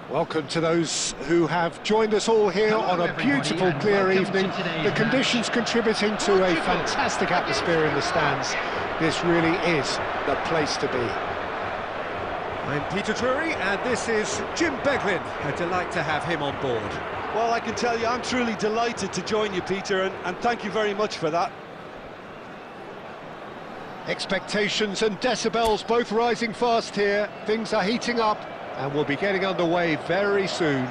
Welcome to those who have joined us all here on a beautiful, clear evening. The conditions contributing to a fantastic atmosphere in the stands. This really is the place to be. I'm Peter Drury, and this is Jim Beglin. A delight to have him on board. Well, I can tell you, I'm truly delighted to join you, Peter, and thank you very much for that. Expectations and decibels both rising fast here. Things are heating up, and we'll be getting underway very soon.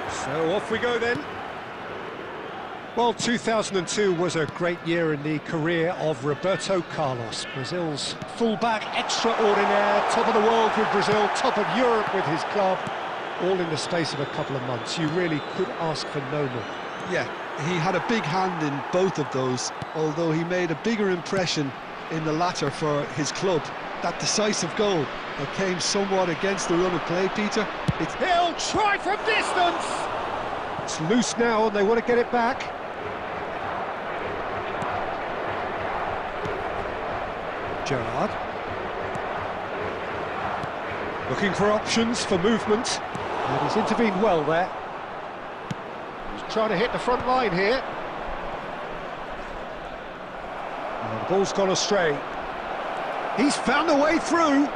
So off we go then. Well, 2002 was a great year in the career of Roberto Carlos. Brazil's fullback extraordinaire, top of the world with Brazil, top of Europe with his club, all in the space of a couple of months. You really could ask for no more. Yeah, he had a big hand in both of those, although he made a bigger impression in the latter for his club. that decisive goal that came somewhat against the run of play, Peter. He'll try from distance! It's loose now and they want to get it back. Gerrard. Looking for options for movement. And he's intervened well there. He's trying to hit the front line here. And the ball's gone astray. He's found a way through.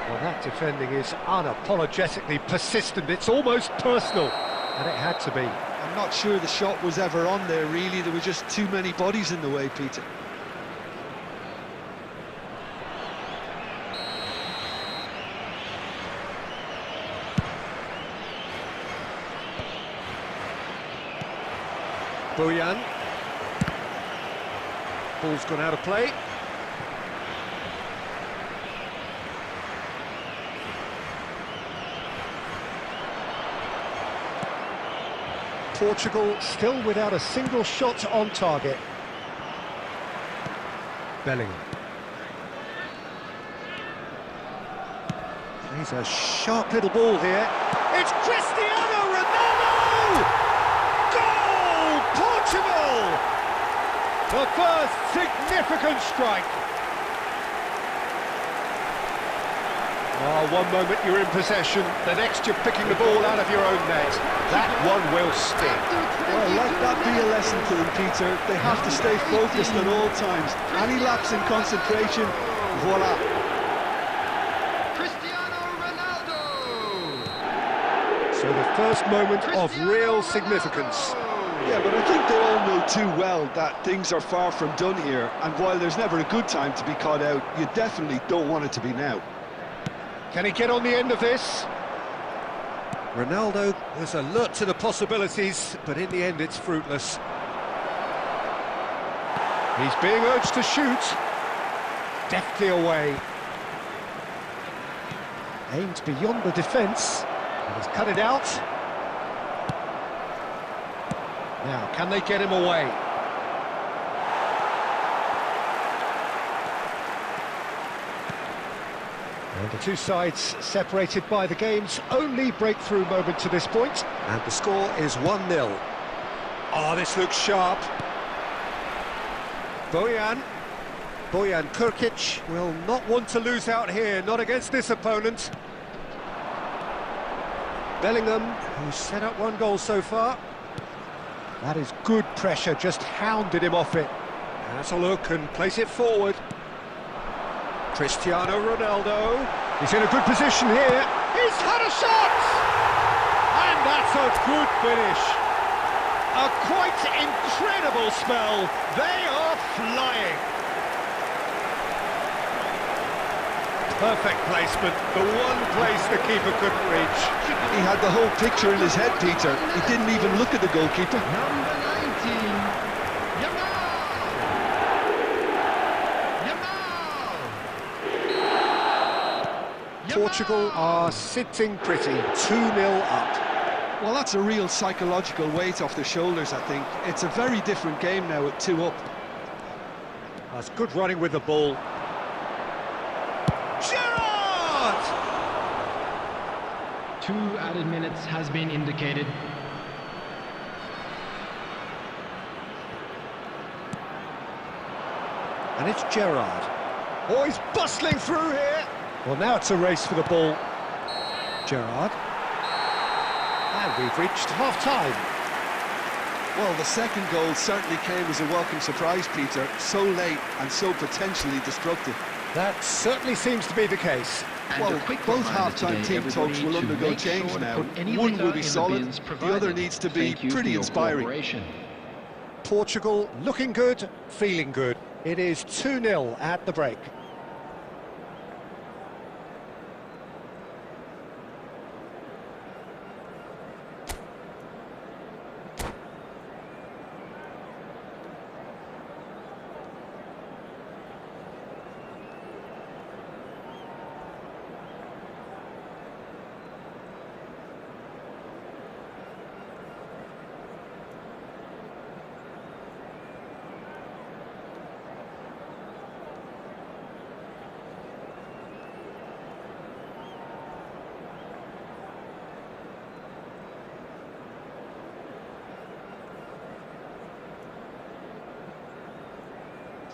Well, that defending is unapologetically persistent. It's almost personal, and it had to be. I'm not sure the shot was ever on there, really. There were just too many bodies in the way, Peter. Bojan. Ball's gone out of play. Portugal still without a single shot on target. Bellingham. He's a sharp little ball here. It's Cristiano Ronaldo! Goal! Portugal! The first significant strike. Oh, one moment you're in possession, the next you're picking the ball out of your own net. That one will sting. Well, let that be a lesson to them, Peter. They have to stay focused at all times. Any lapse in concentration, voila. Cristiano Ronaldo! So the first moment of real significance. Yeah, but I think they all know too well that things are far from done here, and while there's never a good time to be caught out, you definitely don't want it to be now. Can he get on the end of this? Ronaldo was alert to the possibilities, but in the end it's fruitless. He's being urged to shoot. Deftly away. Aims beyond the defence. And he's cut it out. Now, can they get him away? And the two sides separated by the game's only breakthrough moment to this point. And the score is 1-0. Oh, this looks sharp. Bojan Krkic will not want to lose out here, not against this opponent. Bellingham, who's set up one goal so far. That is good pressure, just hounded him off it. Has a look and place it forward. Cristiano Ronaldo. He's in a good position here. He's had a shot! And that's a good finish. A quite incredible spell. They are flying. Perfect placement, the one place the keeper couldn't reach. He had the whole picture in his head, Peter. He didn't even look at the goalkeeper. Number 19, Yamal! Portugal are sitting pretty, 2-0 up. Well, that's a real psychological weight off their shoulders, I think. It's a very different game now at 2 up. That's good running with the ball. Gerrard! 2 added minutes has been indicated. And it's Gerrard. Oh, he's bustling through here. Well, now it's a race for the ball. Gerrard. And we've reached half-time. Well, the second goal certainly came as a welcome surprise, Peter. So late and so potentially destructive. That certainly seems to be the case. And Well, a quick both reminder half-time today, team talks will everybody, undergo to make change sure to now. put any One litter will be in the solid, bins the provided. other needs to be Thank you for pretty your inspiring. cooperation. Portugal looking good, feeling good. It is 2-0 at the break.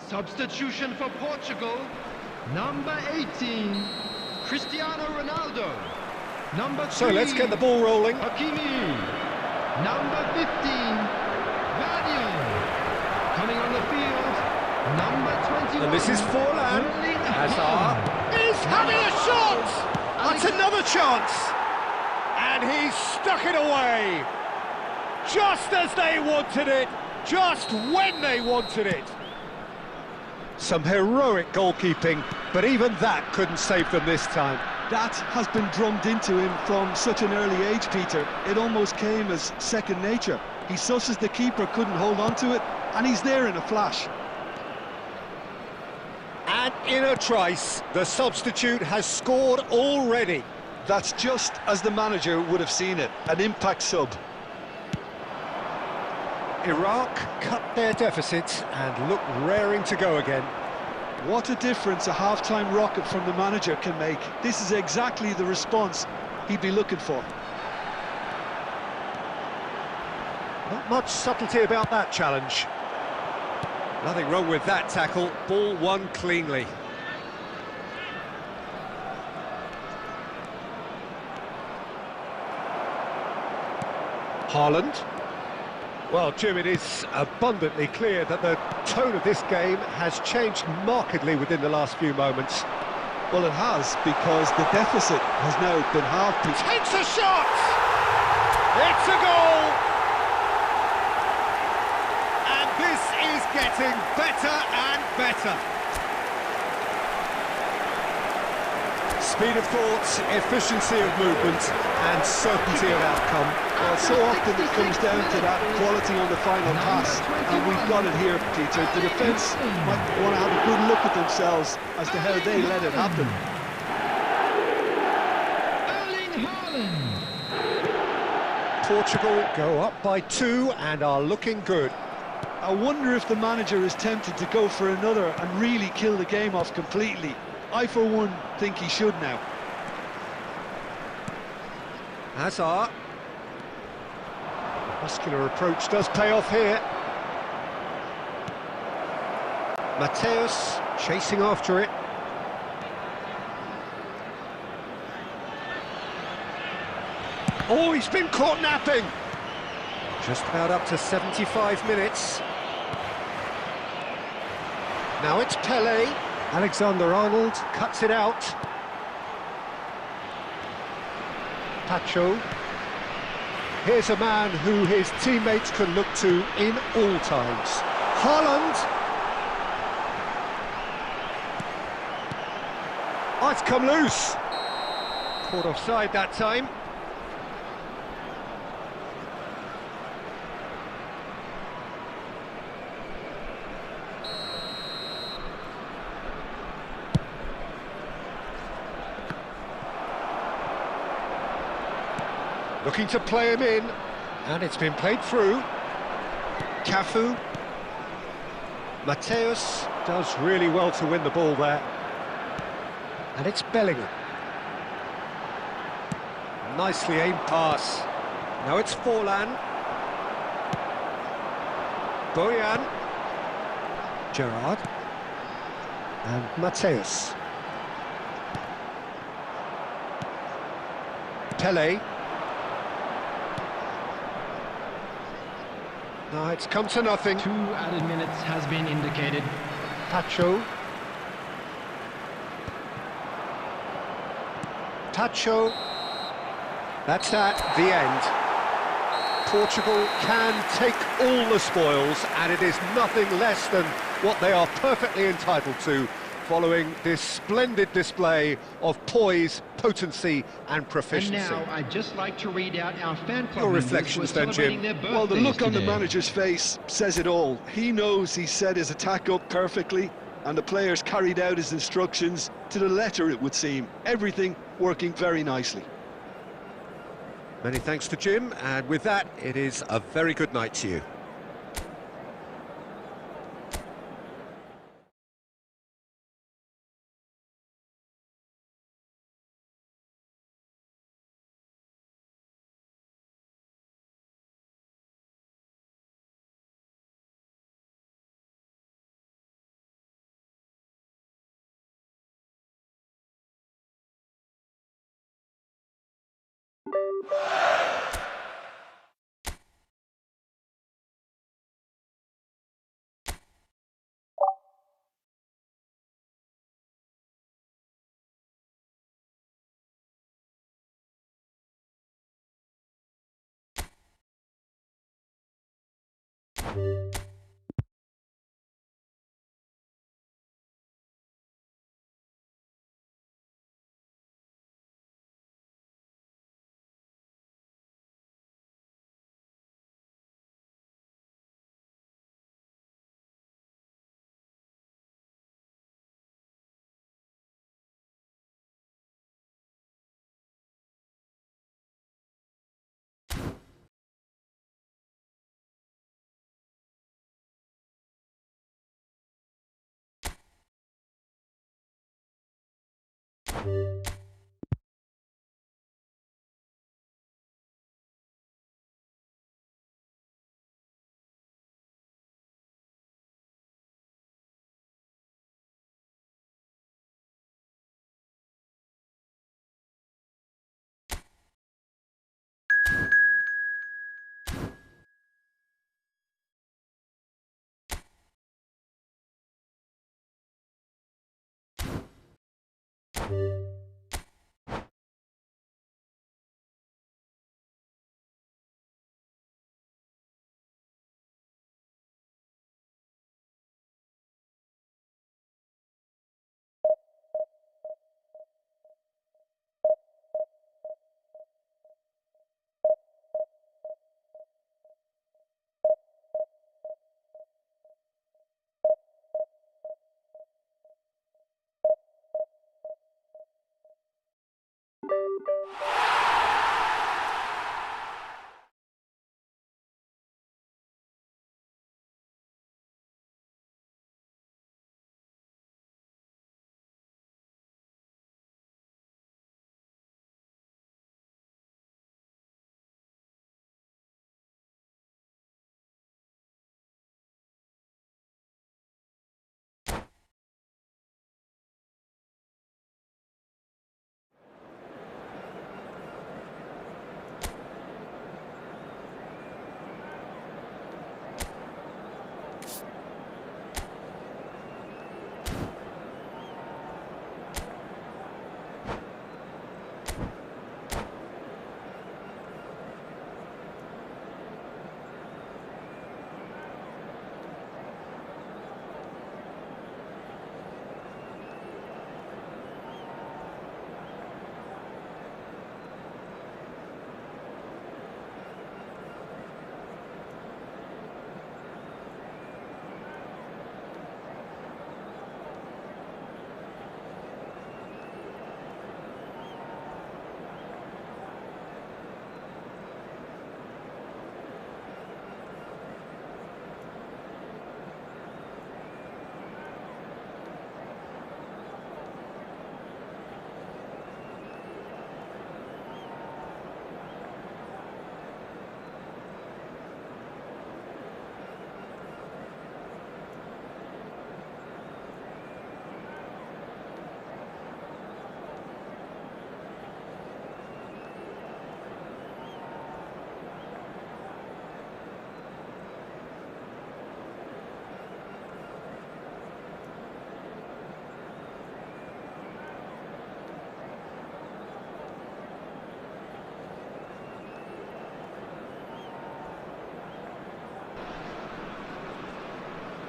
Substitution for Portugal. Number 18, Cristiano Ronaldo. Number 3, So let's get the ball rolling. Hakimi. Number 15, Vardian. Coming on the field, number 21. And this is Forlan. Erling Hazard Haaland. is having a shot! That's another chance! And he stuck it away! Just as they wanted it, just when they wanted it. Some heroic goalkeeping, but even that couldn't save them this time. That has been drummed into him from such an early age, Peter. It almost came as second nature. He susses the keeper, couldn't hold on to it, and he's there in a flash. And in a trice, the substitute has scored already. That's just as the manager would have seen it, an impact sub. Iraq cut their deficit and look raring to go again. What a difference a half-time rocket from the manager can make. This is exactly the response he'd be looking for. Not much subtlety about that challenge. Nothing wrong with that tackle, ball won cleanly. Haaland. Well, Jim, it is abundantly clear that the tone of this game has changed markedly within the last few moments. Well, it has, because the deficit has now been halved. Takes a shot! It's a goal! And this is getting better and better. Speed of thought, efficiency of movement, and certainty of outcome. Well, so often it comes down to that quality on the final pass, and we've got it here, Peter. The defence might want to have a good look at themselves as to how they let it happen. Erling Haaland. Portugal go up by 2 and are looking good. I wonder if the manager is tempted to go for another and really kill the game off completely. I, for one, think he should now. Hazard. Muscular approach does pay off here. Mateus chasing after it. Oh, he's been caught napping. Just about up to 75 minutes. Now it's Pele. Alexander-Arnold cuts it out. Pacho. Here's a man who his teammates can look to in all times. Haaland. Oh, it's come loose. Caught offside that time. Looking to play him in, and it's been played through. Cafu. Mateus does really well to win the ball there. And it's Bellingham. Nicely aimed pass. Now it's Forlan. Bojan. Gerrard. And Mateus. Pele. No, it's come to nothing. 2 added minutes has been indicated. Pacho. Pacho. That's that, the end. Portugal can take all the spoils, and it is nothing less than what they are perfectly entitled to, following this splendid display of poise, potency and proficiency. And now I'd just like to read out our fan club Your members reflections who are then, celebrating Jim. their Well, the look birthdays on the today. manager's face says it all. He knows he set his attack up perfectly, and the players carried out his instructions to the letter, it would seem. Everything working very nicely. Many thanks to Jim, and with that, it is a very good night to you.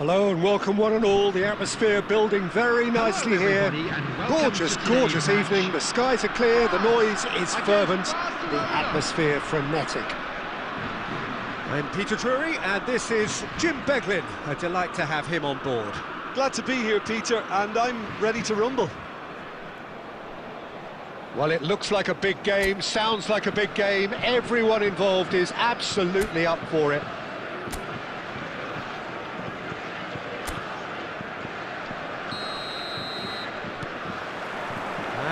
Hello and welcome one and all. The atmosphere building very nicely here. Gorgeous, gorgeous evening. The skies are clear, the noise is fervent, the atmosphere frenetic. I'm Peter Drury, and this is Jim Beglin. A delight to have him on board. Glad to be here, Peter, and I'm ready to rumble. Well, it looks like a big game, sounds like a big game. Everyone involved is absolutely up for it.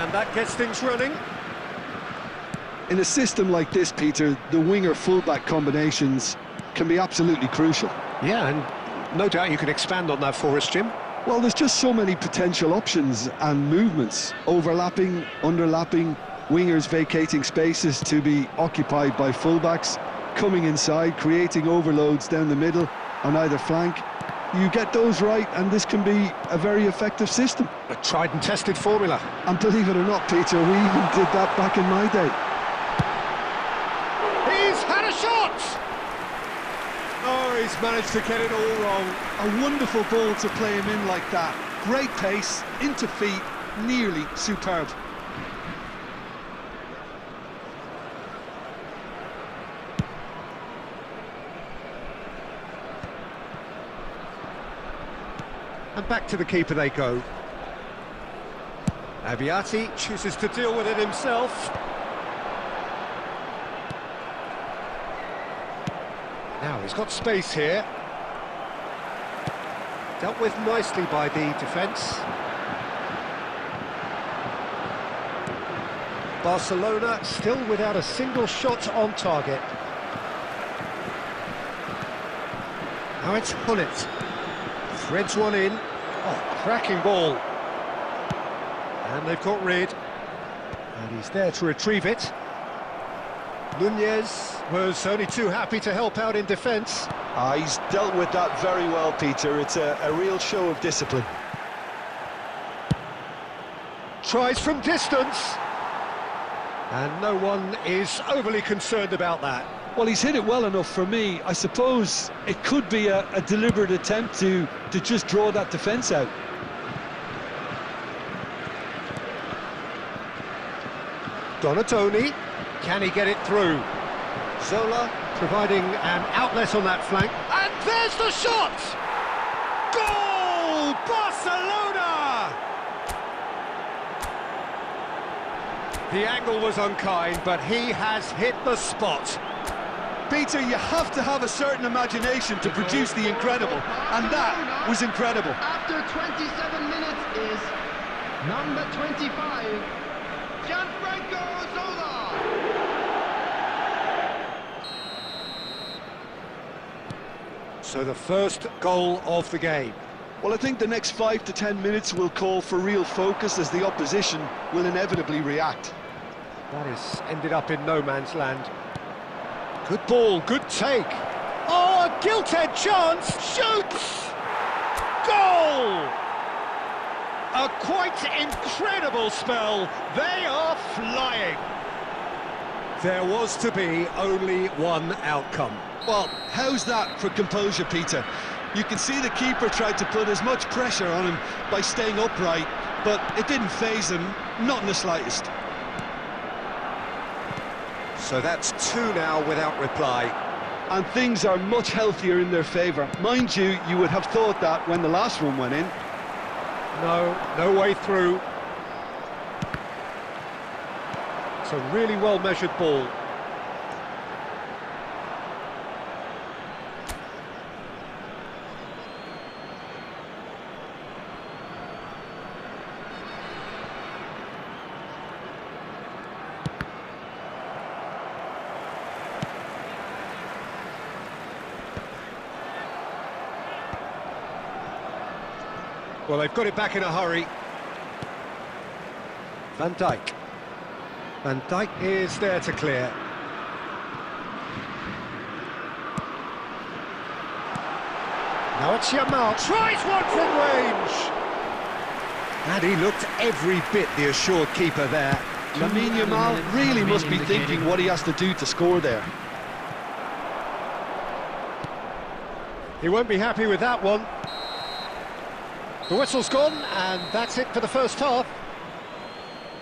And that gets things running. In a system like this, Peter, the winger-fullback combinations can be absolutely crucial. Yeah, and no doubt you can expand on that for us, Jim. Well, there's just so many potential options and movements, overlapping, underlapping, Wingers vacating spaces to be occupied by fullbacks, coming inside, creating overloads down the middle on either flank. You get those right, and this can be a very effective system. A tried and tested formula. And believe it or not, Peter, we even did that back in my day. He's had a shot! Oh, he's managed to get it all wrong. A wonderful ball to play him in like that. Great pace, into feet, nearly superb. And back to the keeper they go. Abiati chooses to deal with it himself. Now he's got space here. Dealt with nicely by the defence. Barcelona still without a single shot on target. Now it's Hullet. Threads one in. Oh, cracking ball. And they've got rid. And he's there to retrieve it. Nunez was only too happy to help out in defence. He's dealt with that very well, Peter. It's a real show of discipline. Tries from distance. And no one is overly concerned about that. Well, he's hit it well enough for me. I suppose it could be a deliberate attempt to just draw that defence out. Donatoni, can he get it through? Zola providing an outlet on that flank. And there's the shot! Goal! Barcelona! The angle was unkind, but he has hit the spot. Peter, you have to have a certain imagination to produce the incredible, and that was incredible. After 27 minutes is number 25, Gianfranco Zola. So the first goal of the game. Well, I think the next 5 to 10 minutes will call for real focus, as the opposition will inevitably react. That has ended up in no man's land. Good ball, good take. Oh, a gilt-edged chance. Shoots! Goal! A quite incredible spell. They are flying. There was to be only one outcome. Well, how's that for composure, Peter? You can see the keeper tried to put as much pressure on him by staying upright, but it didn't faze him, not in the slightest. So that's two now without reply. And things are much healthier in their favour. Mind you, you would have thought that when the last one went in. No way through. It's a really well-measured ball. Well, they've got it back in a hurry. Van Dijk. Van Dijk is there to clear. Now it's Yamal. Tries one from range! And he looked every bit the assured keeper there. Lamine Yamal really must be thinking what he has to do to score there. He won't be happy with that one. The whistle's gone, and that's it for the first half.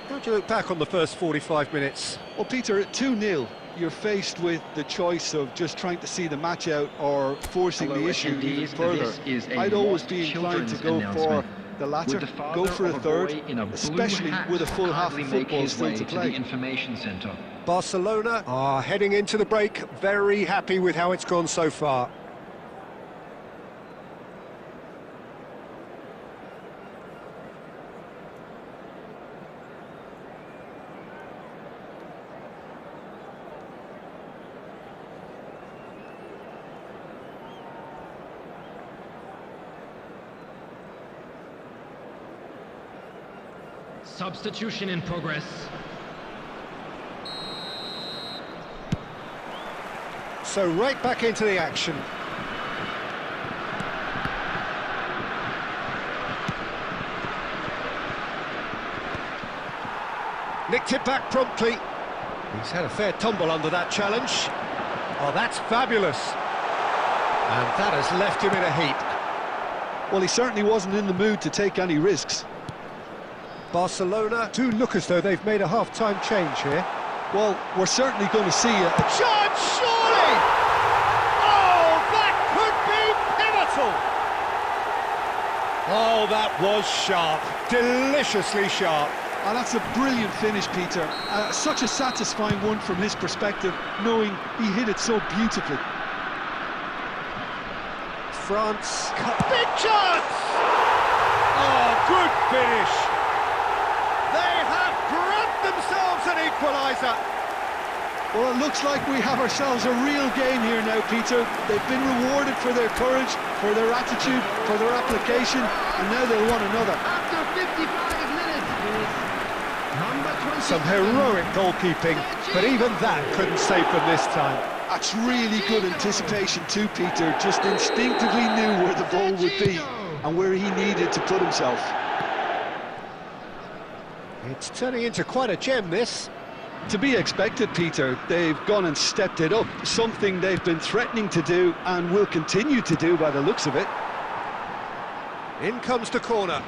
How do you look back on the first 45 minutes? Well, Peter, at 2-0, you're faced with the choice of just trying to see the match out or forcing the issue even further. I'd always be inclined to go for the latter, go for a third, especially with a full half of football still to play. Barcelona are heading into the break, very happy with how it's gone so far. Substitution in progress. so right back into the action. Nicked it back promptly. He's had a fair tumble under that challenge. Oh, that's fabulous. And that has left him in a heap. Well, he certainly wasn't in the mood to take any risks. Barcelona do look as though they've made a half-time change here. Well, we're certainly going to see a chance, surely! Oh, that could be pivotal! Oh, that was sharp. Deliciously sharp. And that's a brilliant finish, Peter. Such a satisfying one from his perspective, knowing he hit it so beautifully. France, big chance! Oh, good finish! They have grabbed themselves an equaliser! Well, it looks like we have ourselves a real game here now, Peter. They've been rewarded for their courage, for their attitude, for their application, and now they'll want another. After 55 minutes is number 27. Some heroic goalkeeping, but even that couldn't save them this time. That's really good anticipation too, Peter. Just instinctively knew where the ball would be and where he needed to put himself. It's turning into quite a gem, this. To be expected, Peter. They've gone and stepped it up, something they've been threatening to do and will continue to do by the looks of it. In comes the corner.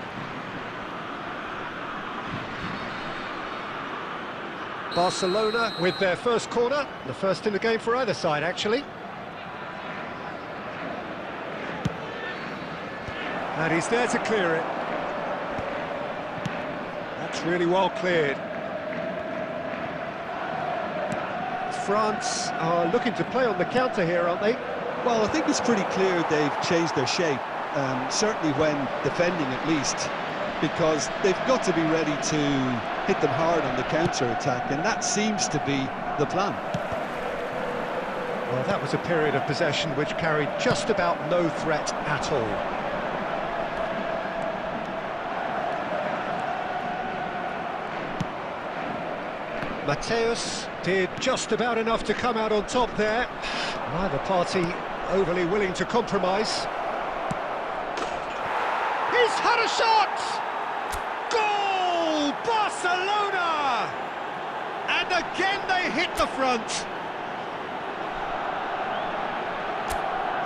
Barcelona with their first corner, the first in the game for either side, actually. And he's there to clear it. That's really well cleared. France are looking to play on the counter here, aren't they? Well, I think it's pretty clear they've changed their shape, certainly when defending at least, because they've got to be ready to hit them hard on the counter-attack, and that seems to be the plan. Well, that was a period of possession which carried just about no threat at all. Mateus did just about enough to come out on top there. Neither party overly willing to compromise. He's had a shot! Goal! Barcelona! And again they hit the front.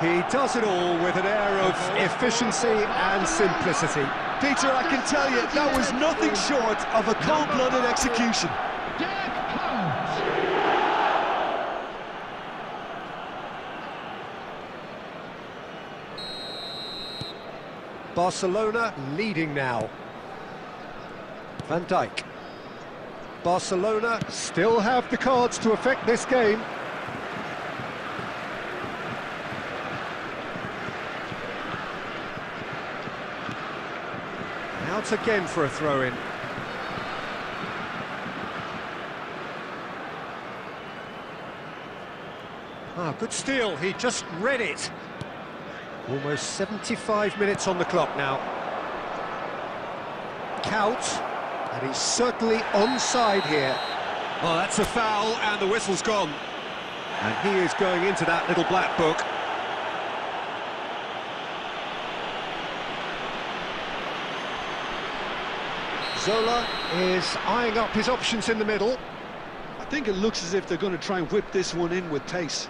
He does it all with an air of efficiency and simplicity. Peter, I can tell you, that was nothing short of a cold-blooded execution. Barcelona leading now. Van Dijk. Barcelona still have the cards to affect this game. Out again for a throw-in. Ah, good steal, he just read it. Almost 75 minutes on the clock now. Count, and he's certainly onside here. Oh, that's a foul, and the whistle's gone. And he is going into that little black book. Zola is eyeing up his options in the middle. I think it looks as if they're going to try and whip this one in with pace.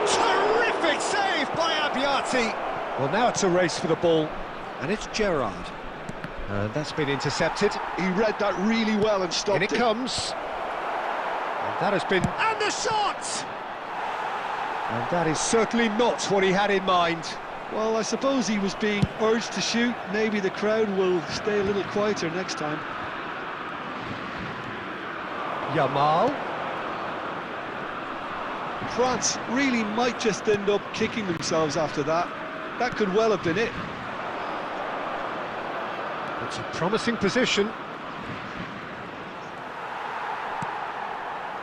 Terrific save by Abiati. Well, now it's a race for the ball, and it's Gerrard. And that's been intercepted. He read that really well and stopped it. In it comes. And that has been... And the shot! And that is certainly not what he had in mind. Well, I suppose he was being urged to shoot. Maybe the crowd will stay a little quieter next time. Yamal. France really might just end up kicking themselves after that. That could well have been it. It's a promising position.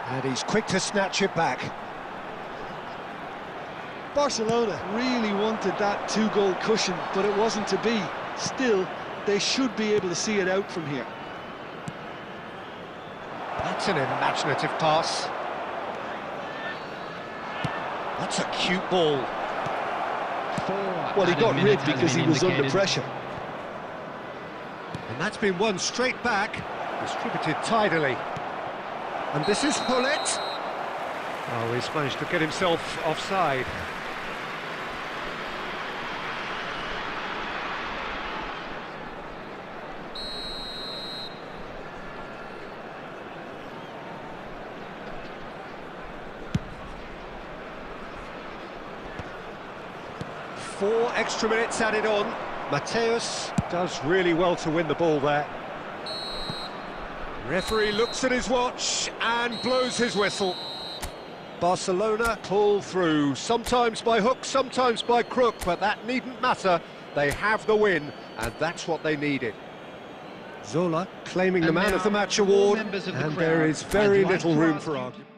And he's quick to snatch it back. Barcelona really wanted that two-goal cushion, but it wasn't to be. Still, they should be able to see it out from here. That's an imaginative pass. That's a cute ball. Well, he got rid because he was under pressure. And that's been won straight back, distributed tidily. And this is Hullet. Oh, he's managed to get himself offside. Four extra minutes added on. Mateus does really well to win the ball there. Referee looks at his watch and blows his whistle. Barcelona pull through, sometimes by hook, sometimes by crook, but that needn't matter. They have the win, and that's what they needed. Zola claiming the Man of the Match award, and there is very little room for argument.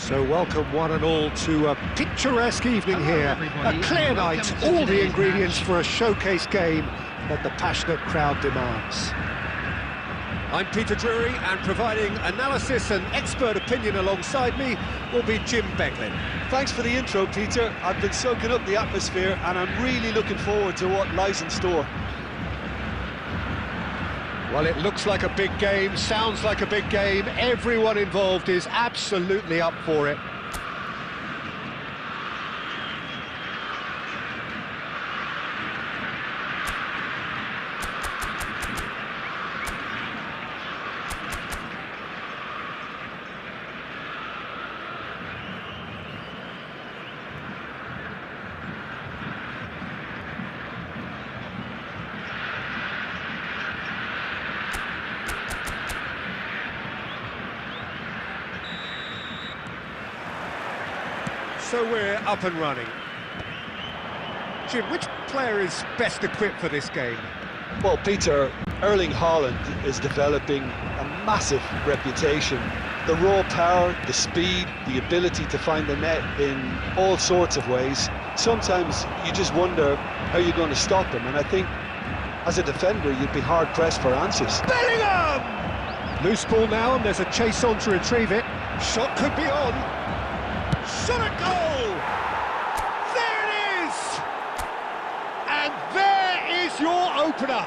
So welcome one and all to a picturesque evening here. A clear night, all the ingredients for a showcase game that the passionate crowd demands. I'm Peter Drury, and providing analysis and expert opinion alongside me will be Jim Beglin. Thanks for the intro, Peter. I've been soaking up the atmosphere and I'm really looking forward to what lies in store. Well, it looks like a big game, sounds like a big game. Everyone involved is absolutely up for it. So we're up and running. Jim, which player is best equipped for this game? Well, Peter, Erling Haaland is developing a massive reputation. The raw power, the speed, the ability to find the net in all sorts of ways. Sometimes you just wonder how you're going to stop him, and I think as a defender you'd be hard-pressed for answers. Bellingham! Loose ball now, and there's a chase on to retrieve it. Shot could be on. Shot at goal! There it is! And there is your opener.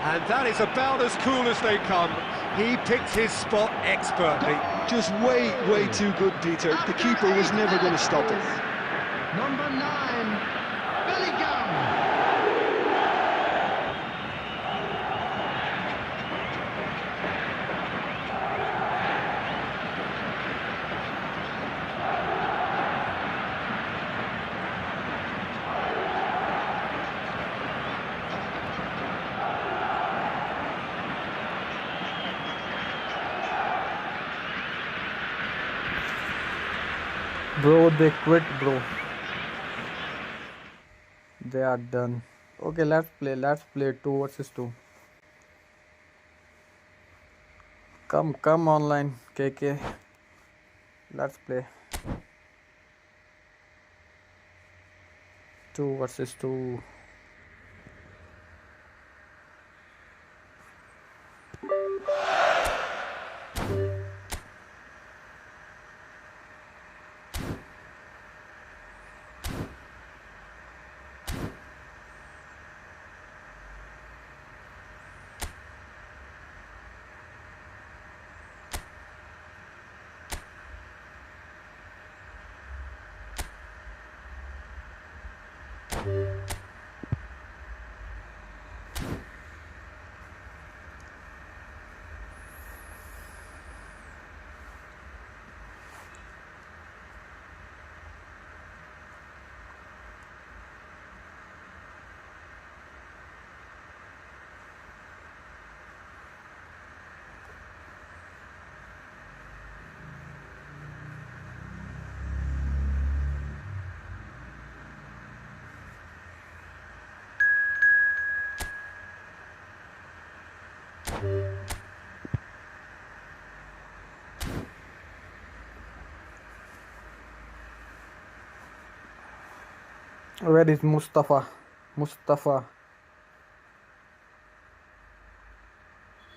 And that is about as cool as they come. He picked his spot expertly. Just way too good, Peter. The keeper was never going to stop it. Number 9, Bellingham. Bro, they quit, bro. They are done. Okay, let's play 2 versus 2. Come online, KK. Let's play 2 versus 2. Where is Mustafa? Mustafa.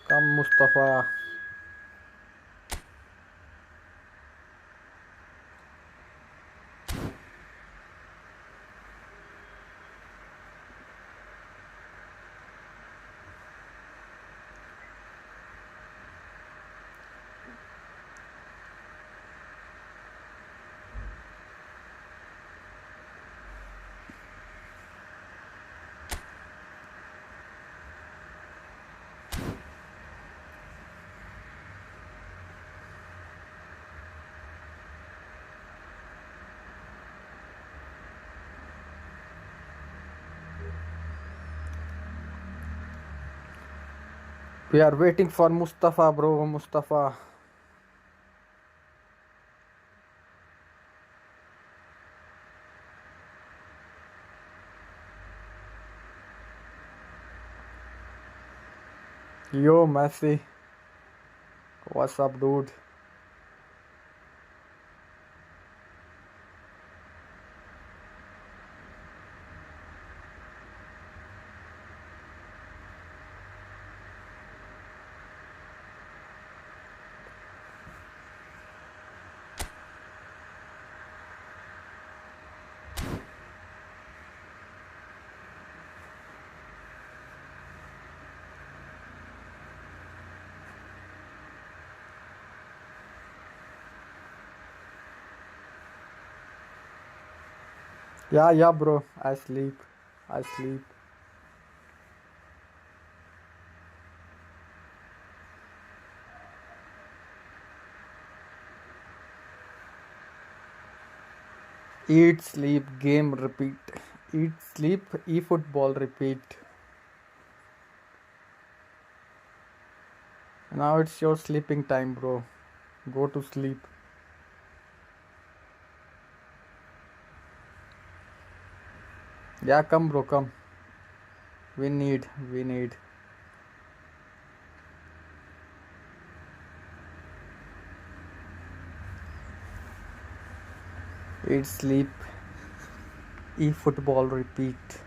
Come, Mustafa. We are waiting for Mustafa, bro. Mustafa. Yo, Messi. What What's up, dude? Yeah, bro. I sleep. I sleep. Eat, sleep, game, repeat. Eat, sleep, e-football, repeat. Now it's your sleeping time, bro. Go to sleep. Yeah, come, bro, come. We need. Eat, sleep, e-football, repeat.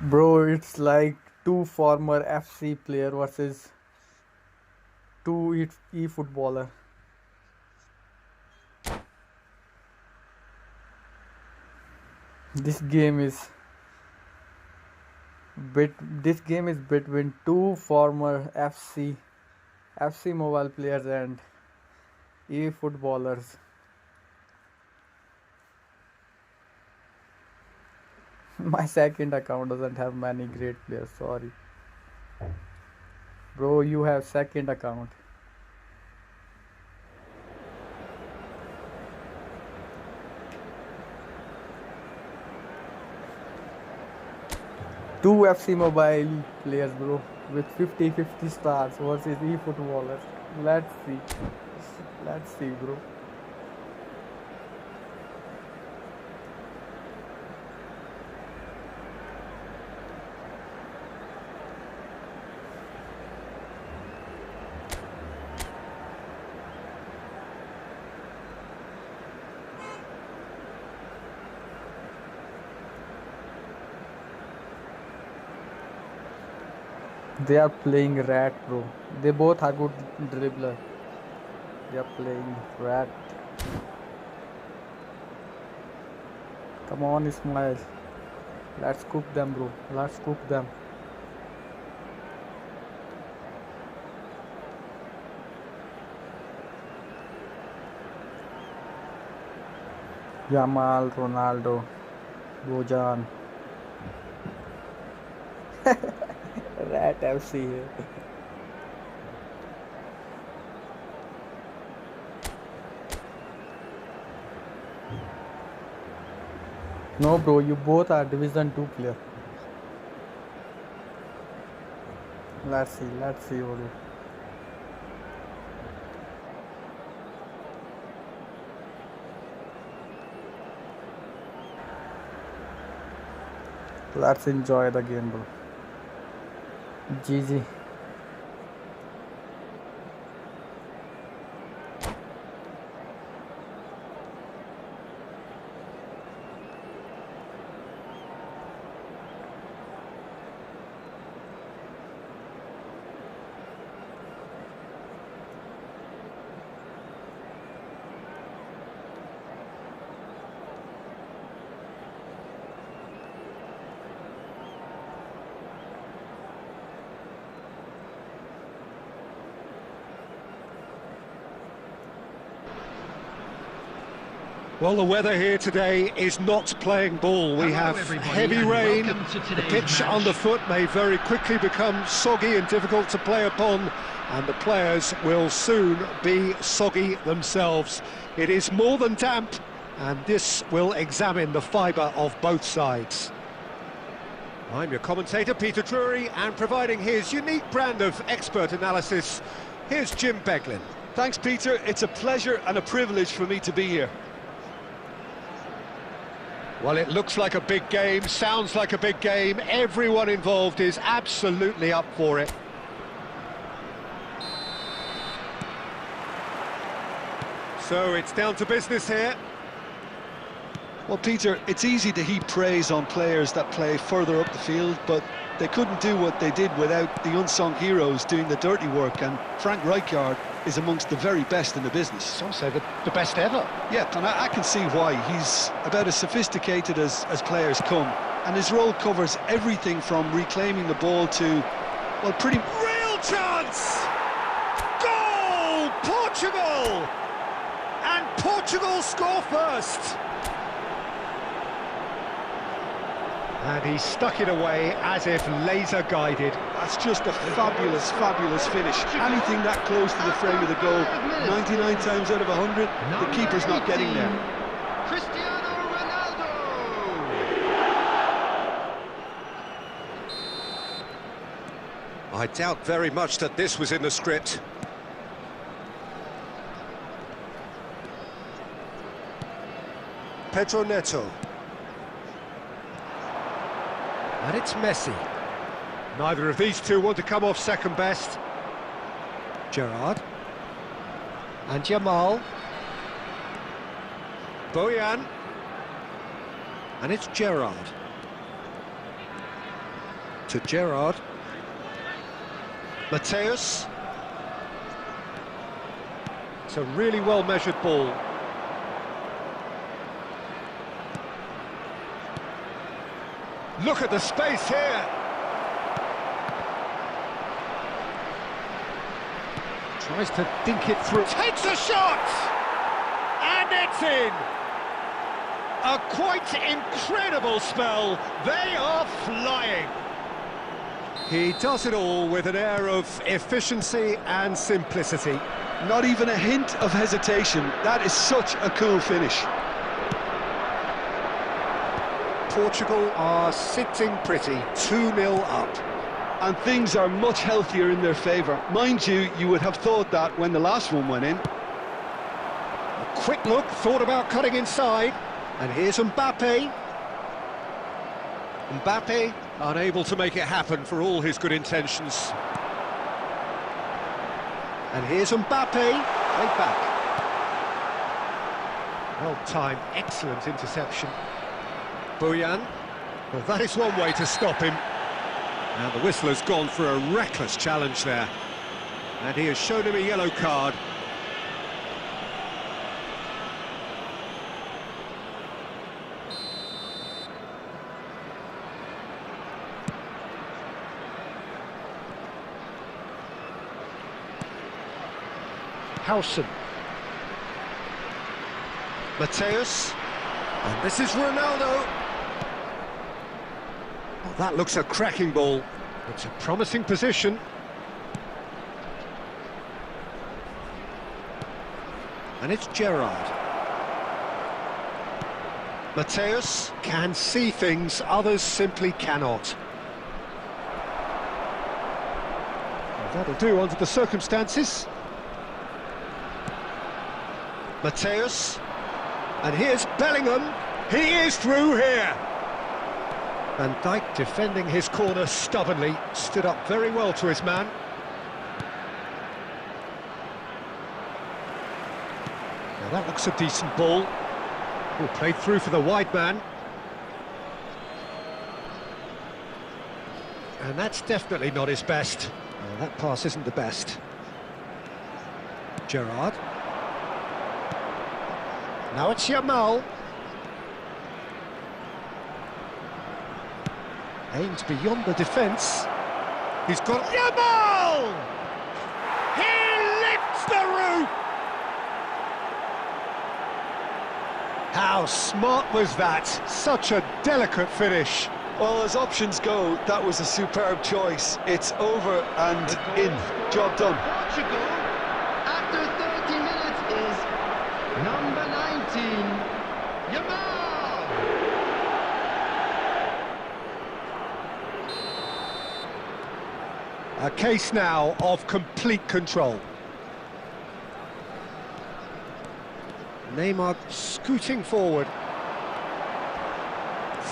Bro, it's like two former FC player versus two e-footballer. This game is this game is between two former FC mobile players and e-footballers. My second account doesn't have many great players, sorry. Bro, you have second account. Two FC mobile players, bro, with 50-50 stars versus e-footballers. Let's see. Let's see, bro. They are playing rat, bro. They both are good dribbler. They are playing rat. Come on, Ismail. Let's cook them, bro. Let's cook them. Yamal, Ronaldo, Bojan. Rat FC here. No bro, you both are Division 2 player. Let's see bro. Let's enjoy the game bro. GG. Well, the weather here today is not playing ball. We have heavy rain. The pitch underfoot may very quickly become soggy and difficult to play upon, and the players will soon be soggy themselves. It is more than damp, and this will examine the fibre of both sides. I'm your commentator, Peter Drury, and providing his unique brand of expert analysis, here's Jim Beglin. Thanks, Peter. It's a pleasure and a privilege for me to be here. Well, it looks like a big game, sounds like a big game. Everyone involved is absolutely up for it. So it's down to business here. Well, Peter, it's easy to heap praise on players that play further up the field, but they couldn't do what they did without the unsung heroes doing the dirty work, and Frank Rijkaard is amongst the very best in the business. Some say the best ever. Yeah, and I can see why. He's about as sophisticated as players come, and his role covers everything from reclaiming the ball to, well, pretty... Real chance! Goal! Portugal! And Portugal score first! And he stuck it away as if laser-guided. That's just a fabulous, fabulous finish. Anything that close to the frame of the goal, 99 times out of 100, the keeper's not getting there. Cristiano Ronaldo. I doubt very much that this was in the script. Pedro Neto. And it's Messi. Neither of these two want to come off second best. Gerrard. And Jamal. Bojan. And it's Gerrard. To Gerrard. Mateus. It's a really well-measured ball. Look at the space here. Tries to dink it through. Takes a shot! And it's in! A quite incredible spell. They are flying. He does it all with an air of efficiency and simplicity. Not even a hint of hesitation. That is such a cool finish. Portugal are sitting pretty, 2-0 up. And things are much healthier in their favour. Mind you, you would have thought that when the last one went in. A quick look, thought about cutting inside. And here's Mbappe. Mbappe unable to make it happen for all his good intentions. And here's Mbappe, played back. Well timed, excellent interception. Bojan, well, that is one way to stop him. Now the whistle has gone for a reckless challenge there. And he has shown him a yellow card. Howson. Mateus. And this is Ronaldo. Oh, that looks a cracking ball. It's a promising position. And it's Gerrard. Mateus can see things others simply cannot. Well, that'll do under the circumstances. Mateus. And here's Bellingham. He is through here. Van Dijk, defending his corner stubbornly, stood up very well to his man. Now that looks a decent ball. Oh, played through for the wide man. And that's definitely not his best. That pass isn't the best. Gerrard. Now it's Yamal. Aims beyond the defence. He's got Yamal! He lifts the roof! How smart was that? Such a delicate finish. Well, as options go, that was a superb choice. It's over and in. Job done. Portugal, after 30 minutes, is number 19, Yamal. A case now of complete control. Neymar scooting forward.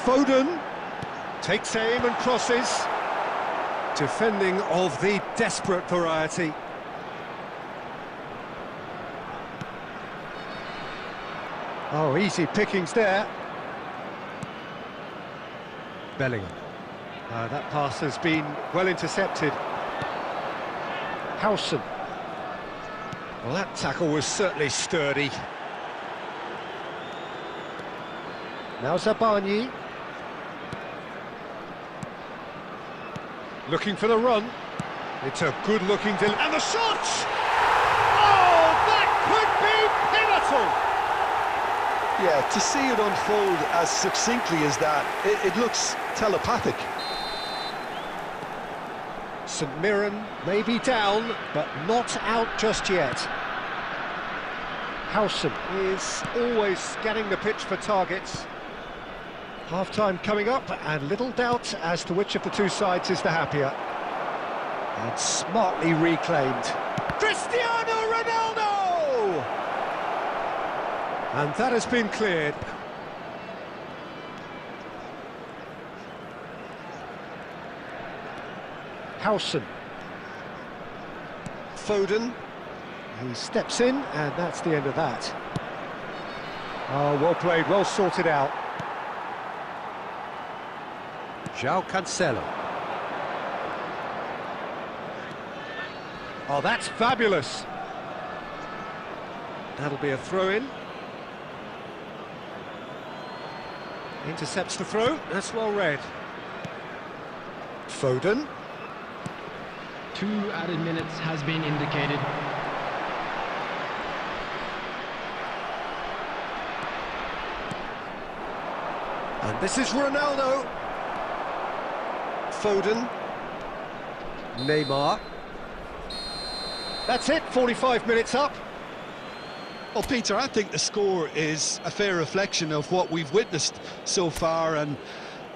Foden takes aim and crosses. Defending of the desperate variety. Oh, easy pickings there. Bellingham. That pass has been well intercepted. Howson. Well, that tackle was certainly sturdy. Now Zabani. Looking for the run. It's a good-looking And the shot! Oh, that could be pivotal! Yeah, to see it unfold as succinctly as that, it looks telepathic. St Mirren may be down, but not out just yet. Howson is always scanning the pitch for targets. Half-time coming up, and little doubt as to which of the two sides is the happier. And smartly reclaimed. Cristiano Ronaldo! And that has been cleared. Howson. Foden. He steps in, and that's the end of that. Oh, well played, well sorted out. João Cancelo. Oh, that's fabulous. That'll be a throw-in. Intercepts the throw, that's well read. Foden. 2 added minutes has been indicated. And this is Ronaldo. Foden. Neymar. That's it, 45 minutes up. Well, Peter, I think the score is a fair reflection of what we've witnessed so far, and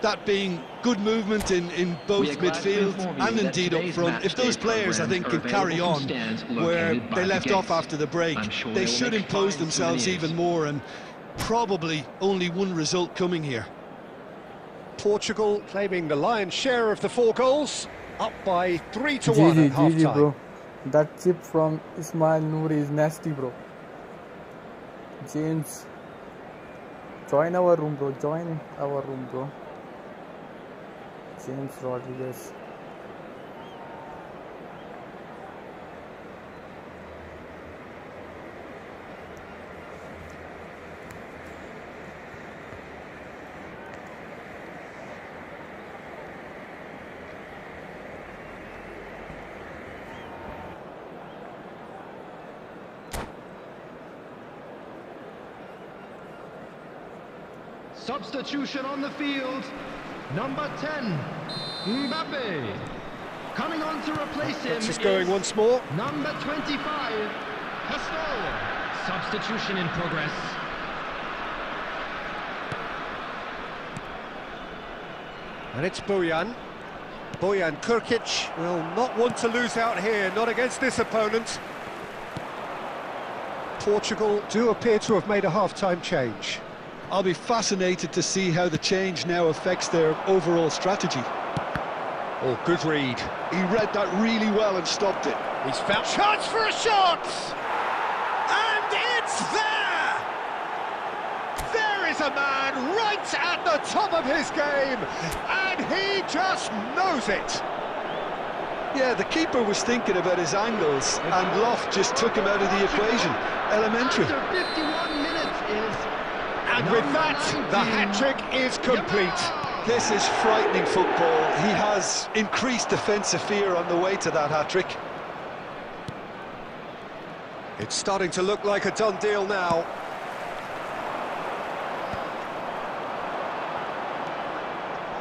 that being good movement in both midfield and indeed up front. If those players, I think, can carry on where they left off after the break, they should impose themselves even more, and probably only one result coming here. Portugal claiming the lion's share of the 4 goals, up by 3-1 at GG, half-time. bro. That chip from Ismail Nouri is nasty, bro. James, join our room, bro. Join our room, bro. James Rodriguez. Substitution on the field. Number 10, Mbappe. Coming on to replace him Is going once more. Number 25, Pastore. Substitution in progress. And it's Bojan. Bojan Krkić will not want to lose out here, not against this opponent. Portugal do appear to have made a half-time change. I'll be fascinated to see how the change now affects their overall strategy. Oh, good read. He read that really well and stopped it. He's found chance for a shot! And it's there! There is a man right at the top of his game, and he just knows it! Yeah, the keeper was thinking about his angles, and Loft just took him out of the equation. Elementary. After 51 minutes is... And with that, the hat-trick is complete. This is frightening football. He has increased defensive fear on the way to that hat-trick. It's starting to look like a done deal now.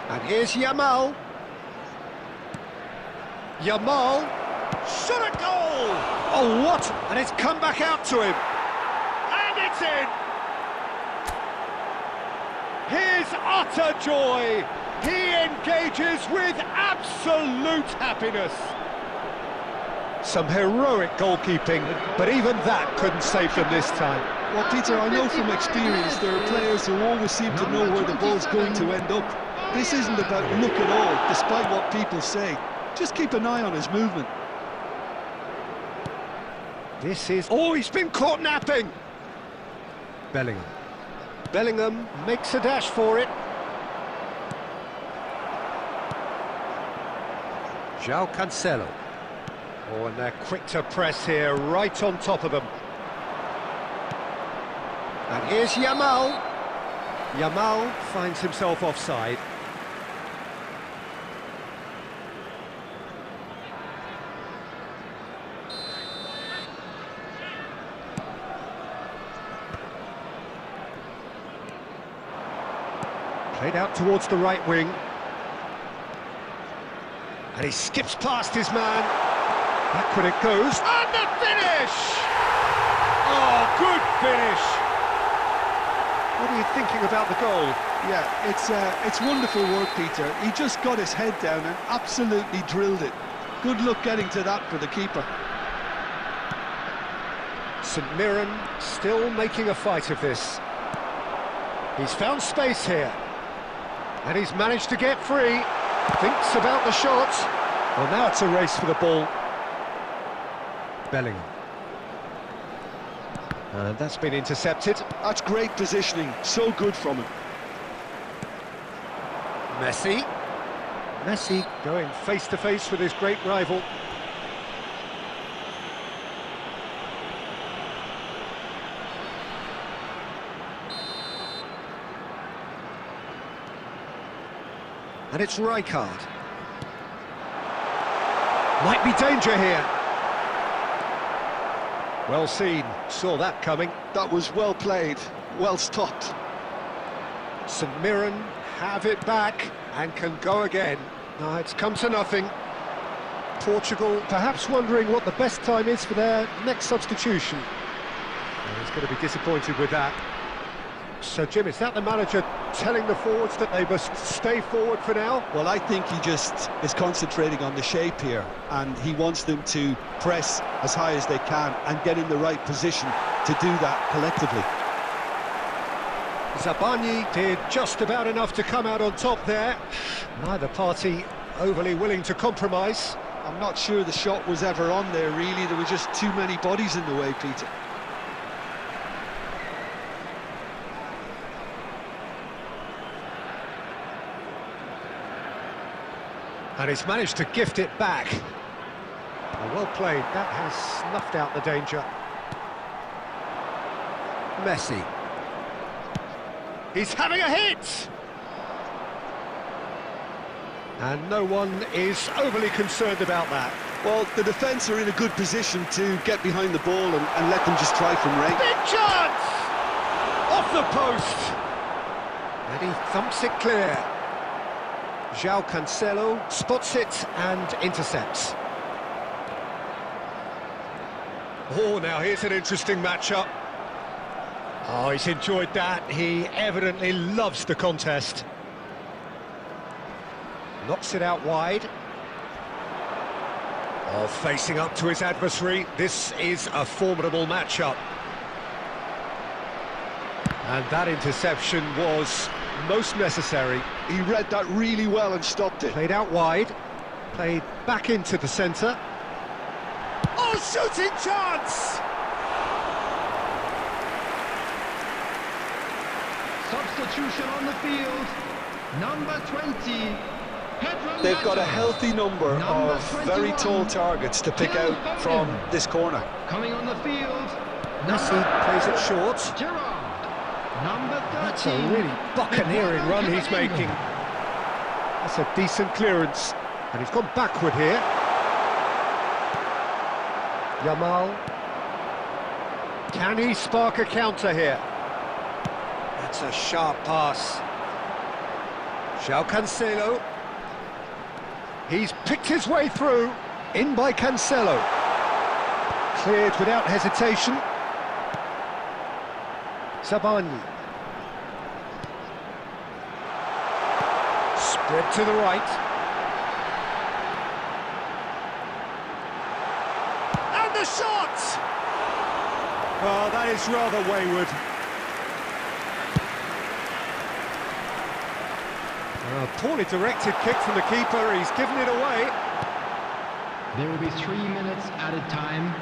And here's Yamal. Yamal. Shot a goal! Oh, what? And it's come back out to him. And it's in! His utter joy! He engages with absolute happiness! Some heroic goalkeeping, but even that couldn't save them this time. Well, Peter, I know from experience there are players who always seem to know where the ball's going to end up. This isn't about luck at all, despite what people say. Just keep an eye on his movement. This is... Oh, he's been caught napping! Bellingham. Bellingham makes a dash for it. João Cancelo. Oh, and they're quick to press here, right on top of them. And here's Yamal. Yamal finds himself offside. Played out towards the right wing. And he skips past his man. Backward it goes. And the finish! Oh, good finish! What are you thinking about the goal? Yeah, it's wonderful work, Peter. He just got his head down and absolutely drilled it. Good luck getting to that for the keeper. St Mirren still making a fight of this. He's found space here. And he's managed to get free. Thinks about the shot. Well, now it's a race for the ball. Bellingham. And that's been intercepted. That's great positioning. So good from him. Messi. Messi going face-to-face with his great rival. And it's Rijkaard. Might be danger here. Well seen, saw that coming. That was well played, well stopped. St Mirren have it back and can go again. No, it's come to nothing. Portugal perhaps wondering what the best time is for their next substitution. And he's going to be disappointed with that. So, Jim, is that the manager telling the forwards that they must stay forward for now? Well, I think he just is concentrating on the shape here, and he wants them to press as high as they can and get in the right position to do that collectively. Zabani did just about enough to come out on top there. Neither party overly willing to compromise. I'm not sure the shot was ever on there, really. There were just too many bodies in the way, Peter. And he's managed to gift it back. Well played, that has snuffed out the danger. Messi. He's having a hit! And no one is overly concerned about that. Well, the defence are in a good position to get behind the ball and let them just try from range. Big chance! Off the post! And he thumps it clear. João Cancelo spots it and intercepts. Oh, now here's an interesting matchup. Oh, he's enjoyed that. He evidently loves the contest. Knocks it out wide. Oh, facing up to his adversary. This is a formidable matchup. And that interception was most necessary. He read that really well and stopped it. Played out wide. Played back into the centre. Oh, shooting chance! Substitution on the field. Number 20. They've got a healthy number of very tall targets to pick out from this corner. Coming on the field. Messi plays it short. Gerrard. Number 13. That's a really buccaneering run he's making. That's a decent clearance. And he's gone backward here. Yamal. Can he spark a counter here? That's a sharp pass. João Cancelo. He's picked his way through. In by Cancelo. Cleared without hesitation. Sabani. Spread to the right. And the shot! Well, that is rather wayward. A poorly directed kick from the keeper. He's given it away. There will be 3 minutes added time.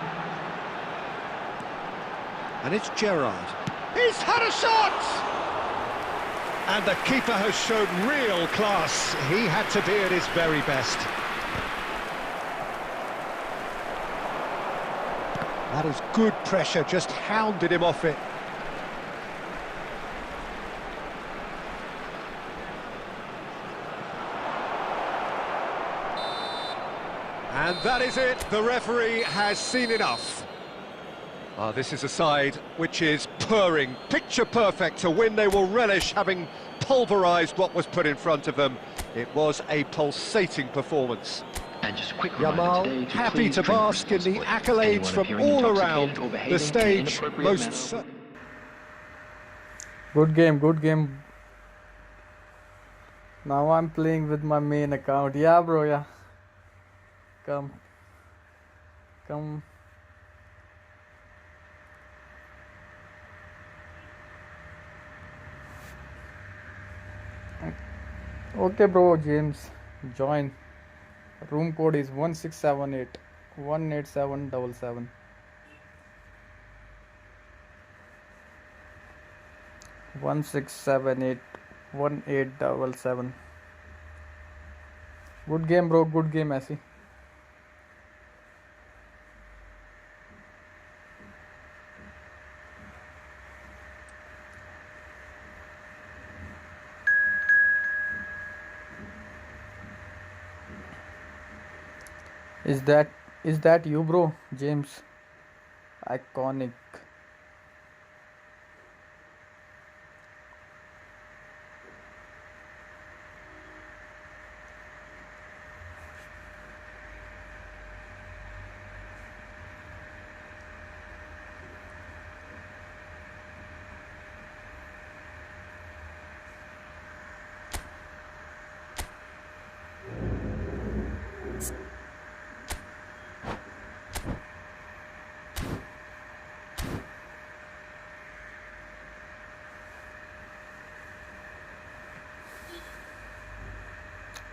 And it's Gerrard. He's had a shot! And the keeper has shown real class. He had to be at his very best. That is good pressure, just hounded him off it. And that is it. The referee has seen enough. This is a side which is purring, picture perfect to win. They will relish having pulverised what was put in front of them. It was a pulsating performance. And just a quick Yamal happy to bask in the accolades from all around the stage. Good game, good game. Now I'm playing with my main account. Yeah, bro, yeah. Come. Okay, bro, James, join. Room code is 1678 18777. 1678 1877. Good game, bro. Good game, Messi. Is that you, bro? James. Iconic.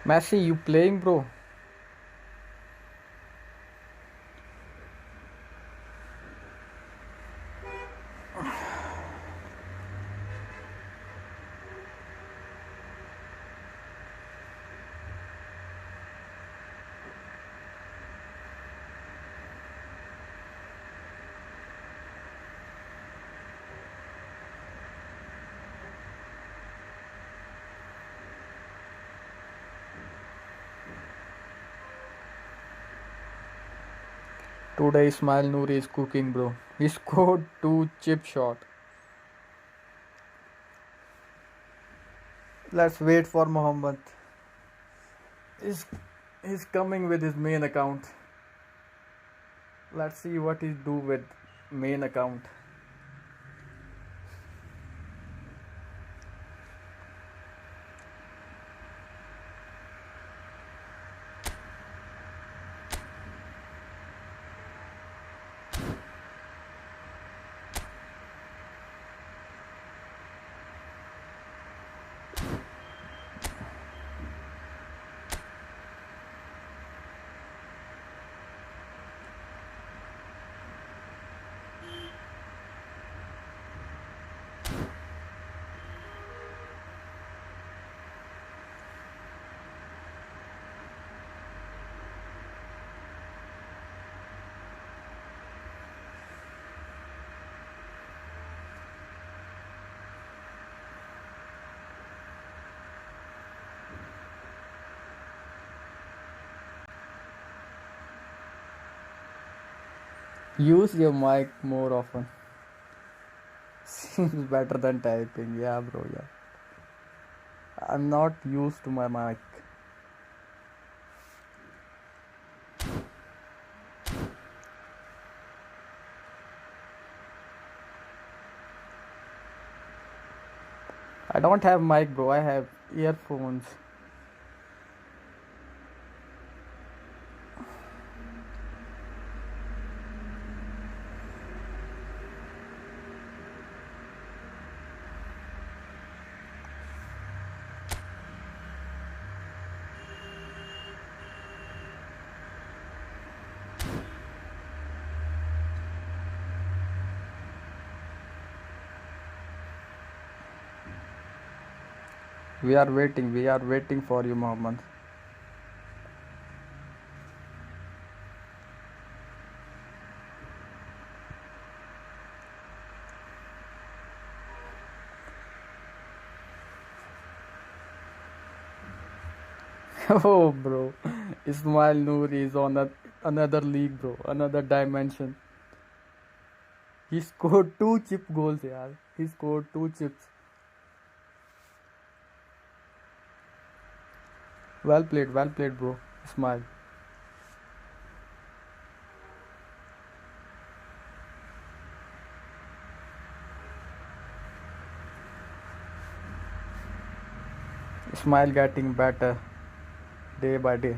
Messi, you playing, bro? Today Ismail Nouri is cooking, bro. He scored 2 chip shot. Let's wait for Mohammed. He's, he's coming with his main account. Let's see what he do with main account. Use your mic more often. Seems better than typing. Yeah, bro. Yeah. I'm not used to my mic. I don't have mic, bro. I have earphones. We are waiting. We are waiting for you, Mohammed. Oh, bro. Ismail Noor is on another league, bro. Another dimension. He scored two chip goals, yeah. He scored two chips. Well played, bro. Ismail. Ismail getting better day by day.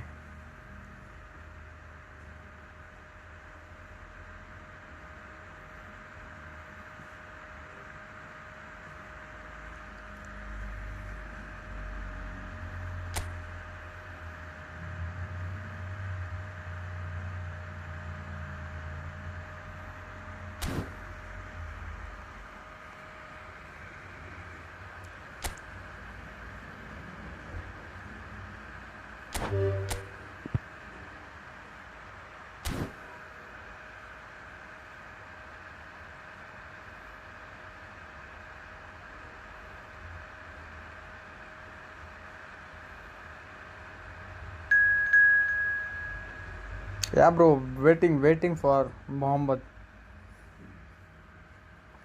Yeah, bro. Waiting for Mohammed.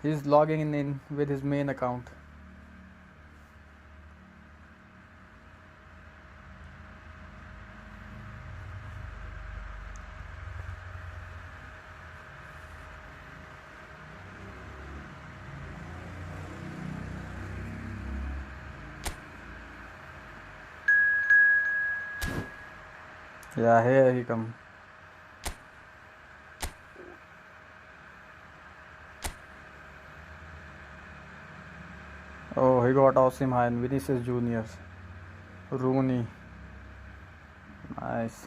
He's logging in with his main account. Yeah, here he come. Oh, he got Osim High and Vinicius Juniors. Rooney. Nice.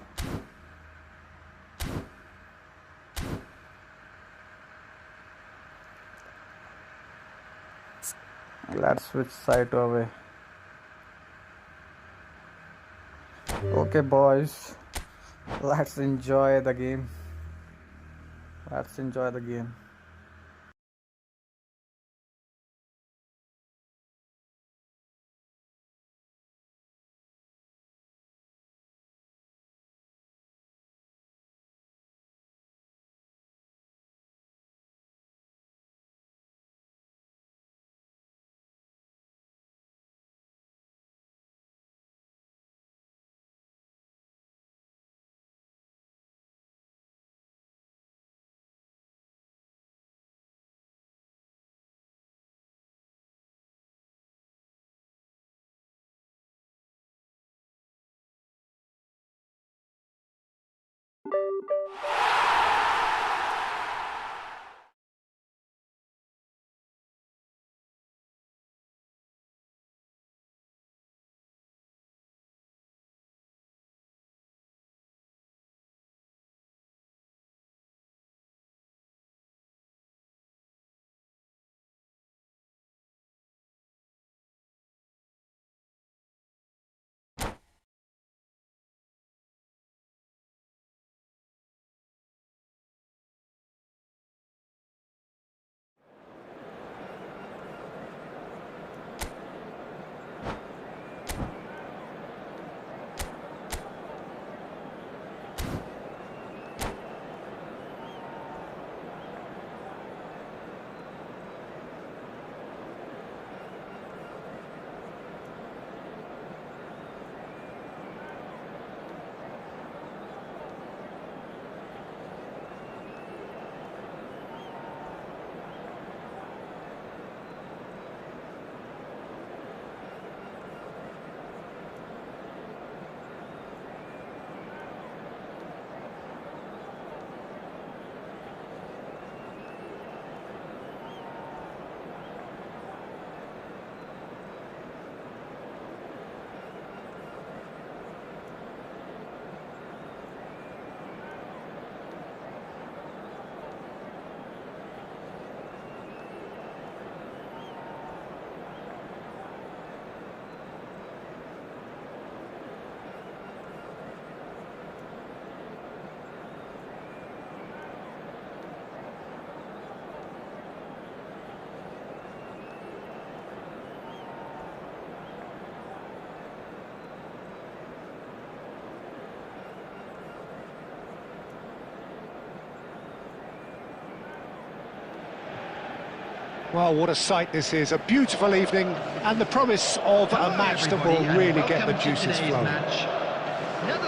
Let's switch side to away. Okay, boys. Let's enjoy the game. Let's enjoy the game. Well, what a sight this is. A beautiful evening and the promise of a match that will really get the juices flowing.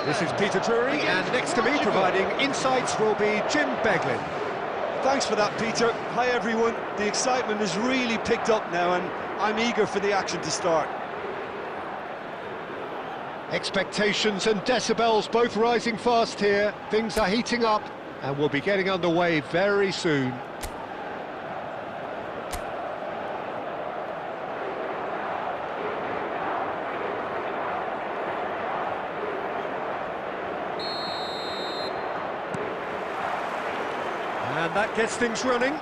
This is Peter Drury, and next to me providing insights will be Jim Beglin. Thanks for that, Peter. Hi, everyone. The excitement has really picked up now, and I'm eager for the action to start. Expectations and decibels both rising fast here. Things are heating up and we'll be getting underway very soon. And that gets things running.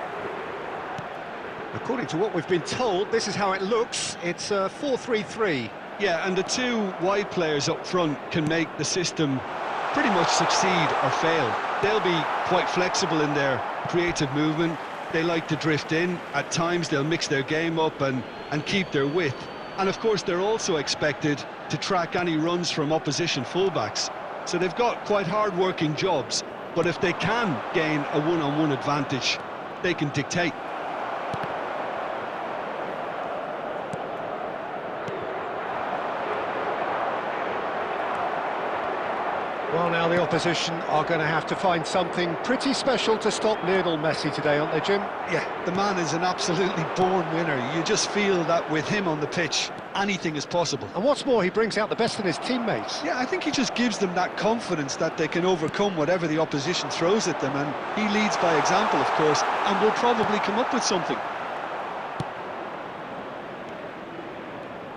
According to what we've been told, this is how it looks. It's a 4-3-3. Yeah, and the two wide players up front can make the system pretty much succeed or fail. They'll be quite flexible in their creative movement. They like to drift in. At times they'll mix their game up and keep their width. And of course they're also expected to track any runs from opposition fullbacks. So they've got quite hard-working jobs. But if they can gain a one-on-one advantage, they can dictate. Well, now the opposition are going to have to find something pretty special to stop Lionel Messi today, aren't they, Jim? Yeah, the man is an absolutely born winner. You just feel that with him on the pitch, anything is possible. And what's more, he brings out the best in his teammates. Yeah, I think he just gives them that confidence that they can overcome whatever the opposition throws at them, and he leads by example, of course, and will probably come up with something.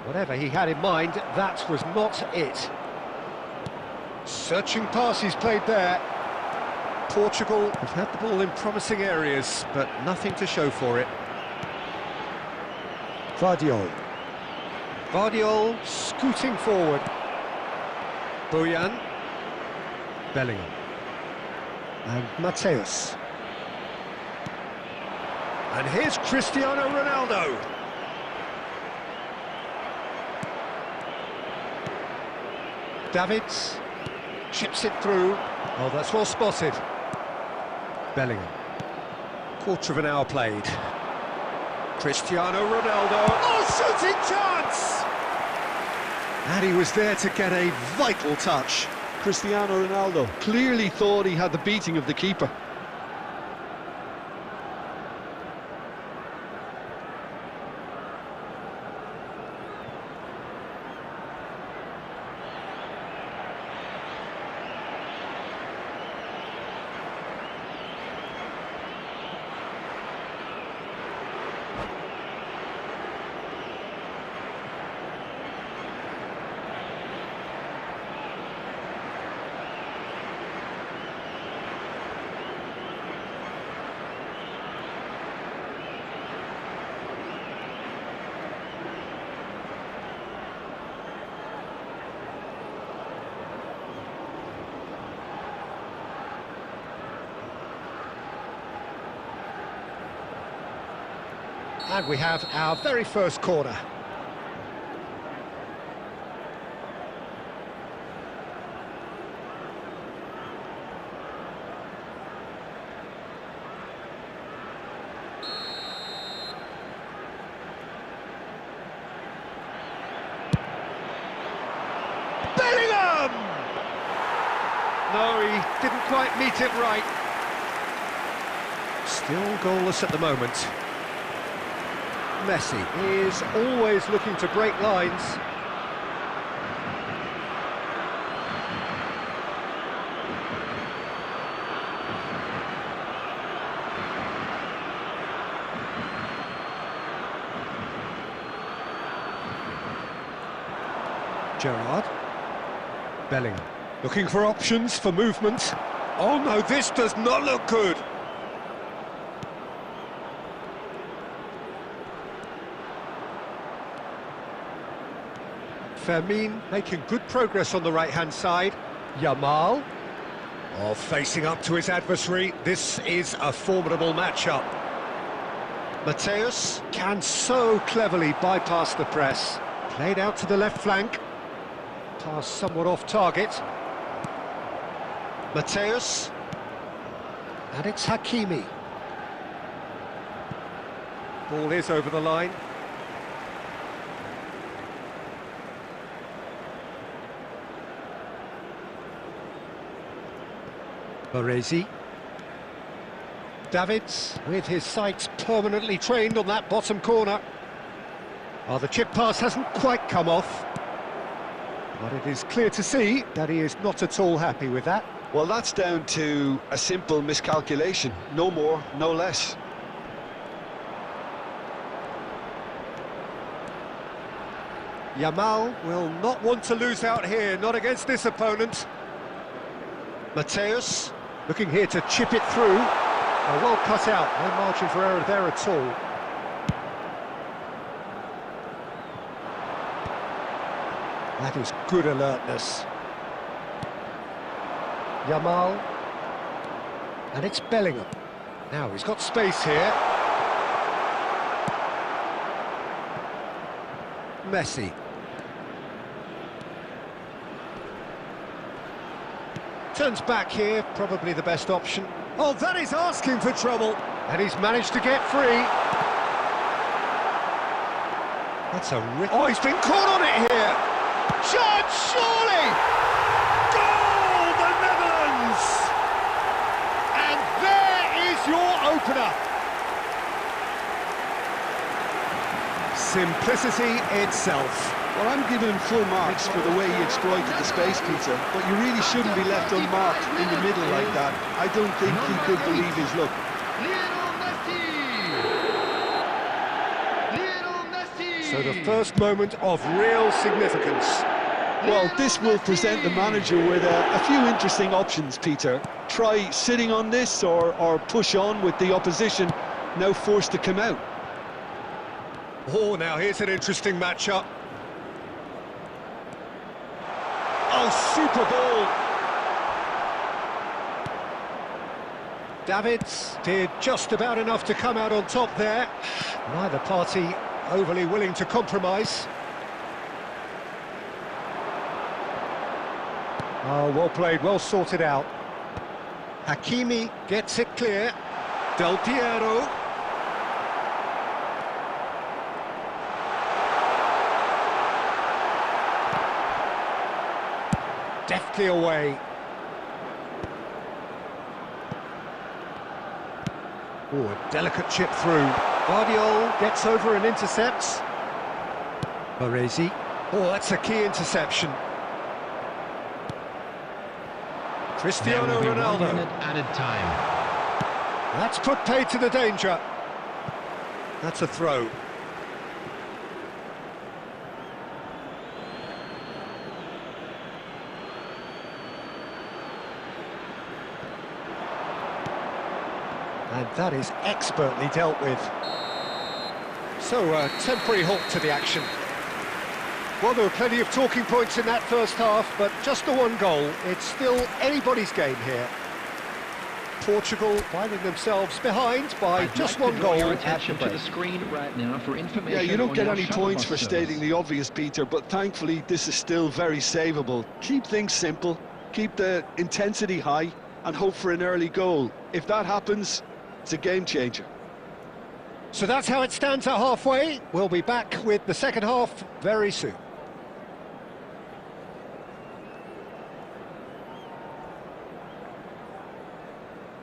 Whatever he had in mind, that was not it. Searching pass he's played there. Portugal have had the ball in promising areas, but nothing to show for it. Vardiol scooting forward. Bojan. Bellingham. And Mateus. And here's Cristiano Ronaldo. Davids. Chips it through. Oh, that's well spotted. Bellingham. Quarter of an hour played. Cristiano Ronaldo. Oh, shooting chance! And he was there to get a vital touch. Cristiano Ronaldo clearly thought he had the beating of the keeper. And we have our very first corner. No, he didn't quite meet it right. Still goalless at the moment. Messi is always looking to break lines. Gerrard. Bellingham. Looking for options for movement. Oh no, this does not look good. Fermin making good progress on the right-hand side. Yamal. Oh, facing up to his adversary. This is a formidable matchup. Mateus can so cleverly bypass the press. Played out to the left flank. Pass somewhat off target. Mateus, and it's Hakimi. Ball is over the line. Baresi. Davids, with his sights permanently trained on that bottom corner. Oh, the chip pass hasn't quite come off. But it is clear to see that he is not at all happy with that. Well, that's down to a simple miscalculation. No more, no less. Yamal will not want to lose out here, not against this opponent. Mateus, looking here to chip it through. Oh, well cut out, no margin for error there at all. That is good alertness. Yamal, and it's Bellingham. Now he's got space here. Messi. Turns back here, probably the best option. Oh, that is asking for trouble. And he's managed to get free. That's a rip. Oh, he's been caught on it here. Shot, surely! Goal, the Netherlands! And there is your opener. Simplicity itself. Well, I'm giving him full marks for the way he exploited the space, Peter, but you really shouldn't be left unmarked in the middle like that. I don't think he could believe his luck. So the first moment of real significance. Well, this will present the manager with a few interesting options, Peter. Try sitting on this or push on with the opposition now forced to come out. Oh, now here's an interesting matchup. Oh, super ball! Davids did just about enough to come out on top there. Neither party overly willing to compromise. Oh, well played, well sorted out. Hakimi gets it clear. Del Piero. Deftly away. Oh, a delicate chip through. Guardiola gets over and intercepts. Baresi. Oh, that's a key interception. Cristiano Ronaldo. 1 minute added time. That's put paid to the danger. That's a throw. And that is expertly dealt with. So, a temporary halt to the action. Well, there were plenty of talking points in that first half, but just the one goal. It's still anybody's game here. Portugal finding themselves behind by just one goal at the break. Yeah, you don't get any points for stating the obvious, Peter, but thankfully this is still very savable. Keep things simple, keep the intensity high, and hope for an early goal. If that happens, it's a game changer. So that's how it stands at halfway. We'll be back with the second half very soon.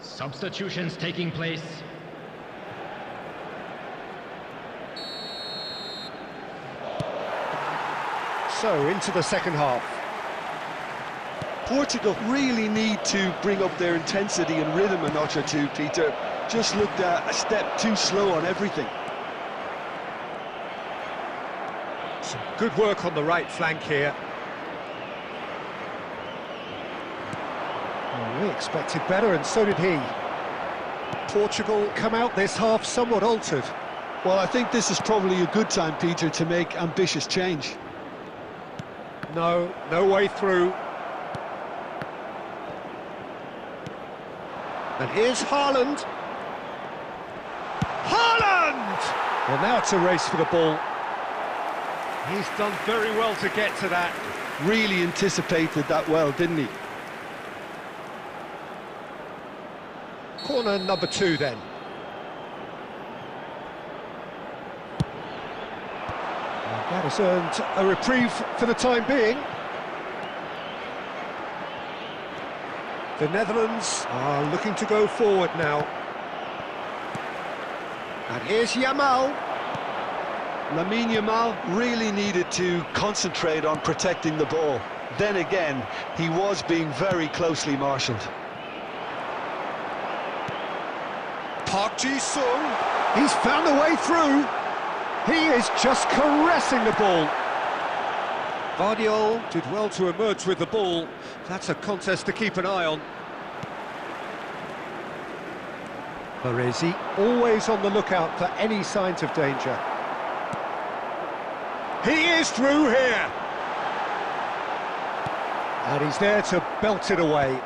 Substitutions taking place. So, into the second half. Portugal really need to bring up their intensity and rhythm a notch or two, Peter. Just looked a step too slow on everything. Some good work on the right flank here. Well, we expected better, and so did he. Portugal come out this half somewhat altered. Well, I think this is probably a good time, Peter, to make ambitious change. No way through. And here's Haaland. Haaland! Well, now it's a race for the ball. He's done very well to get to that. Really anticipated that well, didn't he? Corner number 2 then. Well, that has earned a reprieve for the time being. The Netherlands are looking to go forward now. And here's Yamal. Lamine Yamal really needed to concentrate on protecting the ball. Then again, he was being very closely marshalled. Park Ji-sung, he's found a way through. He is just caressing the ball. Guardiola did well to emerge with the ball. That's a contest to keep an eye on. Baresi always on the lookout for any signs of danger. He is through here. And he's there to belt it away.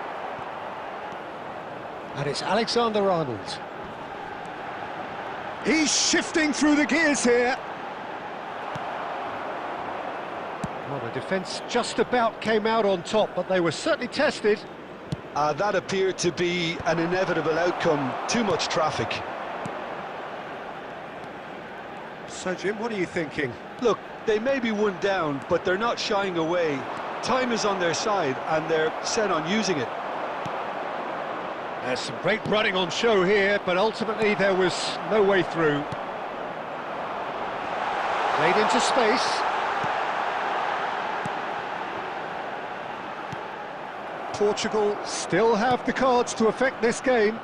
And it's Alexander-Arnold. He's shifting through the gears here. Well, the defence just about came out on top, but they were certainly tested. That appeared to be an inevitable outcome. Too much traffic. So, Jim, what are you thinking? Look, they may be one down, but they're not shying away. Time is on their side, and they're set on using it. There's some great running on show here, but ultimately there was no way through. Played into space. Portugal still have the cards to affect this game.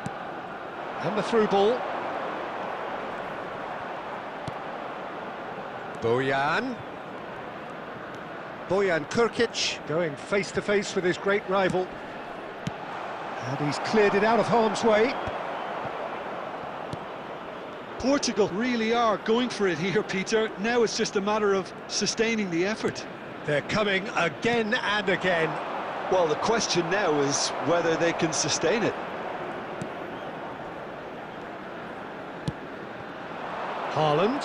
And the through ball. Bojan Krkic going face-to-face with his great rival. And he's cleared it out of harm's way. Portugal really are going for it here, Peter. Now it's just a matter of sustaining the effort. They're coming again and again. Well, the question now is whether they can sustain it. Haaland.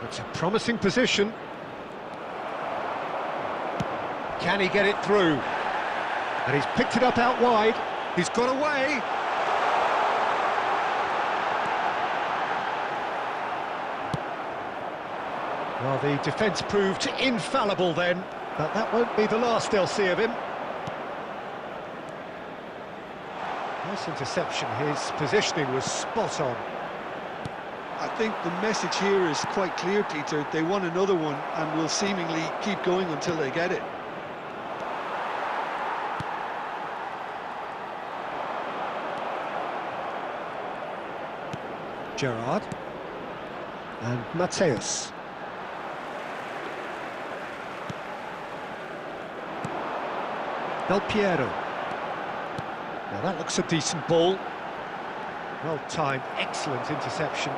It's a promising position. Can he get it through? And he's picked it up out wide. He's got away. Well, the defence proved infallible then, but that won't be the last they'll see of him. Nice interception. His positioning was spot on. I think the message here is quite clear, Peter. They want another one and will seemingly keep going until they get it. Gerrard and Mateus. Del Piero. Now that looks a decent ball. Well timed, excellent interception.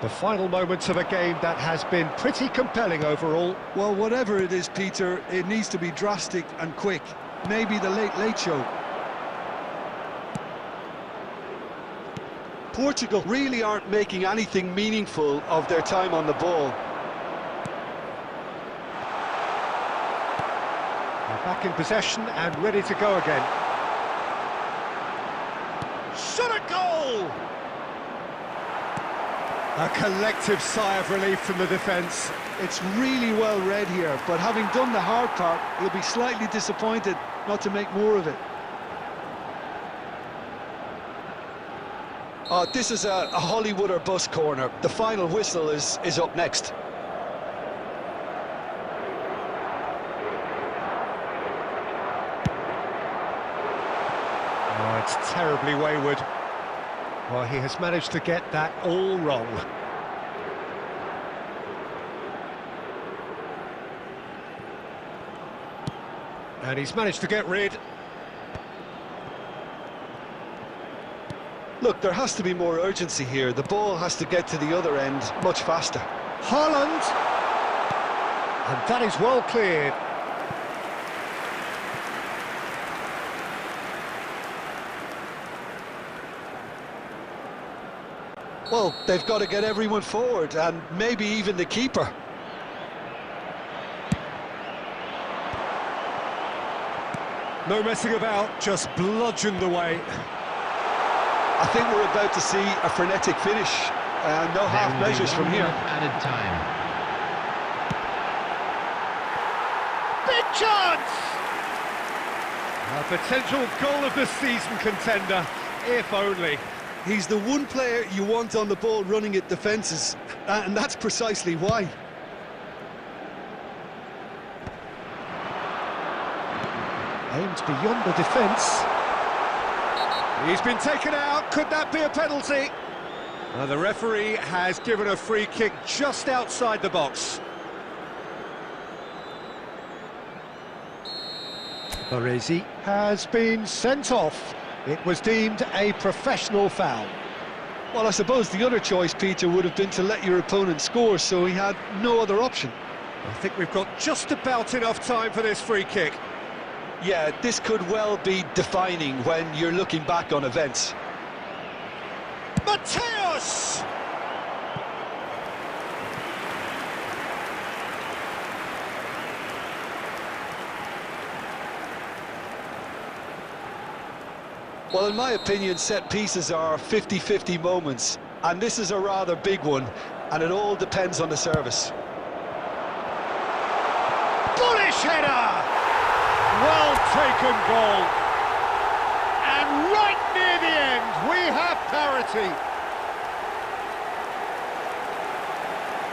The final moments of a game that has been pretty compelling overall. Well, whatever it is, Peter, it needs to be drastic and quick. maybe the late show. Portugal really aren't making anything meaningful of their time on the ball. They're back in possession and ready to go again. Shot a goal! A collective sigh of relief from the defence. It's really well read here, but having done the hard part, he'll be slightly disappointed not to make more of it. Oh, this is a Hollywood or bust corner. The final whistle is up next. Oh, it's terribly wayward. Well, he has managed to get that all wrong. And he's managed to get rid. Look, there has to be more urgency here. The ball has to get to the other end much faster. Haaland! And that is well cleared. Well, they've got to get everyone forward, and maybe even the keeper. No messing about, just bludgeoned away. I think we're about to see a frenetic finish, and no half measures from here. Added time. Big chance! A potential goal of the season contender, if only. He's the one player you want on the ball running at defences, and that's precisely why. Aims beyond the defence. He's been taken out. Could that be a penalty? The referee has given a free kick just outside the box. Baresi has been sent off. It was deemed a professional foul. Well, I suppose the other choice, Peter, would have been to let your opponent score, so he had no other option. I think we've got just about enough time for this free kick. Yeah, this could well be defining when you're looking back on events. Mateus! Well, in my opinion, set pieces are 50-50 moments, and this is a rather big one, and it all depends on the service. Bullish header! Well taken goal. And right near the end, we have parity.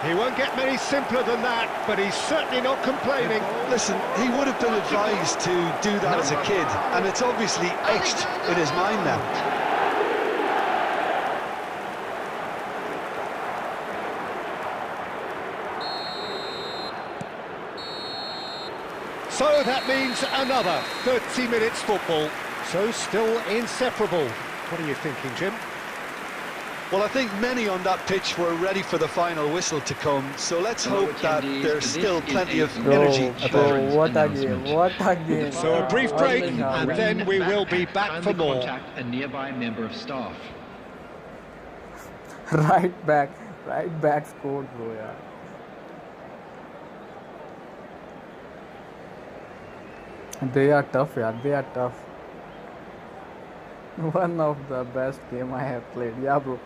He won't get many simpler than that, but he's certainly not complaining. Listen, he would have been advised to do that as a kid, and it's obviously etched in his mind now. So that means another 30 minutes football. So still inseparable. What are you thinking, Jim? Well, I think many on that pitch were ready for the final whistle to come, so let's hope that there's still plenty of energy about. What a game, what a game. So a brief break, and then we will be back for more. Contact a nearby member of staff. right back scored, bro, yeah. They are tough, yeah, they are tough. One of the best game I have played, yeah, bro.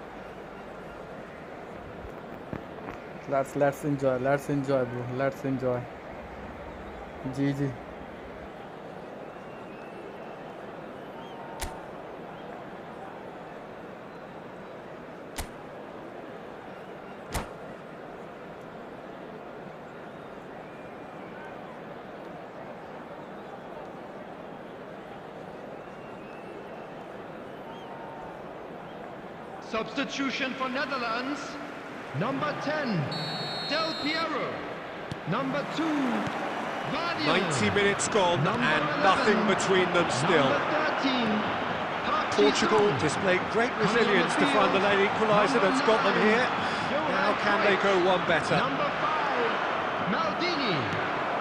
Let's enjoy, bro. Let's enjoy. GG. Substitution for Netherlands. Number 10, Del Piero. Number 2, Vadio. 90 minutes gone Number and 11, nothing between them still. Number 13, Portugal Partizan. displayed great resilience to find the late equaliser that's got them here. Now can they go one better? Number 5, Maldini.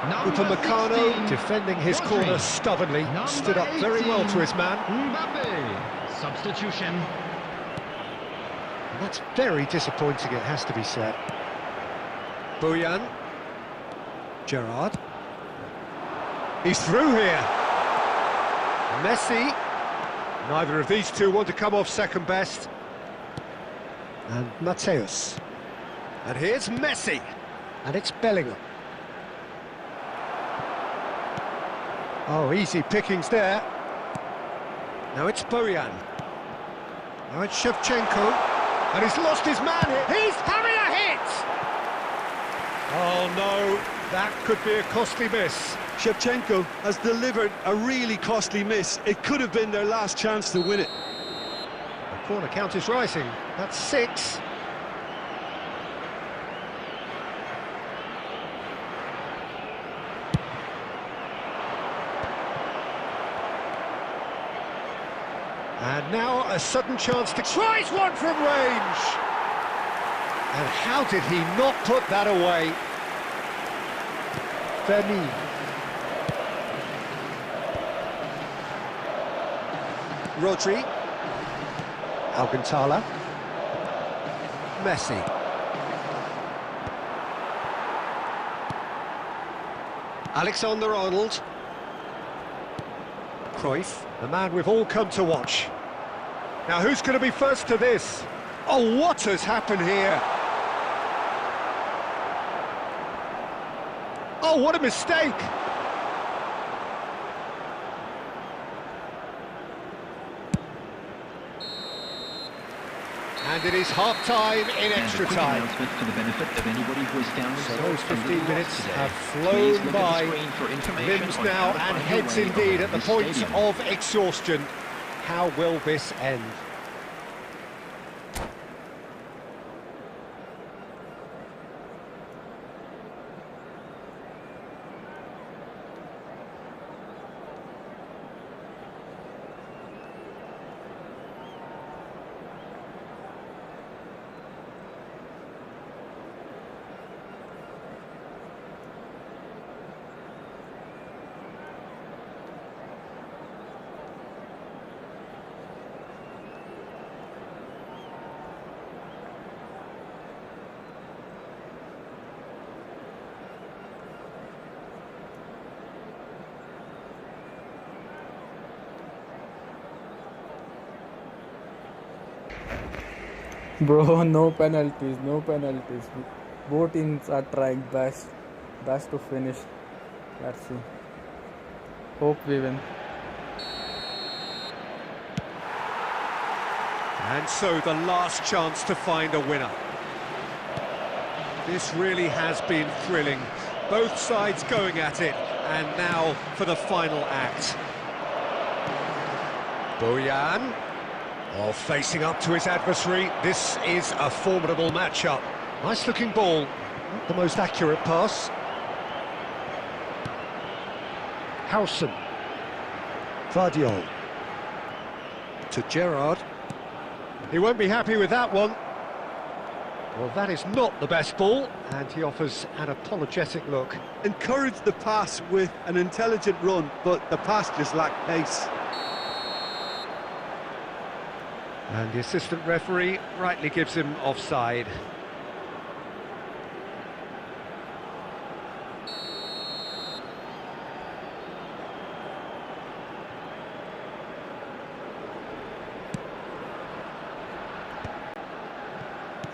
Upamecano defending his corner stubbornly, stood up very well to his man. Mbappe, substitution. And that's very disappointing, it has to be said. Bojan. Gerrard. He's through here. Messi. Neither of these two want to come off second best. And Mateus. And here's Messi. And it's Bellingham. Oh, easy pickings there. Now it's Bojan. Now it's Shevchenko. And he's lost his man here. He's having a hit! Oh no, that could be a costly miss. Shevchenko has delivered a really costly miss. It could have been their last chance to win it. The corner count is rising. That's 6. And now a sudden chance to... Tries one from range! And how did he not put that away? Fermin. Rodri. Alcantara. Messi. Alexander-Arnold. Cruyff, the man we've all come to watch. Now who's going to be first to this? Oh, what has happened here? Oh, what a mistake! And it is half-time in extra time. For the benefit of anybody who is down So those 15 minutes have flown by. Limbs now and heads indeed at the point of exhaustion. How will this end? Bro, no penalties, no penalties. Both teams are trying best to finish. Let's see. Hope we win. And so the last chance to find a winner. This really has been thrilling. Both sides going at it, and now for the final act. Bojan. Oh, facing up to his adversary. This is a formidable matchup. Nice looking ball. Not the most accurate pass. Howson. Vardiol. To Gerrard. He won't be happy with that one. Well, that is not the best ball, and he offers an apologetic look. Encouraged the pass with an intelligent run, but the pass just lacked pace. And the assistant referee rightly gives him offside.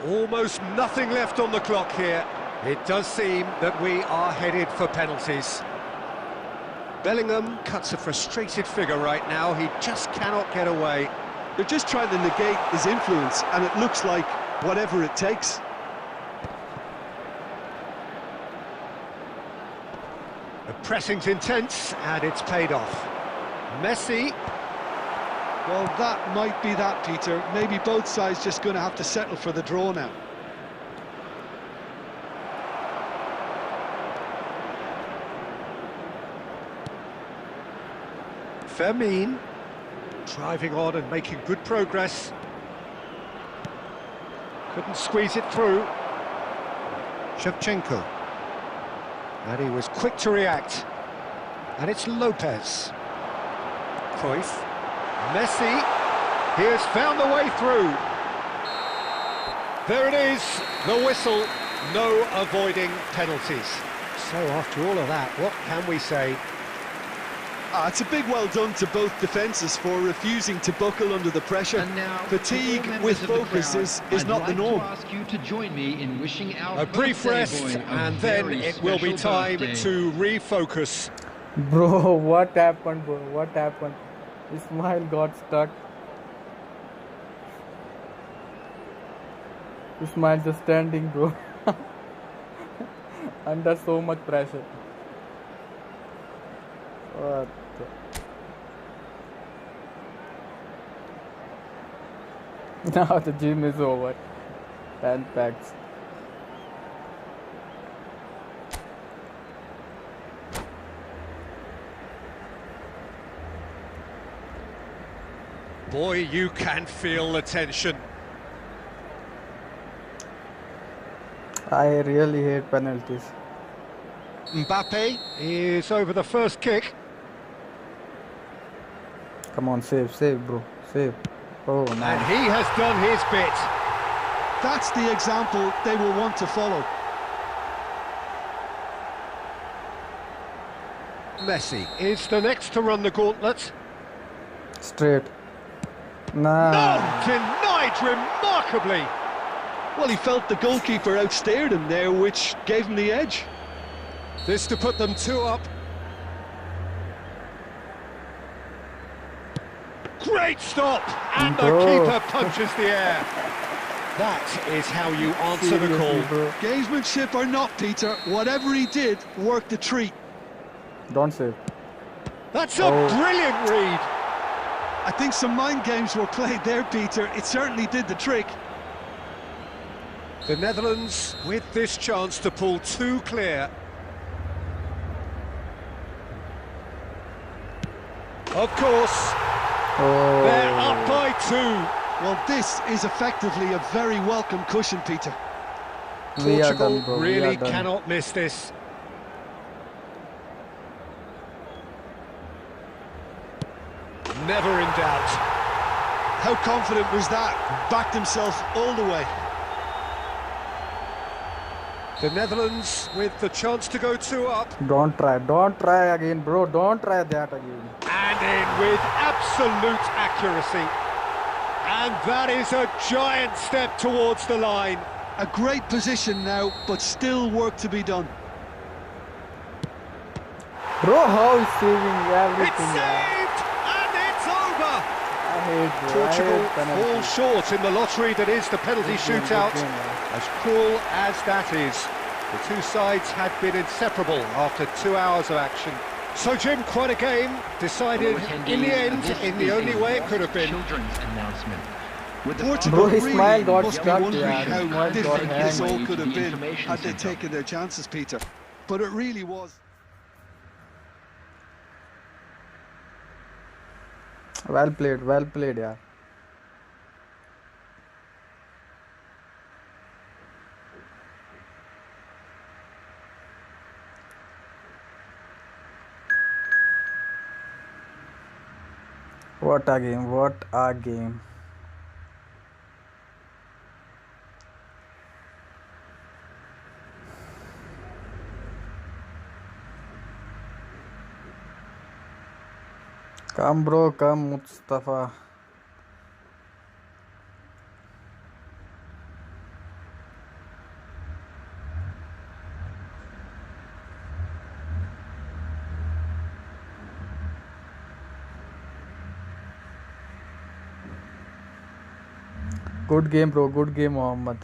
Almost nothing left on the clock here. It does seem that we are headed for penalties. Bellingham cuts a frustrated figure right now. He just cannot get away. They're just trying to negate his influence, and it looks like whatever it takes. The pressing's intense, and it's paid off. Messi. Well, that might be that, Peter. Maybe both sides just going to have to settle for the draw now. Fermin. Driving on and making good progress. Couldn't squeeze it through. Shevchenko. And he was quick to react. And it's Lopez. Cruyff. Messi. He has found the way through. There it is, the whistle. No avoiding penalties. So after all of that, what can we say? It's a big well done to both defences for refusing to buckle under the pressure. And now, Fatigue to all with members of the focus crowd, is I'd not like the norm. to ask you to join me in wishing our A brief birthday rest, boy a and then very it will be special time birthday. to refocus. Bro, what happened, bro? What happened? Ismail got stuck. Ismail just standing, bro. Under so much pressure. What the... Now the gym is over. 10 packs. Boy, you can feel the tension. I really hate penalties. Mbappe is over the first kick. Come on, save, bro. Save. Oh, And nice. he has done his bit. That's the example they will want to follow. Messi is the next to run the gauntlet. Straight. Nah. No! Denied remarkably. Well, he felt the goalkeeper outstared him there, which gave him the edge. This to put them 2 up. Great stop! And the Bro. keeper punches the air. That is how you answer the Seriously, call. bro. Gamesmanship or not, Peter, whatever he did worked a treat. Don't save. That's a Oh. brilliant read. I think some mind games were played there, Peter. It certainly did the trick. The Netherlands with this chance to pull 2 clear. Of course, Oh. they're up by 2. Well, this is effectively a very welcome cushion, Peter. We are Portugal done, bro. We really are done. cannot miss this. Never in doubt. How confident was that? Backed himself all the way. The Netherlands with the chance to go 2 up. Don't try again, bro. Don't try that again. And in with absolute accuracy. And that is a giant step towards the line. A great position now, but still work to be done. Bro, how is saving It's everything? Yeah. saved! And it's over! I hate, bro. Portugal I hate fall penalties. short in the lottery that is the penalty Good game, shootout. good game, yeah. As cruel as that is, the 2 sides had been inseparable after 2 hours of action. So, Jim, quite a game, decided in the end, in the only way it could have been. Children's announcement. With the Portugal Bro, his really smile got must be stuck, wondering yeah. how His smile different got this all hanged. could have The been information had they centre. taken their chances, Peter. But it really was. Well played, yeah. What a game, what a game. Come, bro, come, Mustafa. Good game, bro. Good game, Mohammed.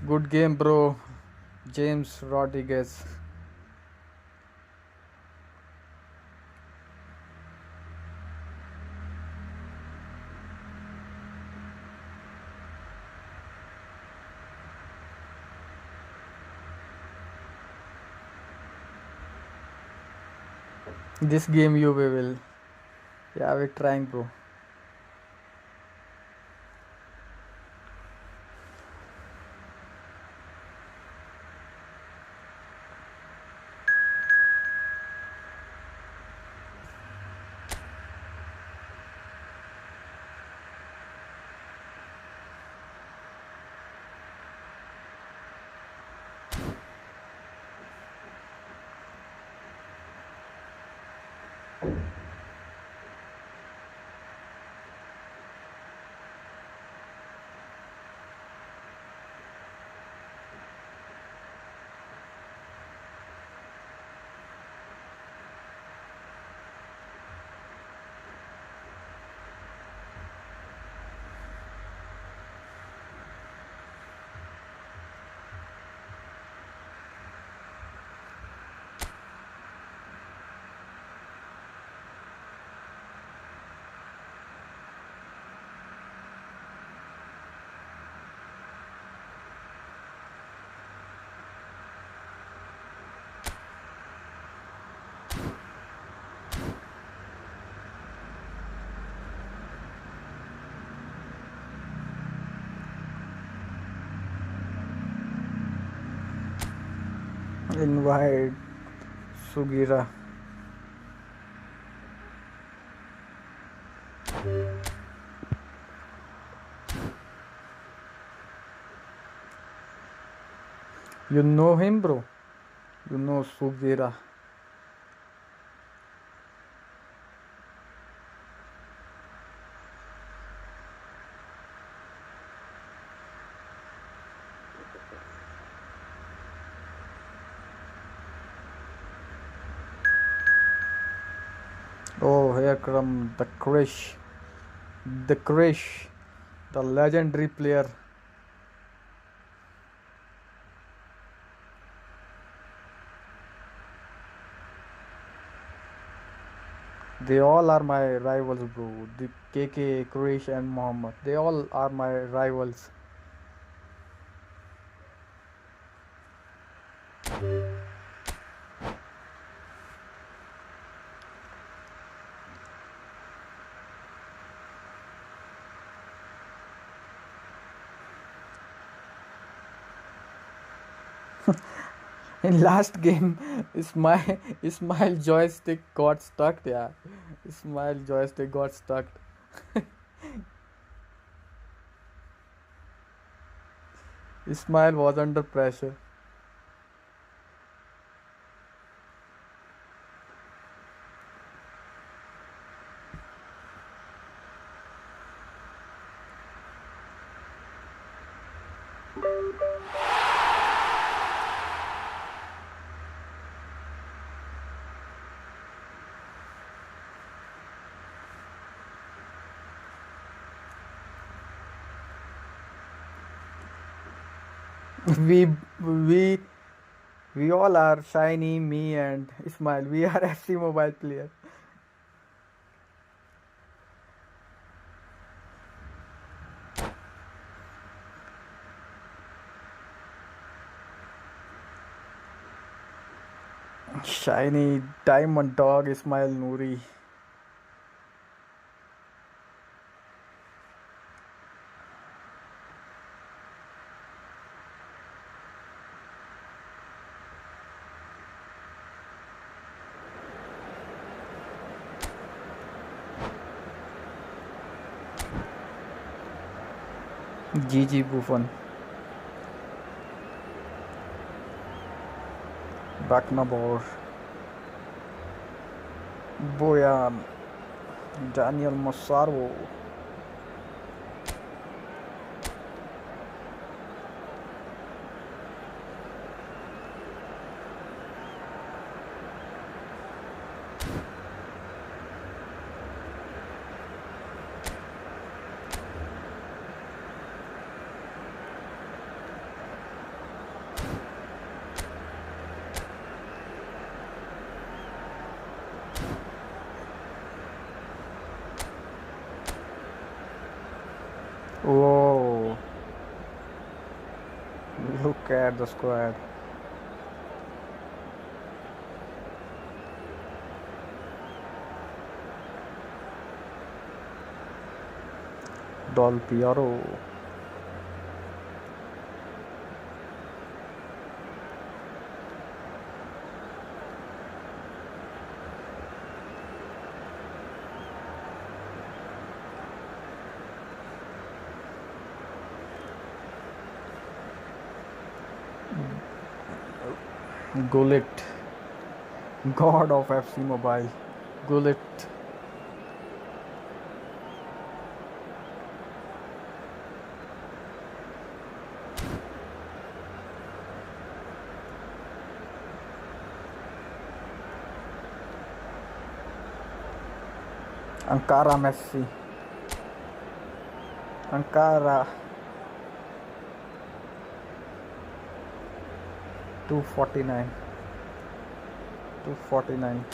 Good game, bro. James Rodriguez. This game you will. Yeah, we're trying, bro. Invite Sugira. You know him, bro? You know Sugira. Oh, here come the Krish. The Krish. The legendary player. They all are my rivals, bro. The KK, Krish, and Mohammed. They all are my rivals. In last game, Ismail joystick got stuck. Yeah, Ismail joystick got stuck. Ismail was under pressure. we we we all are Shiny, me and Ismail. We are FC Mobile player. Shiny Diamond Dog Ismail Noori. GG Buffon. Baknabor. Boyan. Daniel Massaro. Whoa. Look at the squad. Del Piero. Gullit, god of FC Mobile. Gullit. Ankara Messi. Ankara. 249. 249.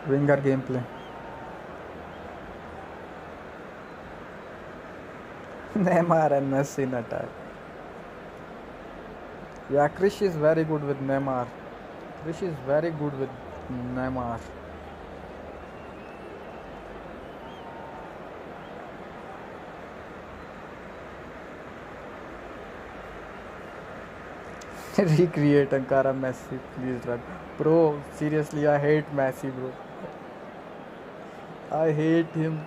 Winger gameplay. Neymar and Messi in attack. Yeah, Krish is very good with Neymar. Krish is very good with Neymar. Recreate Ankara Messi, please run. Bro, seriously, I hate Messi, bro. I hate him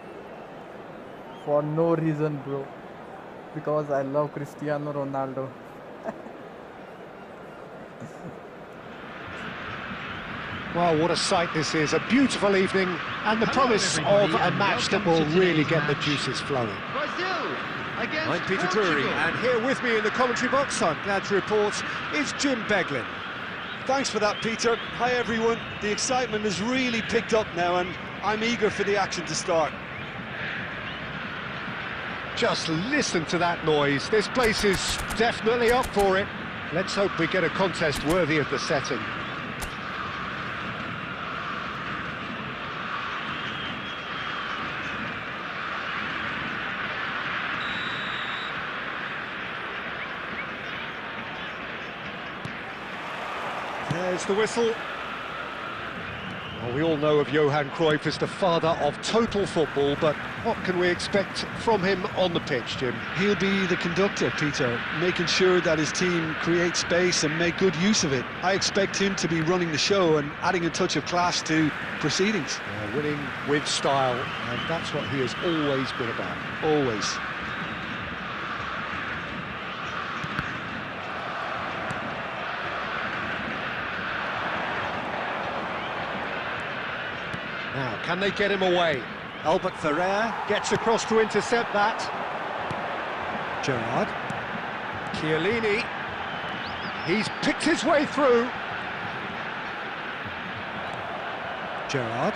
for no reason, bro. Because I love Cristiano Ronaldo. Well, what a sight this is. A beautiful evening and the promise of a match that will really get the juices flowing. Brazil against I'm Peter Portugal. Drury, and here with me in the commentary box, I'm glad to report, is Jim Beglin. Thanks for that, Peter. Hi, everyone. The excitement has really picked up now, and I'm eager for the action to start. Just listen to that noise. This place is definitely up for it. Let's hope we get a contest worthy of the setting. There's the whistle. Well, we all know of Johan Cruyff as the father of total football, but what can we expect from him on the pitch, Jim? He'll be the conductor, Peter, making sure that his team create space and make good use of it. I expect him to be running the show and adding a touch of class to proceedings. Winning with style, and that's what he has always been about. Always. Now, can they get him away? Albert Ferrer gets across to intercept that. Gerrard. Chiellini. He's picked his way through. Gerrard.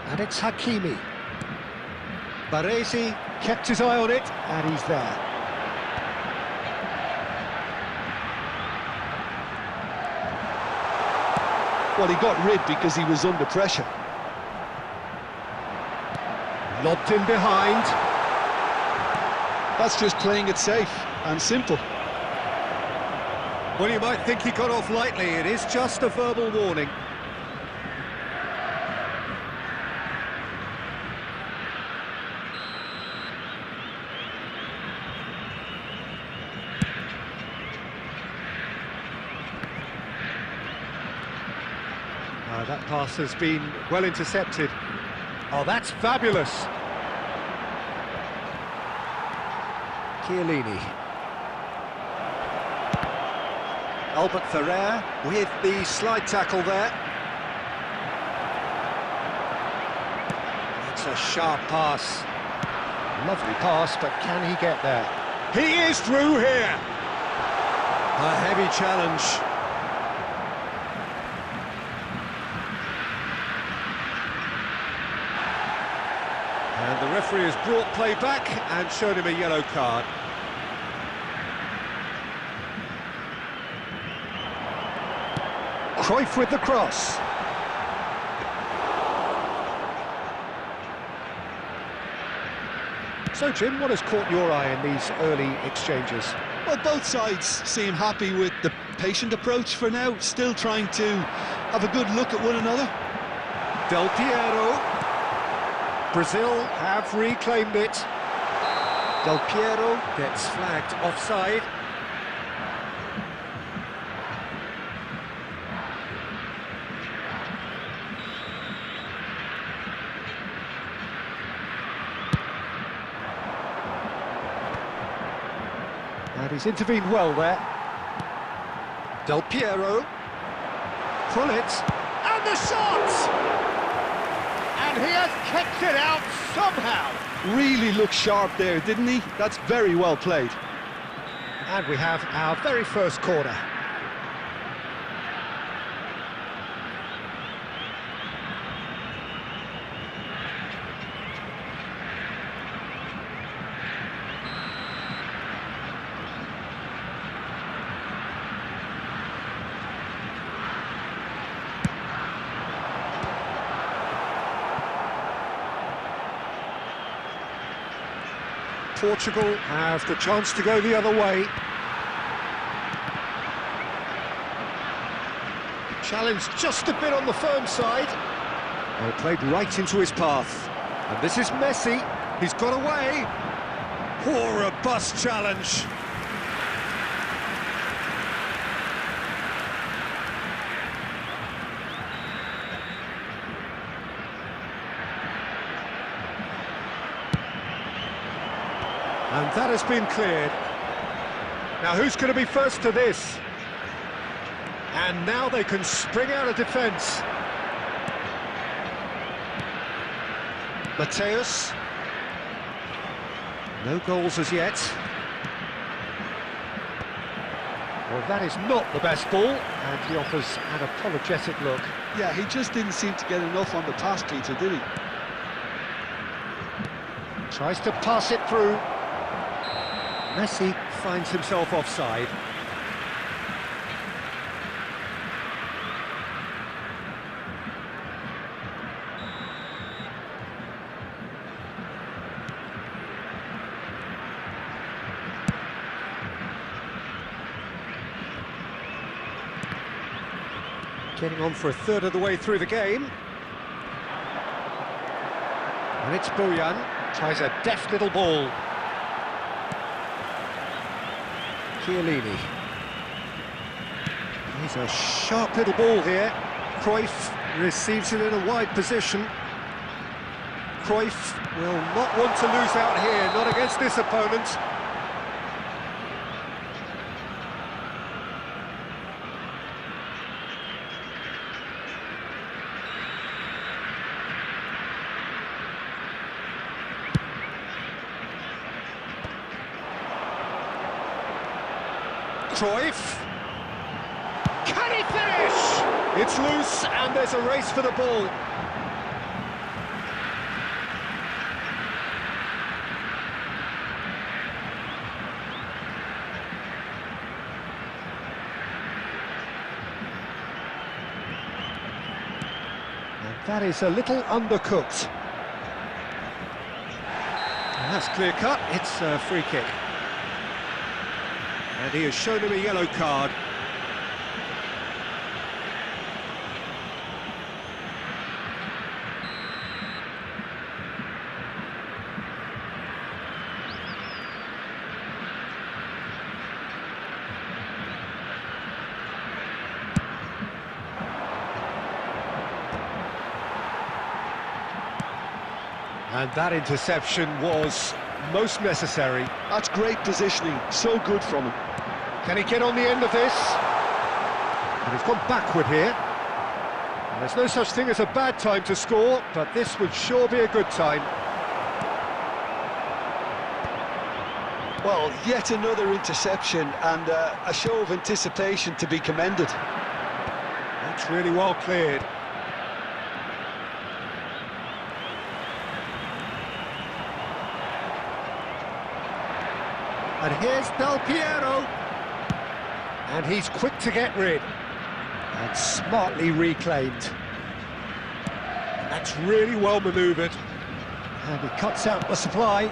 And it's Hakimi. Baresi kept his eye on it, and he's there. Well, he got rid because he was under pressure. Lobbed in behind. That's just playing it safe and simple. Well, you might think he got off lightly. It is just a verbal warning. That pass has been well intercepted. Oh, that's fabulous. Chiellini. Albert Ferrer with the slide tackle there. It's a sharp pass. Lovely pass, but can he get there? He is through here. A heavy challenge. And the referee has brought play back and shown him a yellow card. Cruyff with the cross. So, Jim, what has caught your eye in these early exchanges? Well, both sides seem happy with the patient approach for now, still trying to have a good look at one another. Del Piero. Brazil have reclaimed it. Del Piero gets flagged offside. And he's intervened well there. Del Piero. Krullit. And the shot! And he has kept it out somehow. Really looked sharp there, didn't he? That's very well played. And we have our very first corner. Portugal have the chance to go the other way. Challenged just a bit on the firm side. Well, played right into his path. And this is Messi. He's got away. Oh, a robust challenge. And that has been cleared. Now who's going to be first to this? And now they can spring out of defence. Mateus. No goals as yet. Well, that is not the best ball, and he offers an apologetic look. Yeah, he just didn't seem to get enough on the pass, Peter, did he? Tries to pass it through. Messi finds himself offside. Getting on for a third of the way through the game. And it's Bojan, tries a deft little ball. Chiellini. He's a sharp little ball here. Cruyff receives it in a wide position. Cruyff will not want to lose out here, not against this opponent. Cruyff. Can he finish? It's loose and there's a race for the ball. And that is a little undercooked. And that's clear cut, it's a free kick. And he has shown him a yellow card. And that interception was most necessary. That's great positioning, so good from him. Can he get on the end of this? And he's gone backward here. And there's no such thing as a bad time to score, but this would sure be a good time. Well, yet another interception and a show of anticipation to be commended. That's really well cleared. And here's Del Piero. And he's quick to get rid. And smartly reclaimed. And that's really well manoeuvred. And he cuts out the supply.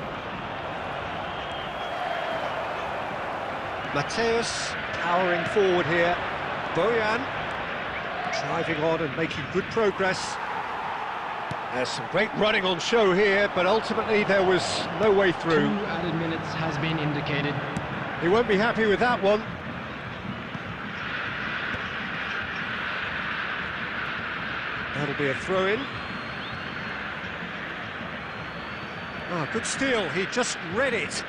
Mateus powering forward here. Bojan driving on and making good progress. There's some great running on show here, but ultimately there was no way through. 2 added minutes has been indicated. He won't be happy with that one. That'll be a throw-in. Ah, good steal, he just read it.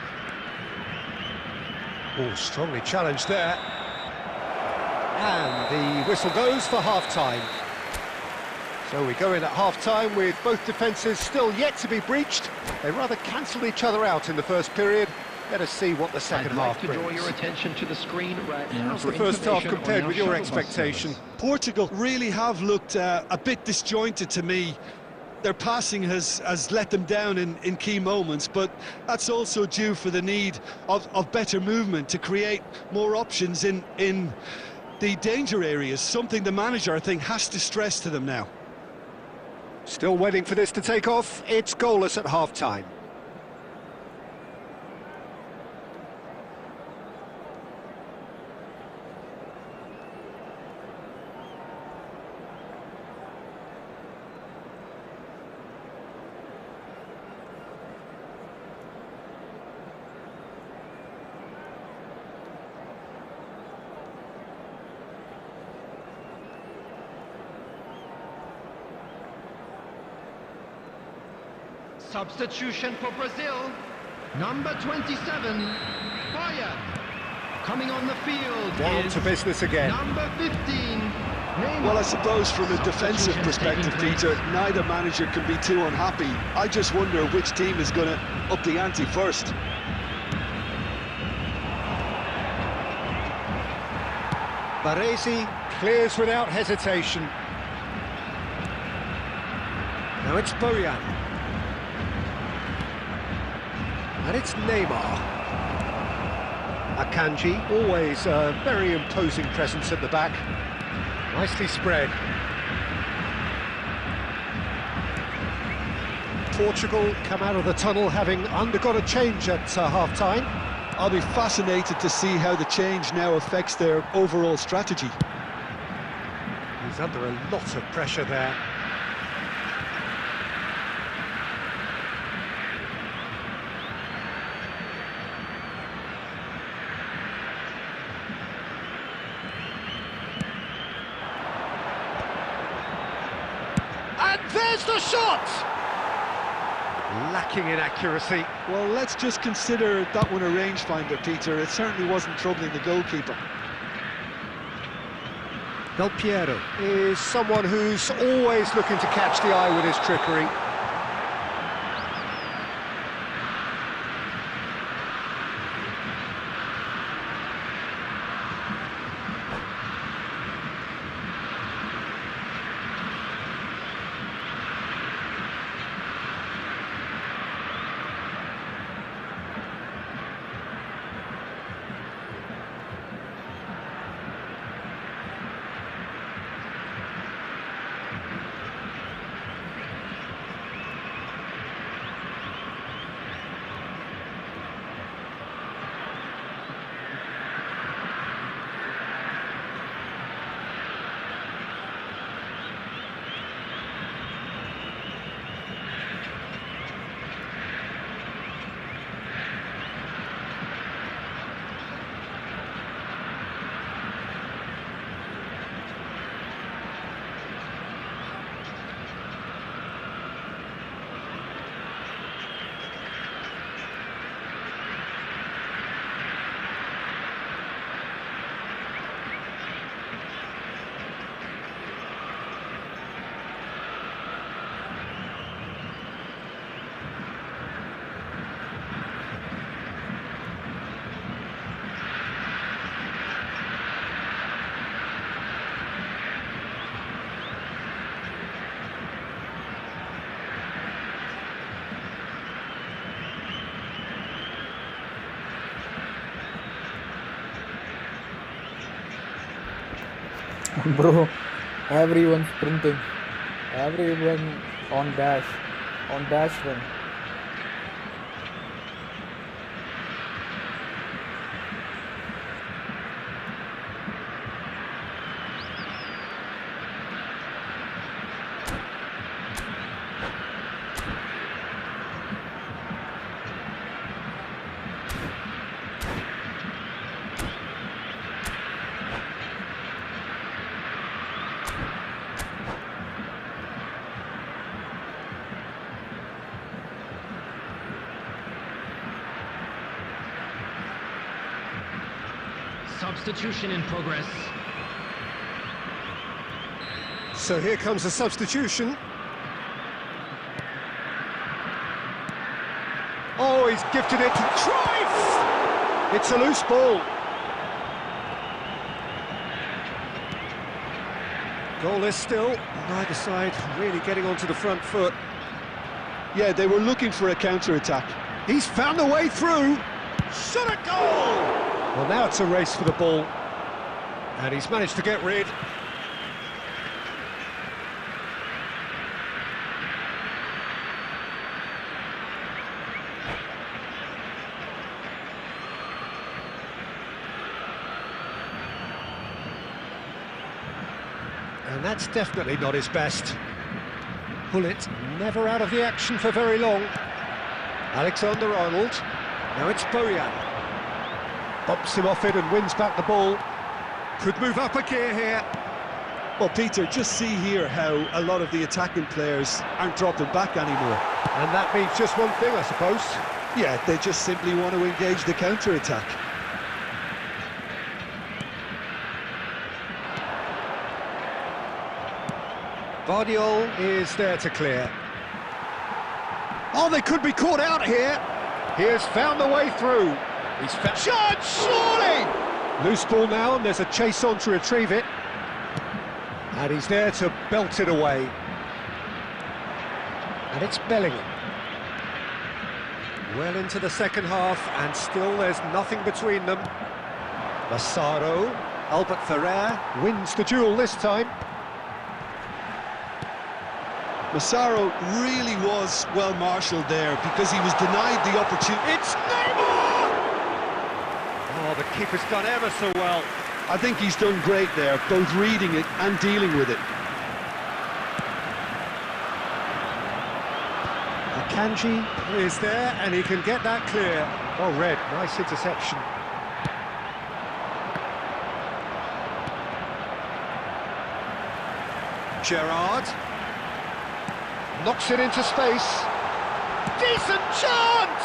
Oh, strongly challenged there. And the whistle goes for half-time. So we go in at half-time with both defences still yet to be breached. They rather cancelled each other out in the first period. Let us see what the second half brings. Draw your attention to the screen right now. How's the first half compared with your expectation? Portugal really have looked a bit disjointed to me. Their passing has let them down in key moments, but that's also due for the need of better movement to create more options in the danger areas, something the manager, I think, has to stress to them now. Still waiting for this to take off. It's goalless at half-time. Substitution for Brazil. Number 27, Bayern. Coming on the field Down is to business again. number 15, Neymar. Well, I suppose from a defensive perspective, Peter, neither manager can be too unhappy. I just wonder which team is going to up the ante first. Baresi clears without hesitation. Now it's Bojan. And it's Neymar. Akanji, always a very imposing presence at the back. Nicely spread. Portugal come out of the tunnel having undergone a change at half-time. I'll be fascinated to see how the change now affects their overall strategy. He's under a lot of pressure there. And there's the shot! Lacking in accuracy. Well, let's just consider that one a rangefinder, Peter. It certainly wasn't troubling the goalkeeper. Del Piero is someone who's always looking to catch the eye with his trickery. Bro, everyone sprinting, everyone on dash run. Substitution in progress. So here comes a substitution. Oh, he's gifted it to Cruyff! It's a loose ball. Goalless still, neither side really getting onto the front foot. Yeah, they were looking for a counter-attack. He's found a way through. Shot a goal! Well, now it's a race for the ball. And he's managed to get rid. And that's definitely not his best. Pullet never out of the action for very long. Alexander-Arnold. Now it's Bojan. Bumps him off it and wins back the ball. Could move up a gear here. Well, Peter, just see here how a lot of the attacking players aren't dropping back anymore. And that means just one thing, I suppose. Yeah, they just simply want to engage the counter-attack. Bardiol is there to clear. Oh, they could be caught out here. He has found the way through. He's found... Shot, surely! Loose ball now, and there's a chase on to retrieve it. And he's there to belt it away. And it's Bellingham. Well into the second half, and still there's nothing between them. Massaro, Albert Ferrer wins the duel this time. Massaro really was well marshalled there because he was denied the opportunity. It's Neymar! Oh, the keeper's done ever so well. I think he's done great there, both reading it and dealing with it. Akanji is there, and he can get that clear. Well read, nice interception. Gerrard knocks it into space. Decent chance!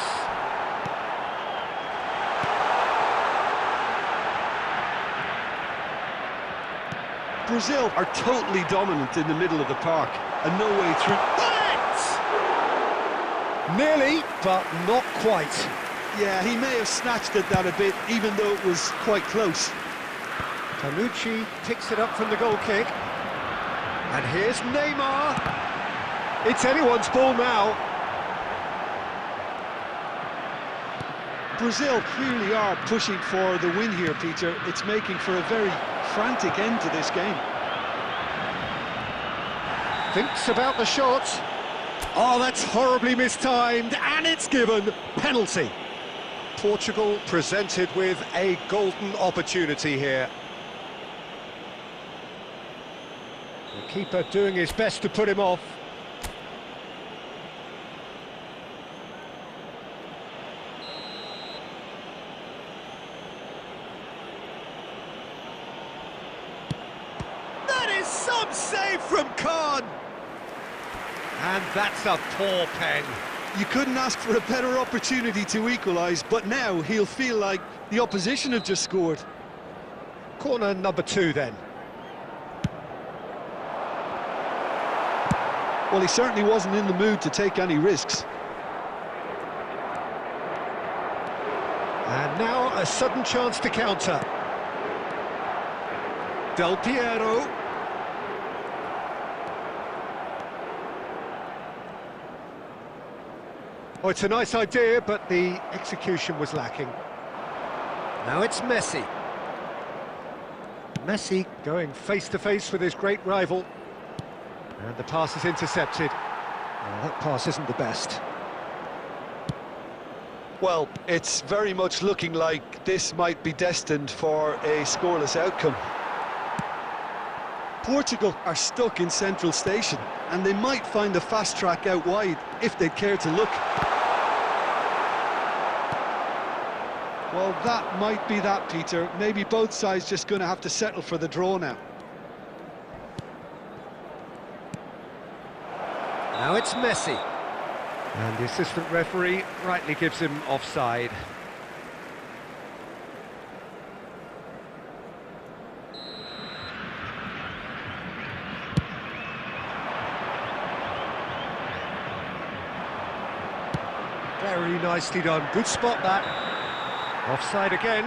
Brazil are totally dominant in the middle of the park and no way through. Nearly, but not quite. Yeah, he may have snatched at that a bit, even though it was quite close. Tanucci picks it up from the goal kick. And here's Neymar. It's anyone's ball now. Brazil clearly are pushing for the win here, Peter. It's making for a very frantic end to this game. Thinks about the shot. Oh, that's horribly mistimed, and it's given. Penalty. Portugal presented with a golden opportunity here. The keeper doing his best to put him off. That is some save from Khan. And that's a poor pen. You couldn't ask for a better opportunity to equalise, but now he'll feel like the opposition have just scored. Corner number 2 then. Well, he certainly wasn't in the mood to take any risks. And now a sudden chance to counter. Del Piero. Oh, it's a nice idea, but the execution was lacking. Now it's Messi. Messi going face-to-face with his great rival. And the pass is intercepted. Well, that pass isn't the best. Well, it's very much looking like this might be destined for a scoreless outcome. Portugal are stuck in central station, and they might find a fast track out wide if they'd care to look. Well, that might be that, Peter. Maybe both sides just going to have to settle for the draw now. Now it's Messi. And the assistant referee rightly gives him offside. Very nicely done. Good spot, that. Offside again.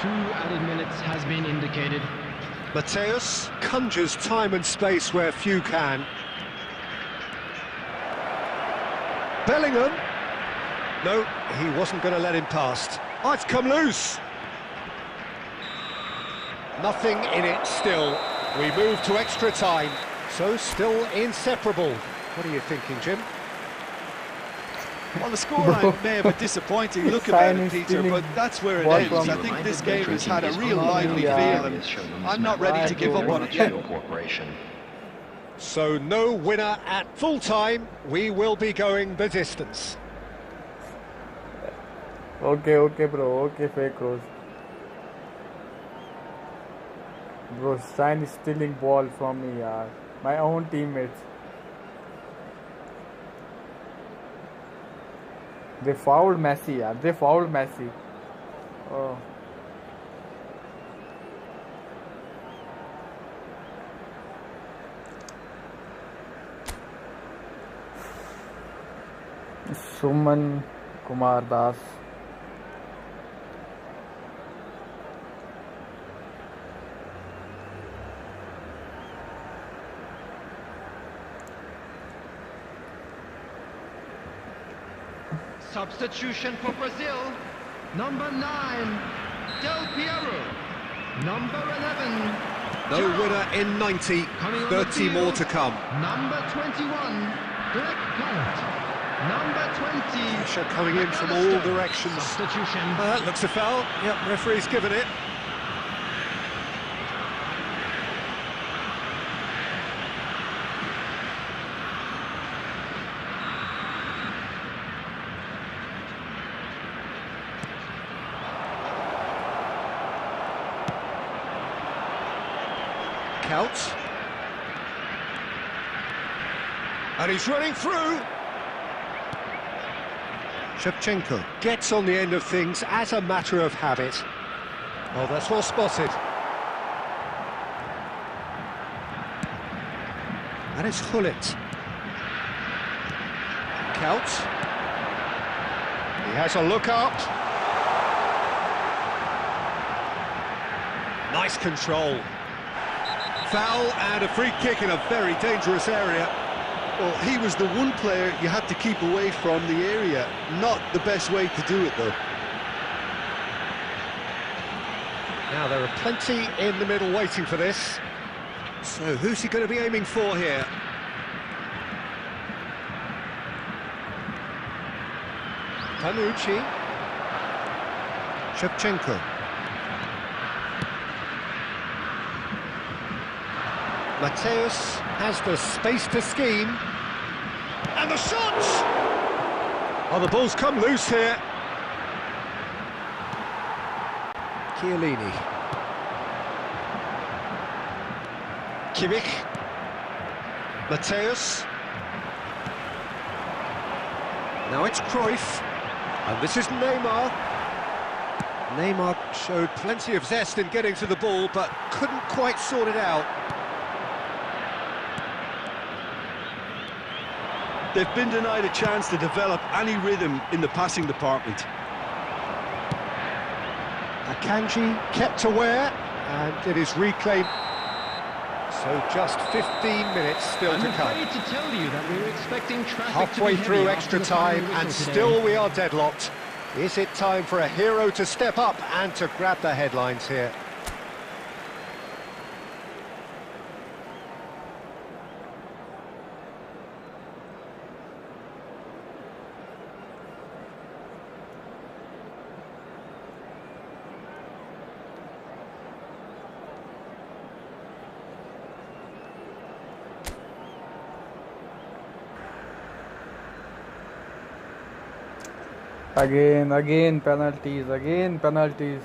Two added minutes has been indicated. Mateus conjures time and space where few can. Bellingham. No, he wasn't going to let him past. Oh, it's come loose. Nothing in it still. We move to extra time. So still inseparable. What are you thinking, Jim? Well, the scoreline may have been disappointing look about it, Peter, but that's where it ends. I think this game has had a real lively feel, and I'm not ready to give up on it yet. So no winner at full time. We will be going the distance. Okay, bro. Okay, fake Rose. Bro, Stein is stealing ball from me, yaar. My own teammates. They fouled Messi, yaar. They fouled Messi. Oh. Suman Kumar Das. Substitution for Brazil. Number 9, Del Piero. Number 11. No winner in 90. 30 more to come. Number 21, Black Card. Number 20. Pressure coming in from all directions. Substitution. Looks a foul. Yep, referee's given it. Counts. And he's running through. Shevchenko gets on the end of things as a matter of habit. Oh, that's well spotted. And it's Hullet. Counts. He has a look up. Nice control. Foul and a free kick in a very dangerous area. Well, he was the one player you had to keep away from the area. Not the best way to do it, though. Now, there are plenty in the middle waiting for this. So, who's he going to be aiming for here? Panucci. Shevchenko. Mateus has the space to scheme. And the shots! Oh, the ball's come loose here. Chiellini. Kimmich. Mateus. Now it's Cruyff. And this is Neymar. Neymar showed plenty of zest in getting to the ball, but couldn't quite sort it out. They've been denied a chance to develop any rhythm in the passing department. Akanji kept aware, and it is reclaimed. So just 15 minutes still to come. I'm afraid to tell you that we were expecting traffic Halfway to be through heavy extra after the final time, and whistle today. still we are deadlocked. Is it time for a hero to step up and to grab the headlines here? Again penalties.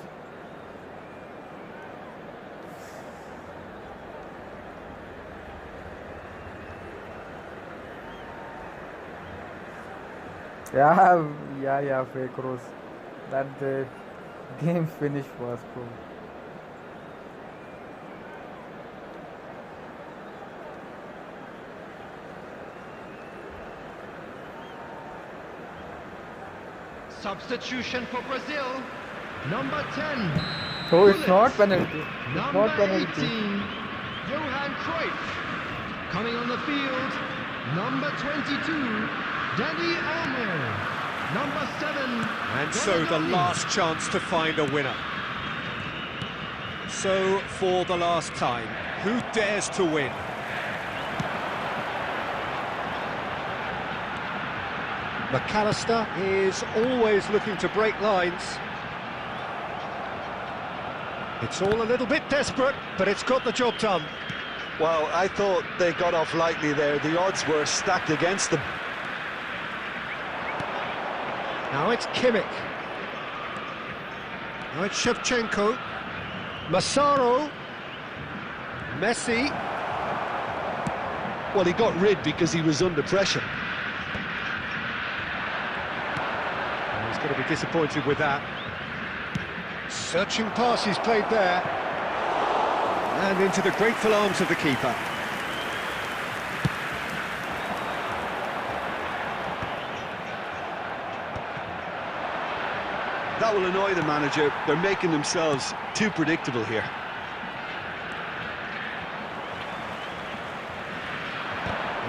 Yeah, fake Rose. That the game finish was, bro. Substitution for Brazil. Number 10. So it's not penalty. It's Number not penalty. 18. Johan Cruyff. Coming on the field. Number 22. Danny Olmo. Number 7. And so the last chance to find a winner. So for the last time, who dares to win? McAllister is always looking to break lines. It's all a little bit desperate, but it's got the job done. Well, I thought they got off lightly there. The odds were stacked against them. Now it's Kimmich. Now it's Shevchenko. Massaro. Messi. Well, he got rid because he was under pressure. He's going to be disappointed with that. Searching pass he's played there. And into the grateful arms of the keeper. That will annoy the manager. They're making themselves too predictable here.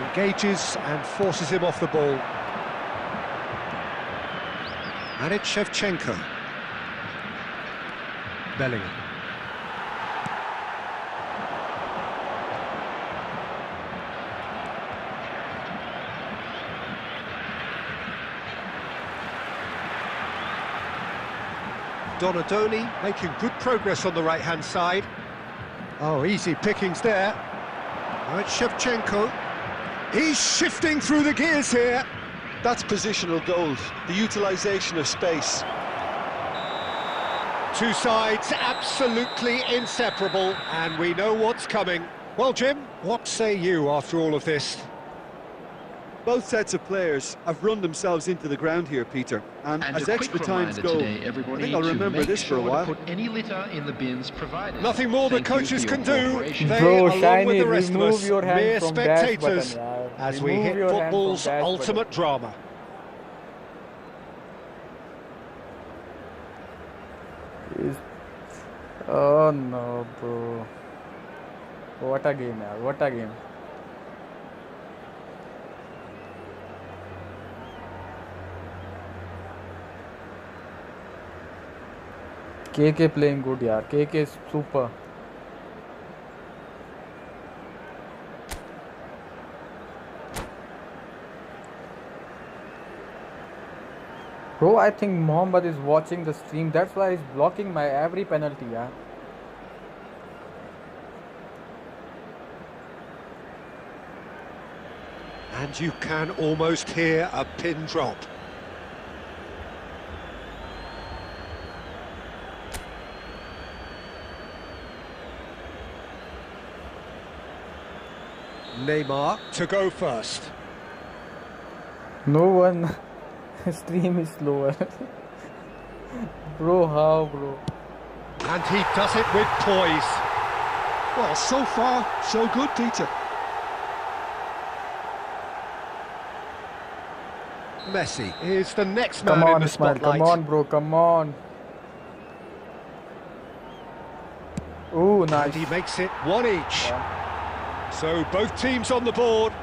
Engages and forces him off the ball. And it's Shevchenko. Bellingham. Donadoni making good progress on the right-hand side. Oh, easy pickings there. Now it's Shevchenko. He's shifting through the gears here. That's positional gold, the utilisation of space. Two sides absolutely inseparable, and we know what's coming. Well, Jim, what say you after all of this? Both sets of players have run themselves into the ground here, Peter. And as extra times go, I think I'll remember this for a while. Put any litter in the bins provided. Nothing more the coaches can do. They, Bro, along Shiny, with the rest of remove us, your hand mere from dash spectators, button, as we remove hit your hand from football's dash ultimate drama. Oh no, bro. What a game, yaar. What a game. KK playing good, yaar. KK is super. Bro, I think Mohammed is watching the stream. That's why he's blocking my every penalty, yaar. And you can almost hear a pin drop. Neymar to go first. No one. Stream is slower. Bro, how, bro? And he does it with poise. Well, so far, so good, Peter. Messi is the next man Come in on, the Ismail. spotlight. Come on, bro. Come on. Ooh, nice. And he makes it one each. Yeah. So both teams on the board.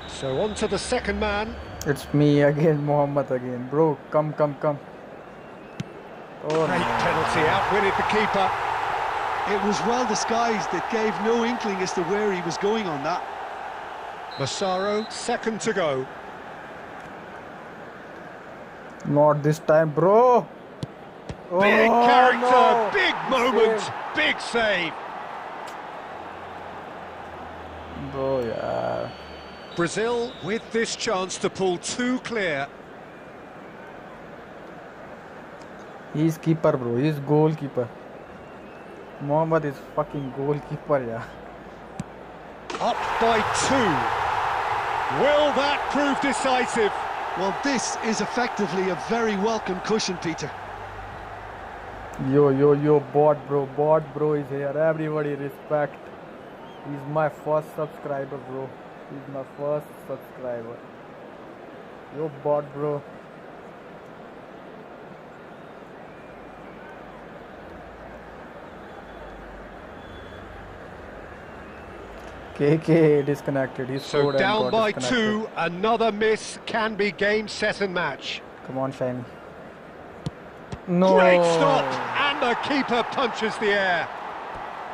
So on to the second man. It's me again, Mohammed again. Bro, come. Oh, Great no. penalty, outwitted the keeper. It was well disguised. It gave no inkling as to where he was going on that. Massaro, second to go. Not this time, bro. Oh, Big character, no. big moment, big save. Bro, yeah. Brazil with this chance to pull two clear. He's keeper, bro. He's goalkeeper. Mohammed is fucking goalkeeper, yeah. Up by two. Will that prove decisive? Well, this is effectively a very welcome cushion, Peter. Yo, bot bro is here. Everybody respect. He's my first subscriber, bro. He's my first subscriber. Yo, bot bro. KK disconnected. He's So down by 2, another miss can be game, set and match. Come on, Shiny. No. Great stop, and the keeper punches the air.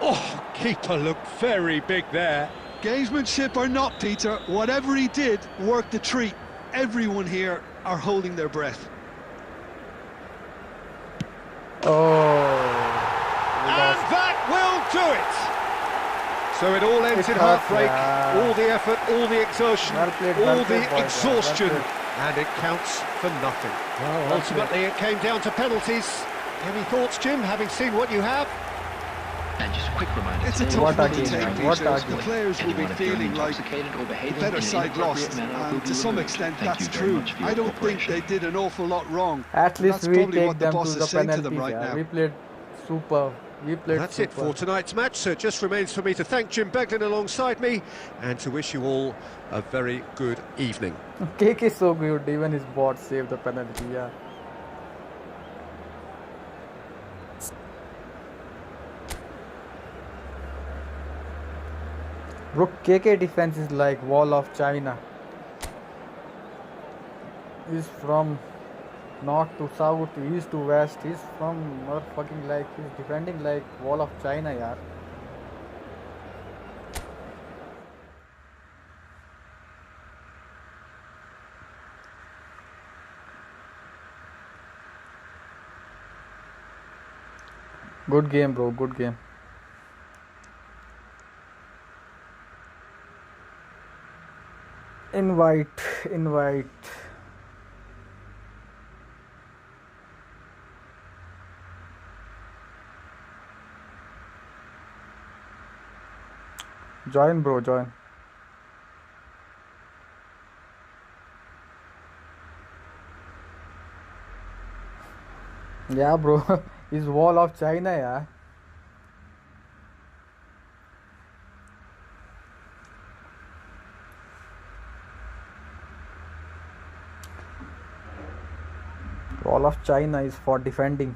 Oh, keeper looked very big there. Gamesmanship or not, Peter, whatever he did worked a treat. Everyone here are holding their breath. And that will do it. So it all ends in heartbreak, all the effort, all the exertion, all the exhaustion, and it counts for nothing. Well, ultimately it came down to penalties. Any thoughts, Jim, having seen what you have? And just a quick reminder. It's a tough one to take, Peter. The players will be feeling like the better side lost, and to some extent that's true. I don't think they did an awful lot wrong. At least we take them to the penalties. Now. We played super. That's it for tonight's match, so it just remains for me to thank Jim Beglin alongside me and to wish you all a very good evening. KK is so good, even his bot saved the penalty, yeah. Bro, KK defense is like wall of China. He's from north to south, east to west. He's from motherfucking like, he's defending like wall of China, yaar. Good game, bro, good game. Invite. Join, bro, join. Yeah, bro. It's wall of China, yeah. Wall of China is for defending.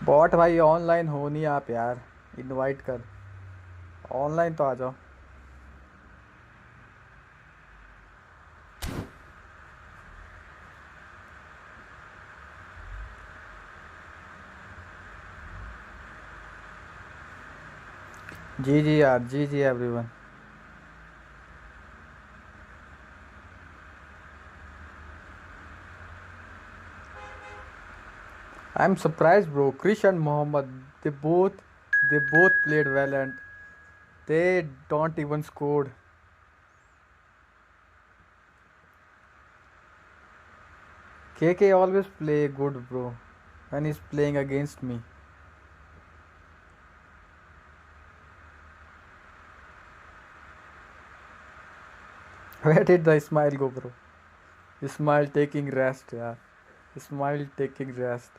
Bot भाई online हो नहीं आप यार, invite कर, online तो आ जाओ. जी यार, जी everyone. I'm surprised, bro. Krish and Mohammed, they both played well and they don't even scored. KK always play good, bro, when he's playing against me. Where did the Ismail go, bro? Ismail taking rest, yeah. Ismail taking rest.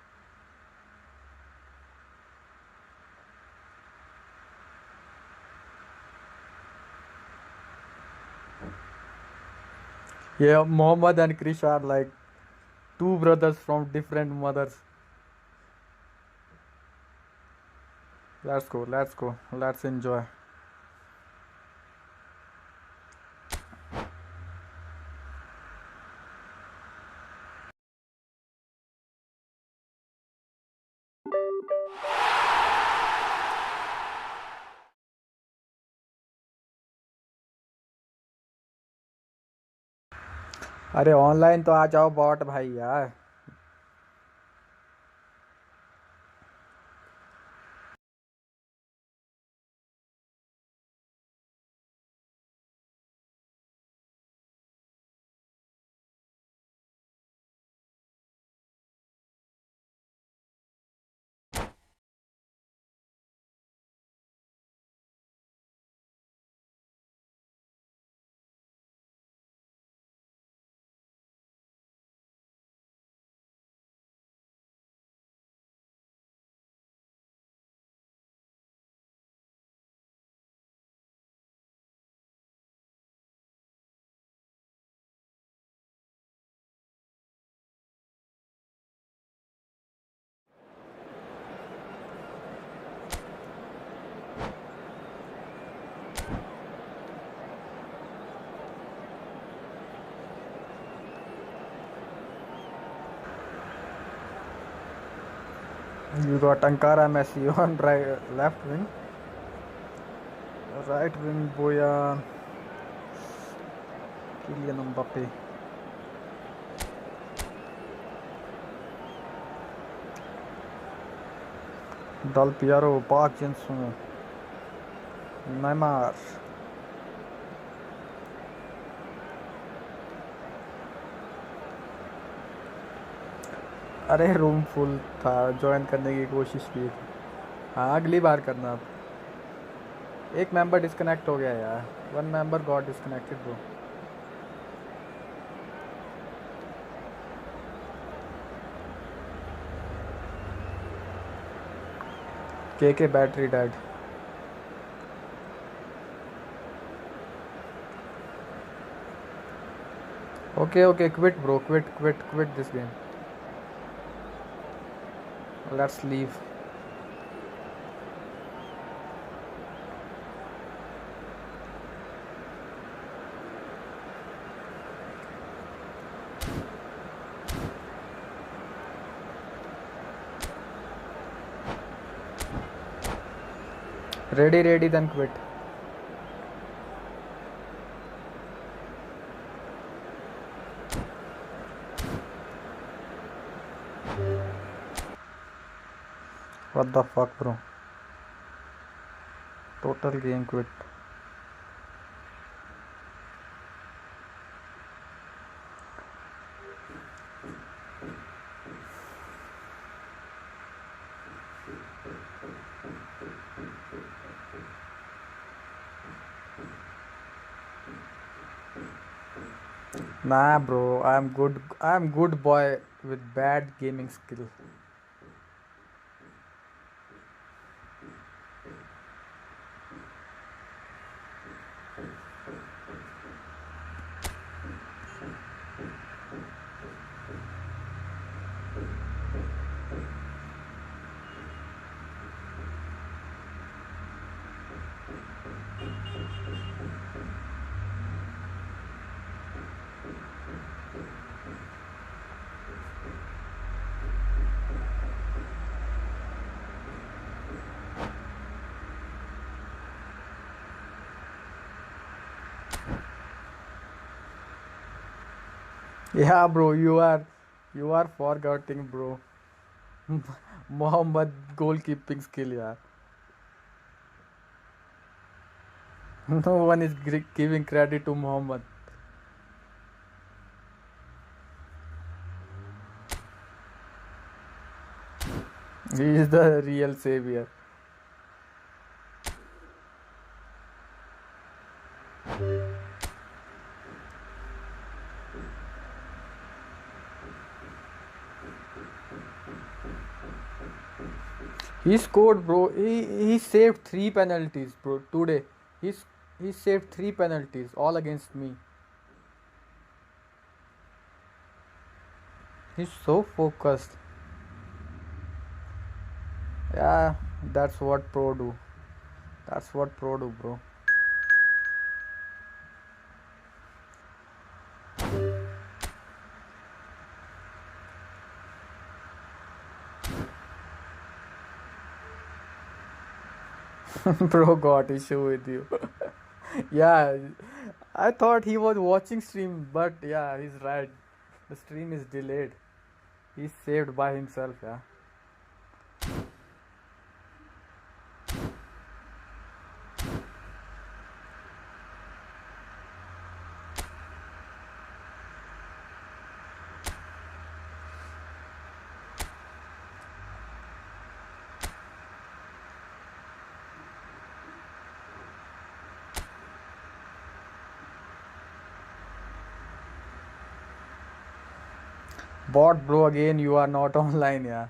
Yeah, Mohammed and Krish are like two brothers from different mothers. Let's go. Let's enjoy. अरे online तो आ जाओ bot भाई यार. You got Ankara Messi on right, left wing. Right wing Boyan. Kylian Mbappe. Del Piero, Park Jin-sung, Neymar. अरे room full था, join करने की कोशिश की थी. हाँ अगली बार करना. अब एक मेंबर डिस्कनेक्ट हो गया यार. One member got disconnected bro. Okay battery dead. Okay, quit bro, quit this game. Let's leave. Ready, then quit. What the fuck, bro? Total game quit. Nah, bro. I'm good boy with bad gaming skill. Yeah, bro, you are forgetting, bro. Mohammed goalkeeping skill, yeah. No one is giving credit to Mohammed. He is the real savior. He scored, bro. He saved 3 penalties, bro. Today, he saved 3 penalties, all against me. He's so focused. Yeah, that's what pro do. That's what pro do, bro. Bro got issue with you. Yeah, I thought he was watching stream, but yeah, he's right. The stream is delayed. He's saved by himself, yeah. Bot, bro, again you are not online, yeah.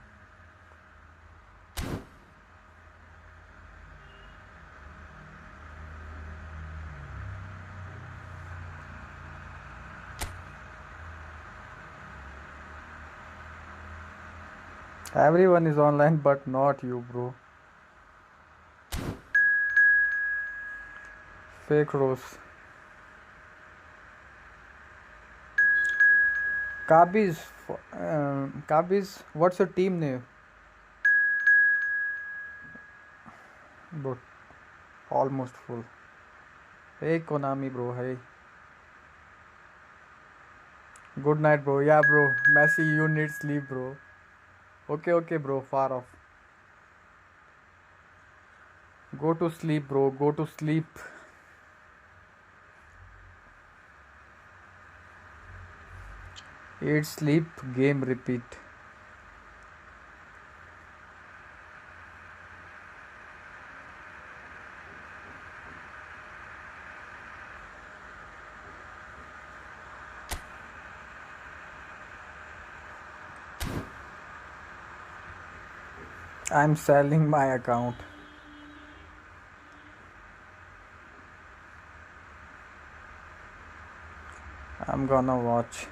Everyone is online, but not you, bro. Fake Rose. Kabiz, what's your team name? Bro, almost full. Hey Konami bro, hey. Good night bro. Yeah bro. Messi, you need sleep bro. Okay bro, far off. Go to sleep bro, go to sleep. Eat, sleep, game repeat. I'm selling my account. I'm gonna watch.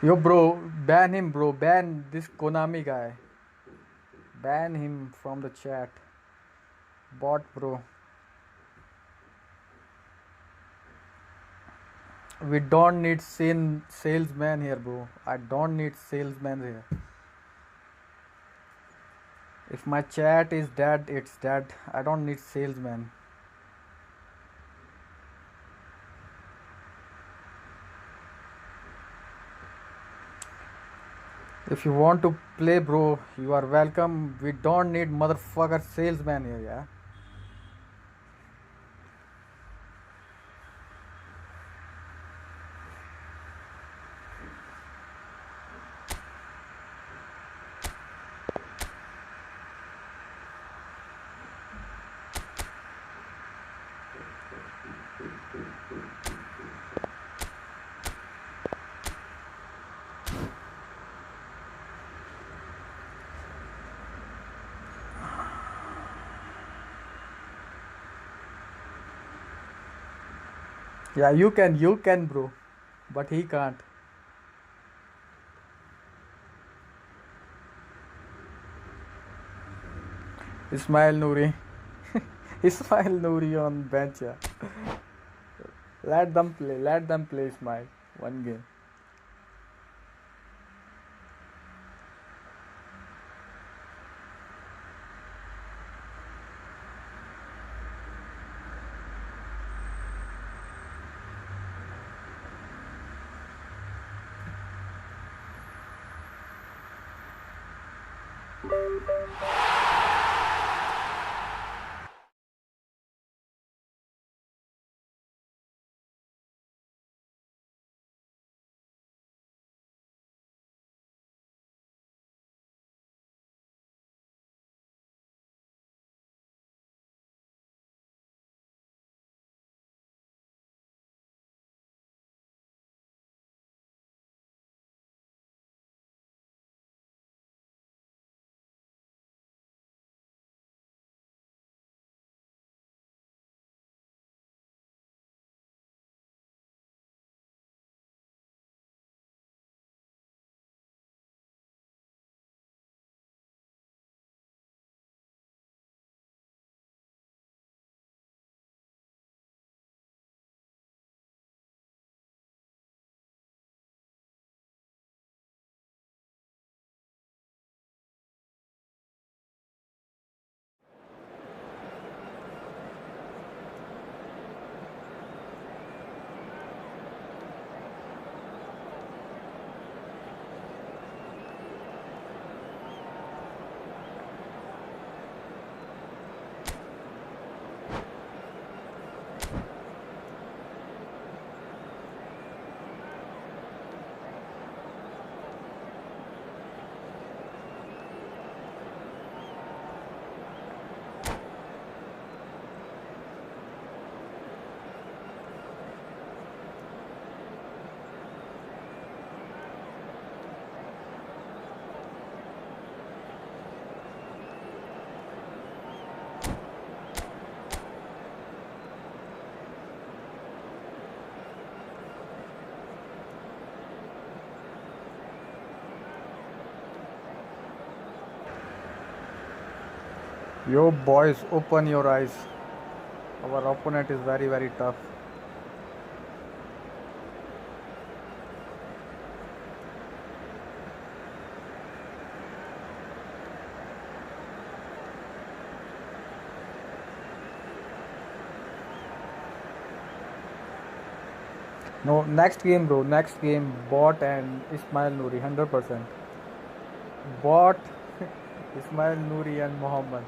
Yo bro, ban him bro, ban this Konami guy. Ban him from the chat. Bot bro. We don't need salesman here bro. I don't need salesman here. If my chat is dead, it's dead. I don't need salesman. If you want to play bro, you are welcome. We don't need motherfucker salesman here, yeah. Yeah, you can bro. But he can't. Ismail Nouri. Ismail Nouri on bench, yeah. Let them play Ismail. One game. Yo boys, open your eyes. Our opponent is very very tough. No, next game bro, next game Bot and Ismail Nouri 100%. Bot, Ismail Nouri and Mohammed.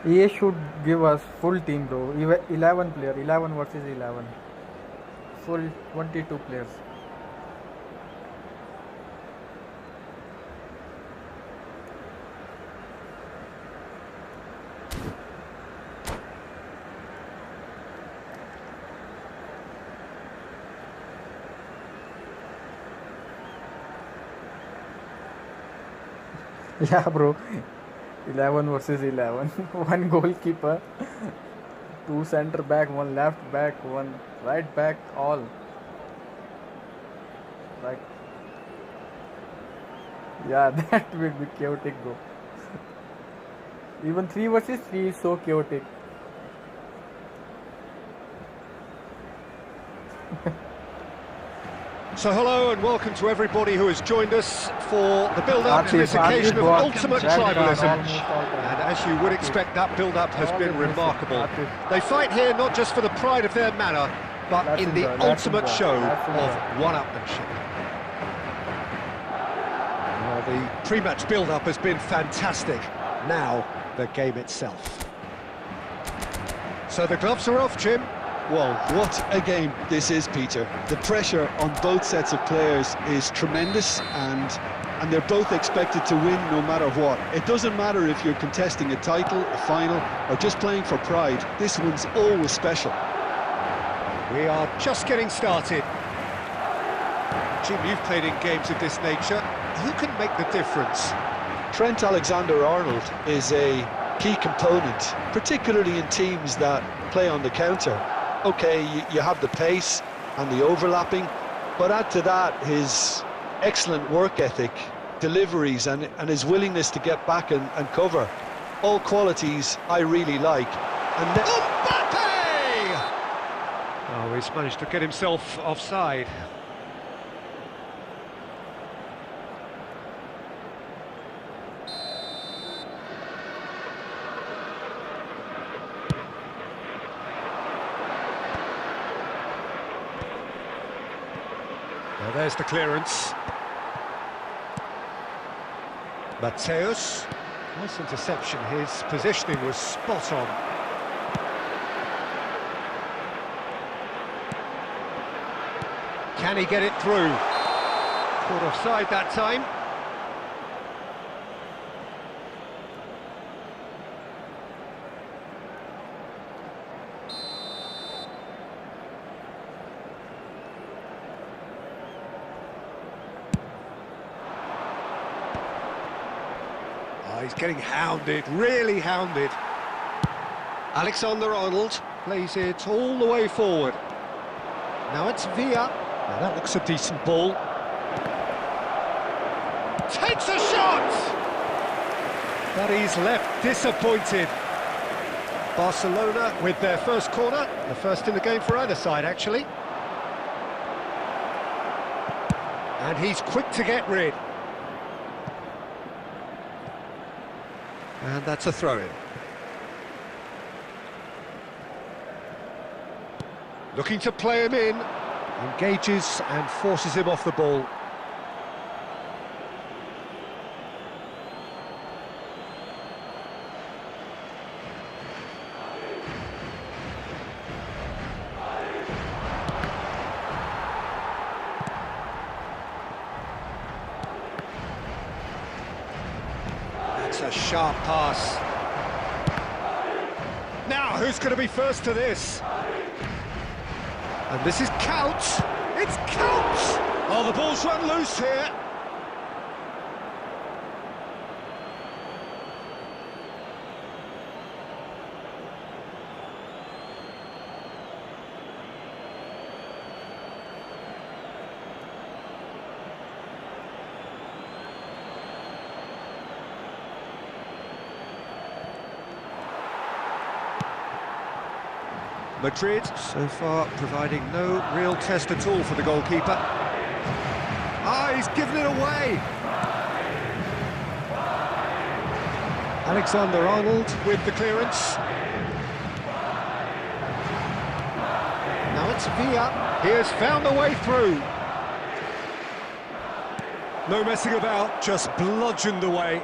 EA should give us full team bro, 11 player, 11 versus 11. Full 22 players. Yeah bro, 11 versus 11. One goalkeeper, two center back, one left back, one right back, all. Like, yeah, that will be chaotic bro. Even 3 versus 3 is so chaotic. So hello and welcome to everybody who has joined us for the build-up to this occasion of ultimate tribalism. And as you would expect, that build-up has been remarkable. They fight here not just for the pride of their manor, but in the ultimate show of one-upmanship. Well, the pre-match build-up has been fantastic. Now, the game itself. So the gloves are off, Jim. Well, what a game this is, Peter. The pressure on both sets of players is tremendous, and they're both expected to win no matter what. It doesn't matter if you're contesting a title, a final, or just playing for pride. This one's always special. We are just getting started. Jim, you've played in games of this nature. Who can make the difference? Trent Alexander-Arnold is a key component, particularly in teams that play on the counter. Okay, you have the pace and the overlapping, but add to that his excellent work ethic, deliveries and his willingness to get back and cover. All qualities I really like. And Mbappe! Oh, he's managed to get himself offside. Well, there's the clearance. Mateus. Nice interception. His positioning was spot on. Can he get it through? Caught offside that time. He's getting hounded, really hounded. Alexander-Arnold plays it all the way forward. Now it's Villa. Now that looks a decent ball. Takes a shot! But he's left disappointed. Barcelona with their first corner, the first in the game for either side, actually. And he's quick to get rid. And that's a throw-in. Looking to play him in, engages and forces him off the ball. That's a sharp pass. Now, who's going to be first to this? And this is Couch. It's Couch! Oh, the ball's run loose here. Madrid, so far, providing no real test at all for the goalkeeper. Ah, he's given it away! Alexander-Arnold with the clearance. Now it's Villa. He has found a way through. No messing about, just bludgeoned away.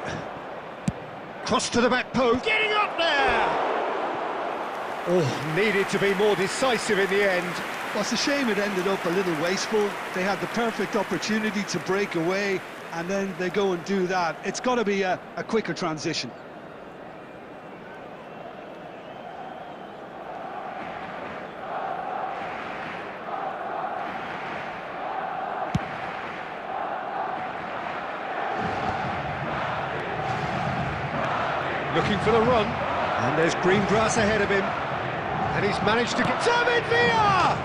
Cross to the back post. Getting up there! Oh, needed to be more decisive in the end. Well, it's a shame it ended up a little wasteful. They had the perfect opportunity to break away, and then they go and do that. It's got to be a quicker transition. Looking for the run, and there's green grass ahead of him, and he's managed to get David Villa!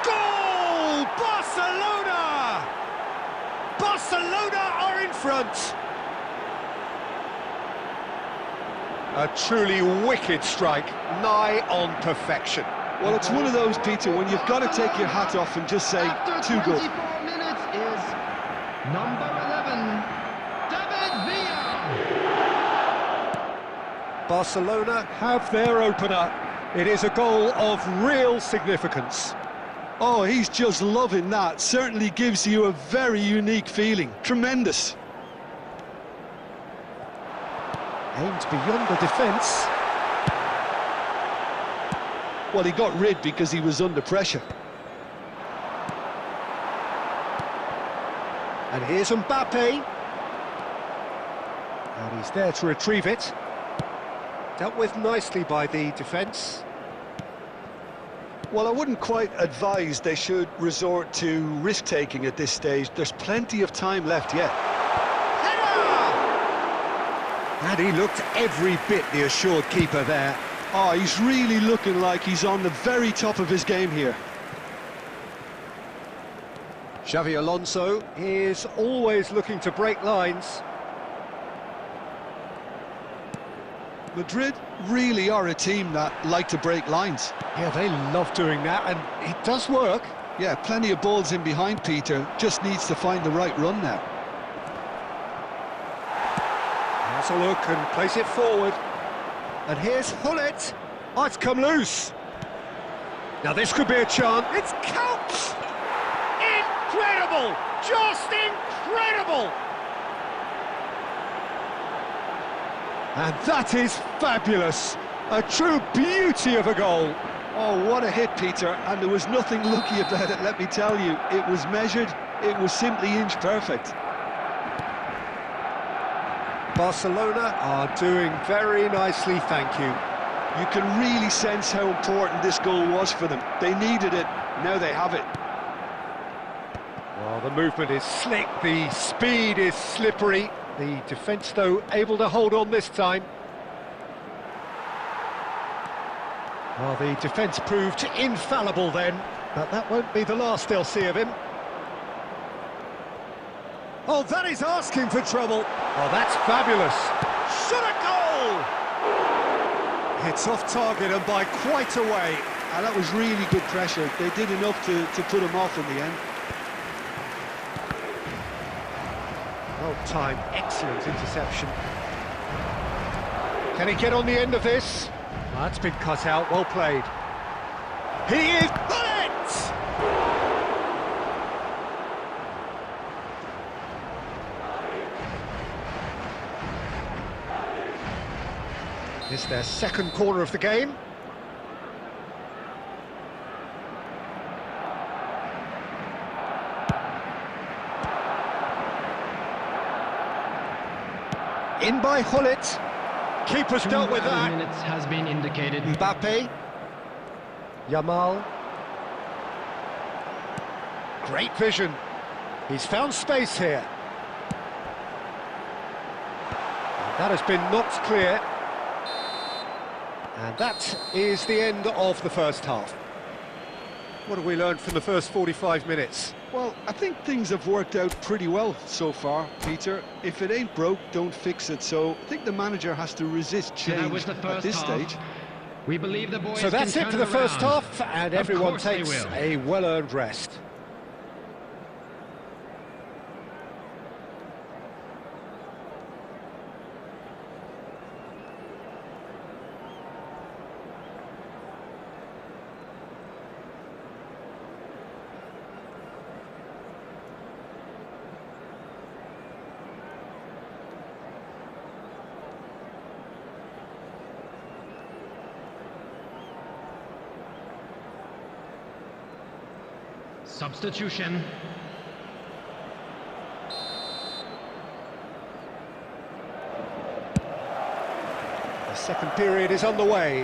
Goal! Barcelona! Barcelona are in front. A truly wicked strike, nigh on perfection. Well, it's one of those, Peter, when you've got to take your hat off and just say, After too good. 24 minutes is number 11, David Villa. Barcelona have their opener. It is a goal of real significance. Oh, he's just loving that. Certainly gives you a very unique feeling. Tremendous. Aimed beyond the defence. Well, he got rid because he was under pressure. And here's Mbappe. And he's there to retrieve it. Dealt with nicely by the defence. Well, I wouldn't quite advise they should resort to risk-taking at this stage. There's plenty of time left yet. And he looked every bit the assured keeper there. Oh, he's really looking like he's on the very top of his game here. Xavi Alonso is always looking to break lines. Madrid really are a team that like to break lines. Yeah, they love doing that, and it does work. Yeah, plenty of balls in behind Peter, just needs to find the right run now. Has a look and plays it forward. And here's Hullet. Oh, it's come loose. Now this could be a chance. It's counts! Incredible! Just incredible! And that is fabulous. A true beauty of a goal. Oh, what a hit, Peter, and there was nothing lucky about it, let me tell you. It was measured, it was simply inch perfect. Barcelona are doing very nicely, thank you. You can really sense how important this goal was for them. They needed it, now they have it. Well, the movement is slick, the speed is slippery. The defence, though, able to hold on this time. Well, the defence proved infallible then, but that won't be the last they'll see of him. Oh, that is asking for trouble. Oh, that's fabulous. Shot a goal! It's off target and by quite a way. And that was really good pressure. They did enough to put him off in the end. Well timed, excellent interception. Can he get on the end of this? Well, that's been cut out, well played. He is Bullet! It's their second corner of the game. In by Hullet. Keeper's dealt with that. Minutes has been indicated. Mbappe. Yamal. Great vision. He's found space here. And that has been knocked clear. And that is the end of the first half. What have we learned from the first 45 minutes? Well, I think things have worked out pretty well so far, Peter. If it ain't broke, don't fix it. So I think the manager has to resist change was the at first this half. stage. We believe the boys So that's can it for turn the first around. half, and Of everyone course they takes will. a well-earned rest. Substitution. The second period is underway.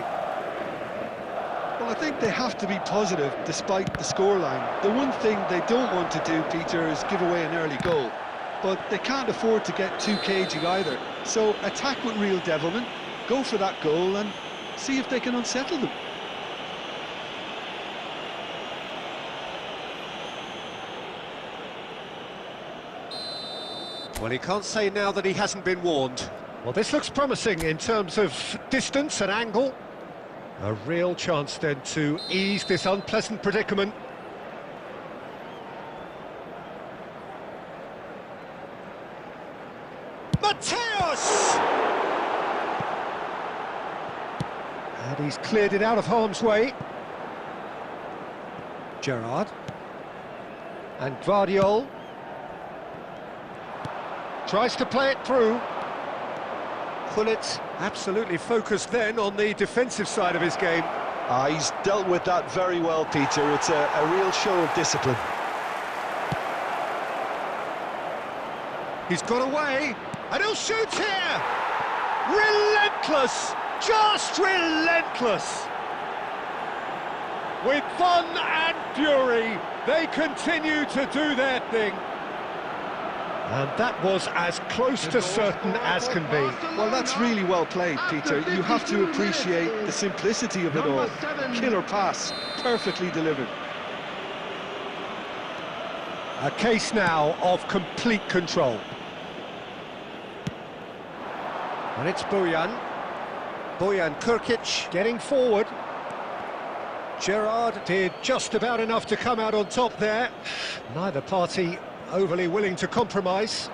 Well, I think they have to be positive despite the scoreline. The one thing they don't want to do, Peter, is give away an early goal. But they can't afford to get too cagey either. So attack with real devilment, go for that goal and see if they can unsettle them. Well, he can't say now that he hasn't been warned. Well, this looks promising in terms of distance and angle. A real chance then to ease this unpleasant predicament. Matthäus! And he's cleared it out of harm's way. Gerrard. And Guardiol. Tries to play it through. Gullit absolutely focused then on the defensive side of his game. He's dealt with that very well, Peter. It's a real show of discipline. He's got away, and he'll shoot here! Relentless! Just relentless! With fun and fury, they continue to do their thing. And that was as close to certain as can be. Well, that's really well played, Peter. You have to appreciate the simplicity of it all. Killer pass, perfectly delivered. A case now of complete control. And it's Bojan. Bojan Krkic getting forward. Gerrard did just about enough to come out on top there. Neither party overly willing to compromise.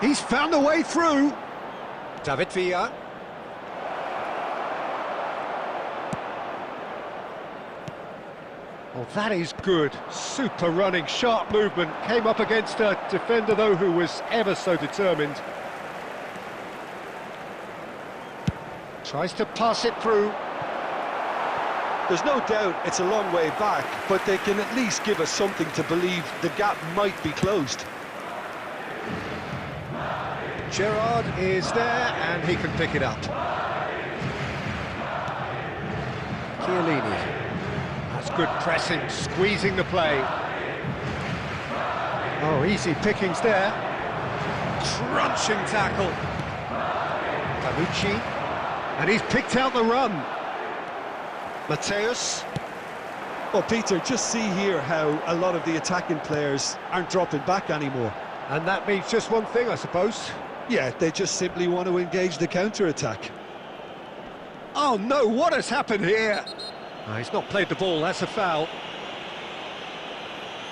He's found a way through. David Villa. Well, that is good. Super running, sharp movement. Came up against a defender, though, who was ever so determined. Tries to pass it through. There's no doubt it's a long way back, but they can at least give us something to believe the gap might be closed. Gerrard is there, and he can pick it up. Chiellini. That's good pressing, squeezing the play. Oh, easy pickings there. Crunching tackle. Tanucci. And he's picked out the run. Matthäus. Well, Peter, just see here how a lot of the attacking players aren't dropping back anymore. And that means just one thing, I suppose. Yeah, they just simply want to engage the counter-attack. Oh no, what has happened here? Oh, he's not played the ball, that's a foul.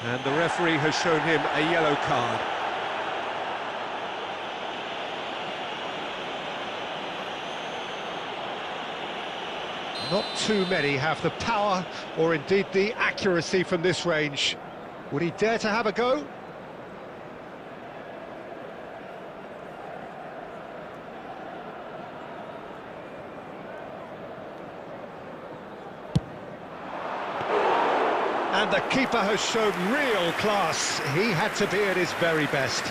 And the referee has shown him a yellow card. Not too many have the power or indeed the accuracy from this range. Would he dare to have a go? And the keeper has shown real class. He had to be at his very best.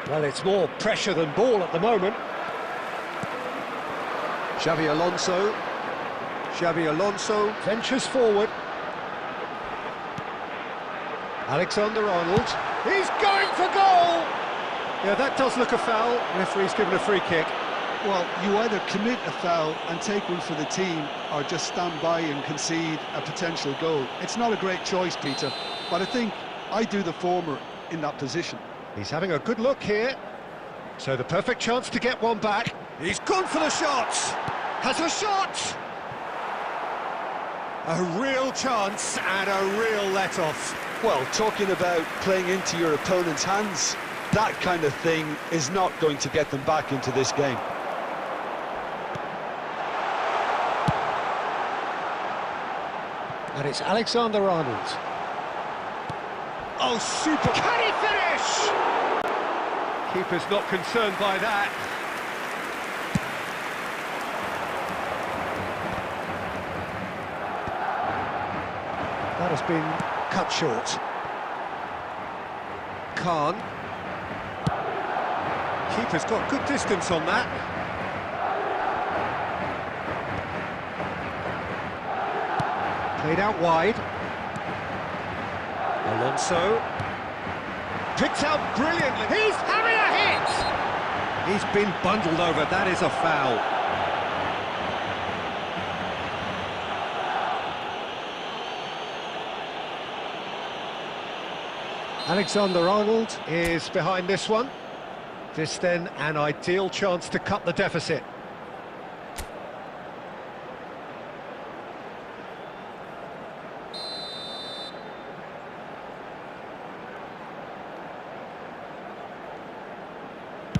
Well, it's more pressure than ball at the moment. Xabi Alonso. Xabi Alonso ventures forward. Alexander-Arnold. He's going for goal! Yeah, that does look a foul. Referee's given a free kick. Well, you either commit a foul and take one for the team, or just stand by and concede a potential goal. It's not a great choice, Peter, but I think I do the former in that position. He's having a good look here. So the perfect chance to get one back. He's gone for the shot. Has a shot. A real chance and a real let-off. Well, talking about playing into your opponent's hands, that kind of thing is not going to get them back into this game. And it's Alexander-Arnold. Oh, super! Can he finish? Keeper's not concerned by that. That has been cut short. Khan. Keeper's got good distance on that. Played out wide. Alonso. Picked out brilliantly. He's having a hit! He's been bundled over. That is a foul. Alexander-Arnold is behind this one. This then an ideal chance to cut the deficit.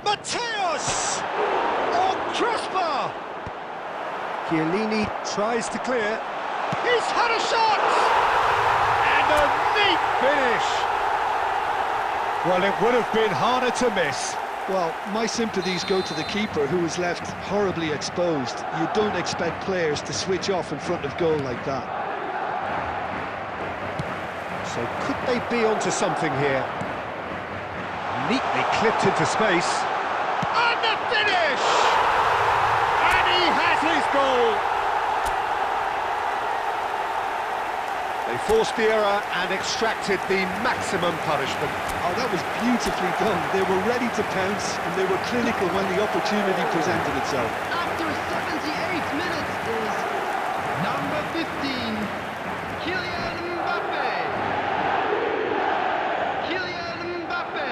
Mateos! Oh, crossbar! Chiellini tries to clear. He's had a shot! And a neat finish! Well, it would have been harder to miss. Well, my sympathies go to the keeper, who was left horribly exposed. You don't expect players to switch off in front of goal like that. So could they be onto something here? Neatly clipped into space. And the finish! And he has his goal! They forced the error and extracted the maximum punishment. Oh, that was beautifully done. They were ready to pounce, and they were clinical when the opportunity presented itself. After 78 minutes is number 15, Kylian Mbappe. Kylian Mbappe.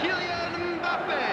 Kylian Mbappe.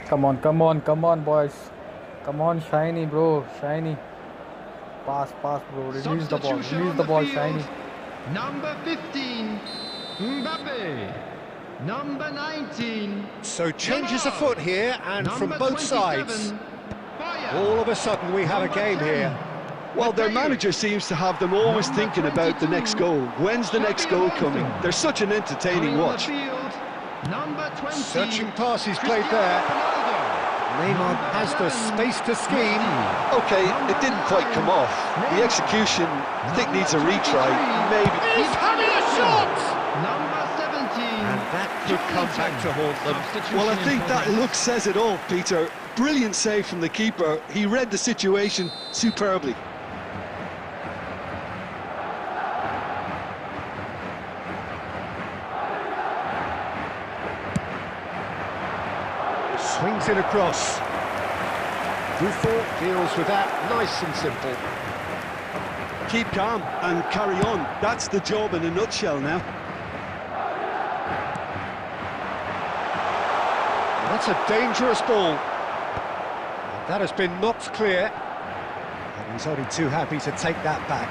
Come on, boys. Come on, Shiny, bro. Shiny. Pass, bro. Release the ball, Shiny. Number 15, Mbappe. Number 19. So changes afoot here, and from Number both sides. 27, Fire. All of a sudden we have a game here. Well, their manager seems to have them always thinking about the next goal. When's the next goal coming? They're such an entertaining watch. Number 20. Searching passes played there. Neymar has the space to scheme. Okay, it didn't quite come off. The execution, I think, needs a retry. Maybe. He's having a shot! Number 17. And that could come back to haunt them. Well, I think that look says it all, Peter. Brilliant save from the keeper. He read the situation superbly. Swings it across. Buffon deals with that nice and simple. Keep calm and carry on. That's the job in a nutshell now. And that's a dangerous ball. And that has been knocked clear. And he's only too happy to take that back.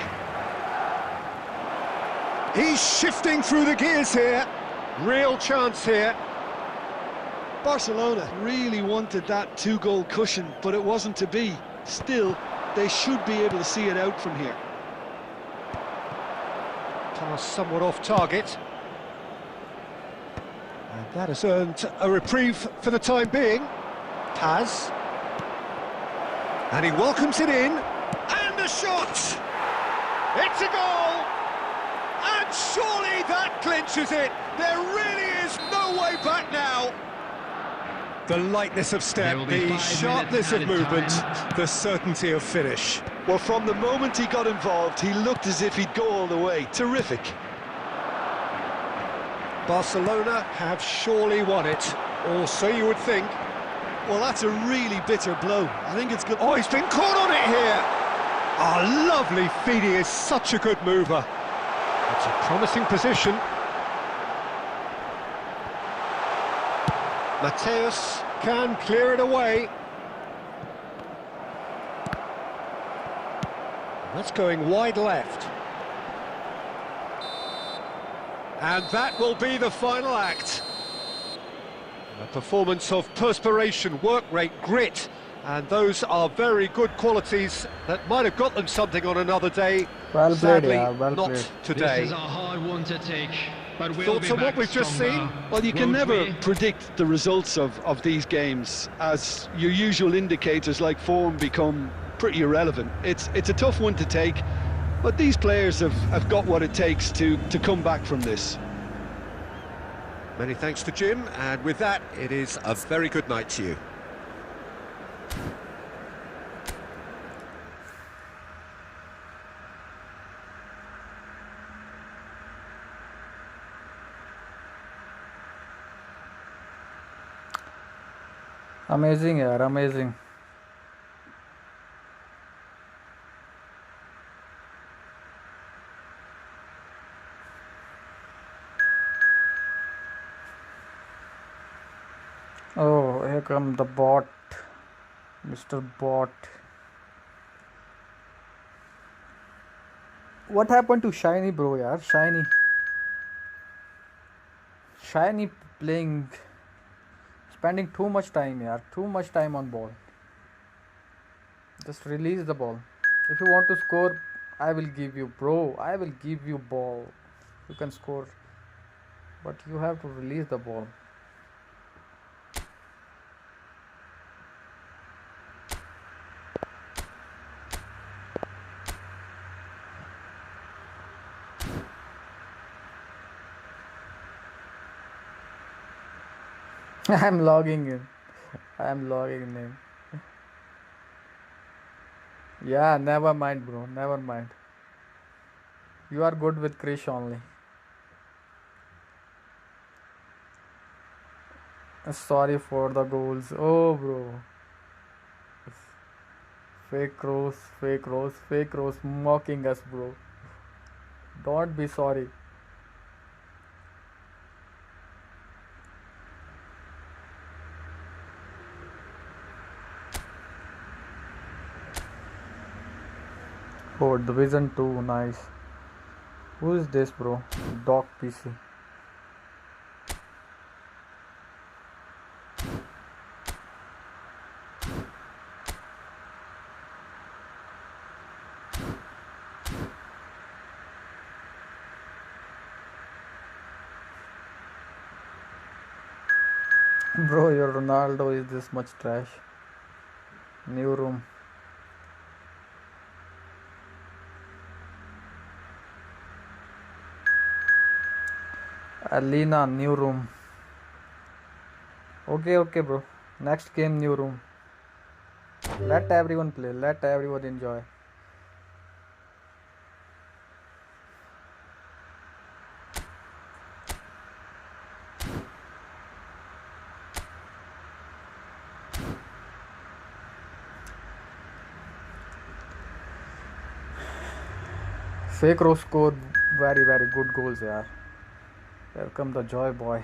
He's shifting through the gears here. Real chance here. Barcelona really wanted that two-goal cushion, but it wasn't to be. Still, they should be able to see it out from here. Pass somewhat off target. And that has earned a reprieve for the time being. Paz. And he welcomes it in. And a shot! It's a goal! And surely that clinches it! There really is no way back now! The lightness of step, the sharpness of movement, the certainty of finish. Well, from the moment he got involved, he looked as if he'd go all the way. Terrific. Barcelona have surely won it, or so you would think. Well, that's a really bitter blow. I think it's good. Oh, he's been caught on it here! Oh, lovely feed, he is such a good mover. It's a promising position. Mateus can clear it away. That's going wide left. And that will be the final act. A performance of perspiration, work rate, grit, and those are very good qualities that might have got them something on another day. Well played, Sadly, yeah, well not played. today. This is a hard one to take, but we'll Thoughts be on what back we've just stronger, seen? Well, you can won't never we? predict the results of these games, as your usual indicators like form become pretty irrelevant. It's a tough one to take, but these players have got what it takes to come back from this. Many thanks to Jim, and with that, it is a very good night to you. Amazing, yaar, amazing. Oh, here come the bot, Mr. Bot. What happened to Shiny, bro? Yaar, Shiny playing, spending too much time, yaar. Too much time on ball. Just release the ball. If you want to score, I will give you, bro. I will give you ball. You can score, but you have to release the ball. I'm logging in. I'm logging in. Yeah, never mind, bro. Never mind. You are good with Krish only. Sorry for the goals. Oh, bro. Fake rose, mocking us, bro. Don't be sorry. Oh, Division 2, nice. Who is this, bro? Doc PC. Bro, your Ronaldo is this much trash. New room. Alina, new room. Okay, bro. Next game, new room. Let everyone play. Let everyone enjoy. Fake Rose scored very good goals, yaar. Welcome the Joy Boy.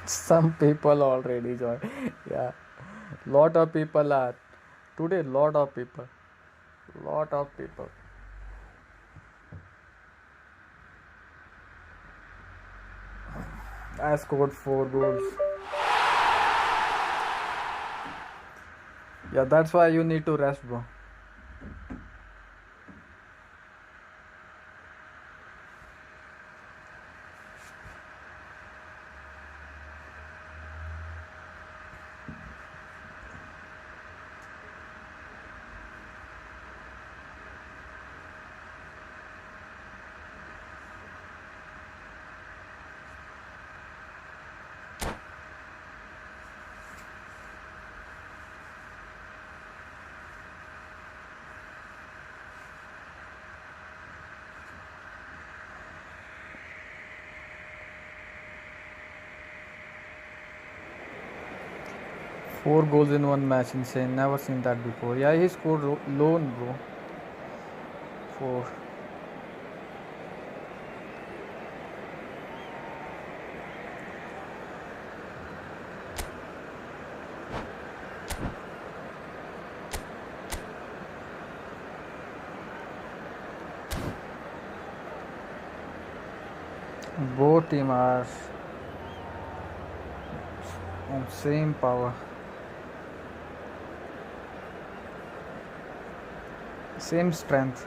Some people already join. Yeah, lot of people are today. Lot of people. I scored 4 goals. Yeah, that's why you need to rest, bro. Four goals in one match, insane. Never seen that before. Yeah, he scored lone, bro. 4. Both team are on same power, same strength.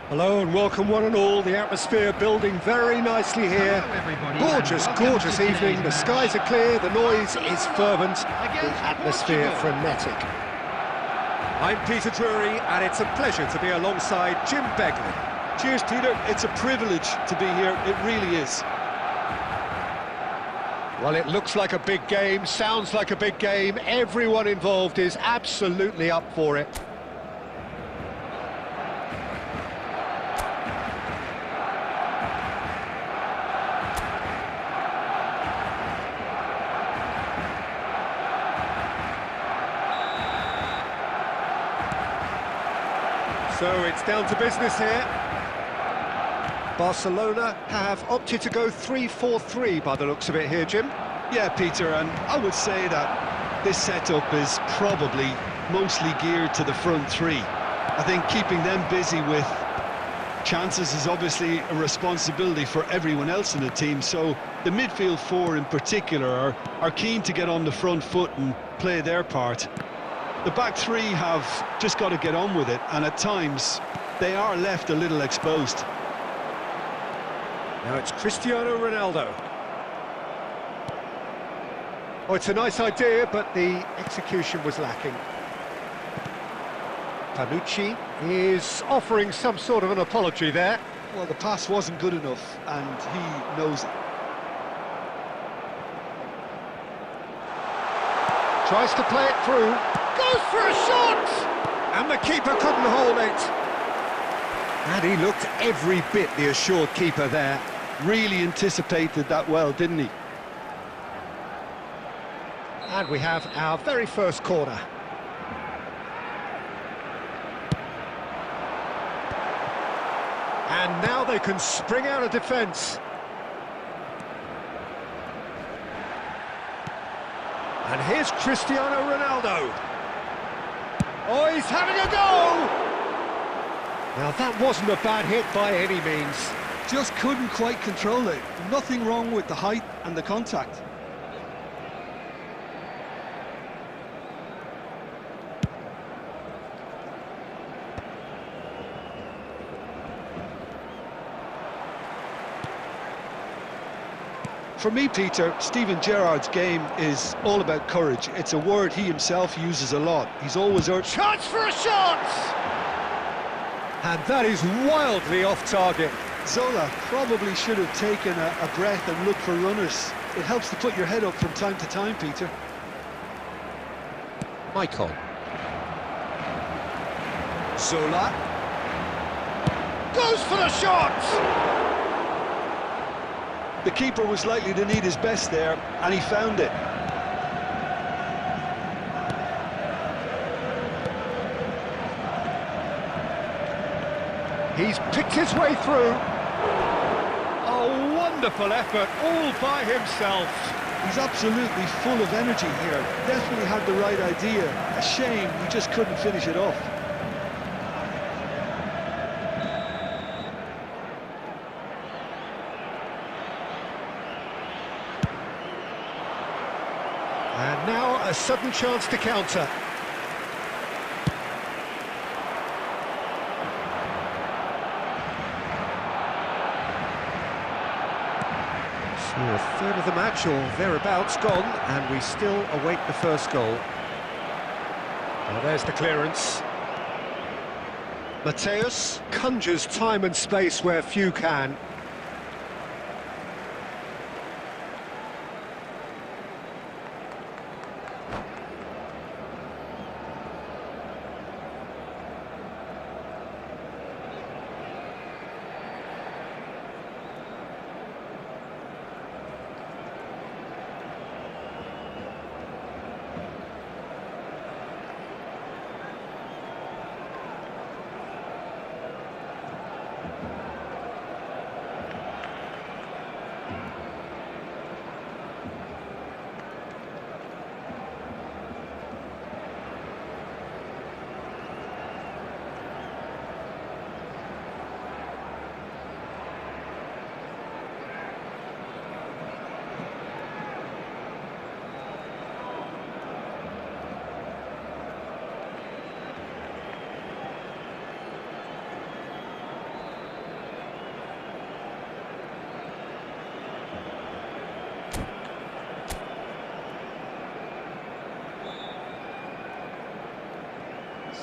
Hello and welcome one and all. The atmosphere building very nicely here. Gorgeous, gorgeous evening. The skies are clear, the noise is fervent, the atmosphere frenetic. I'm Peter Drury and it's a pleasure to be alongside Jim Begley. Cheers, Peter. It's a privilege to be here. It really is. Well, it looks like a big game, sounds like a big game. Everyone involved is absolutely up for it. So it's down to business here. Barcelona have opted to go 3-4-3 by the looks of it here, Jim. Yeah, Peter, and I would say that this setup is probably mostly geared to the front three. I think keeping them busy with chances is obviously a responsibility for everyone else in the team, so the midfield four in particular are keen to get on the front foot and play their part. The back three have just got to get on with it, and at times they are left a little exposed. Now it's Cristiano Ronaldo. Oh, it's a nice idea, but the execution was lacking. Panucci is offering some sort of an apology there. Well, the pass wasn't good enough, and he knows it. Tries to play it through. Goes for a shot! And the keeper couldn't hold it. And he looked every bit the assured keeper there. Really anticipated that well, didn't he? And we have our very first corner. And now they can spring out of defence. And here's Cristiano Ronaldo. Oh, he's having a go! Now that wasn't a bad hit by any means. Just couldn't quite control it. Nothing wrong with the height and the contact. For me, Peter, Steven Gerrard's game is all about courage. It's a word he himself uses a lot. He's always urged... Chance for a shot! And that is wildly off target. Zola probably should have taken a breath and looked for runners. It helps to put your head up from time to time, Peter. Michael. Zola. Goes for the shot! The keeper was likely to need his best there, and he found it. He's picked his way through. A wonderful effort, all by himself. He's absolutely full of energy here. Definitely had the right idea. A shame he just couldn't finish it off. And now a sudden chance to counter. So a third of the match, or thereabouts, gone, and we still await the first goal. Well, there's the clearance. Mateus conjures time and space where few can.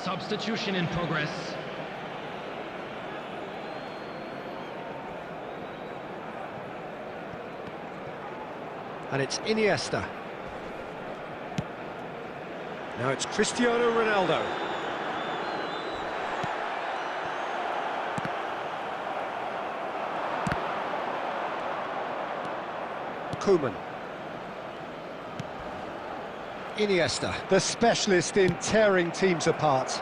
Substitution in progress. And it's Iniesta. Now it's Cristiano Ronaldo. Koeman. Iniesta, the specialist in tearing teams apart.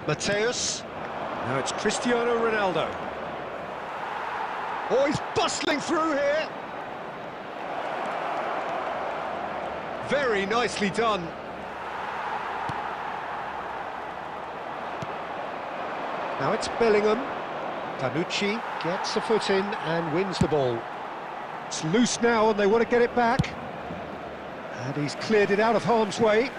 Mateus. Now it's Cristiano Ronaldo. Oh, he's bustling through here. Very nicely done. Now it's Bellingham. Tanucci gets a foot in and wins the ball. It's loose now and they want to get it back. And he's cleared it out of harm's way.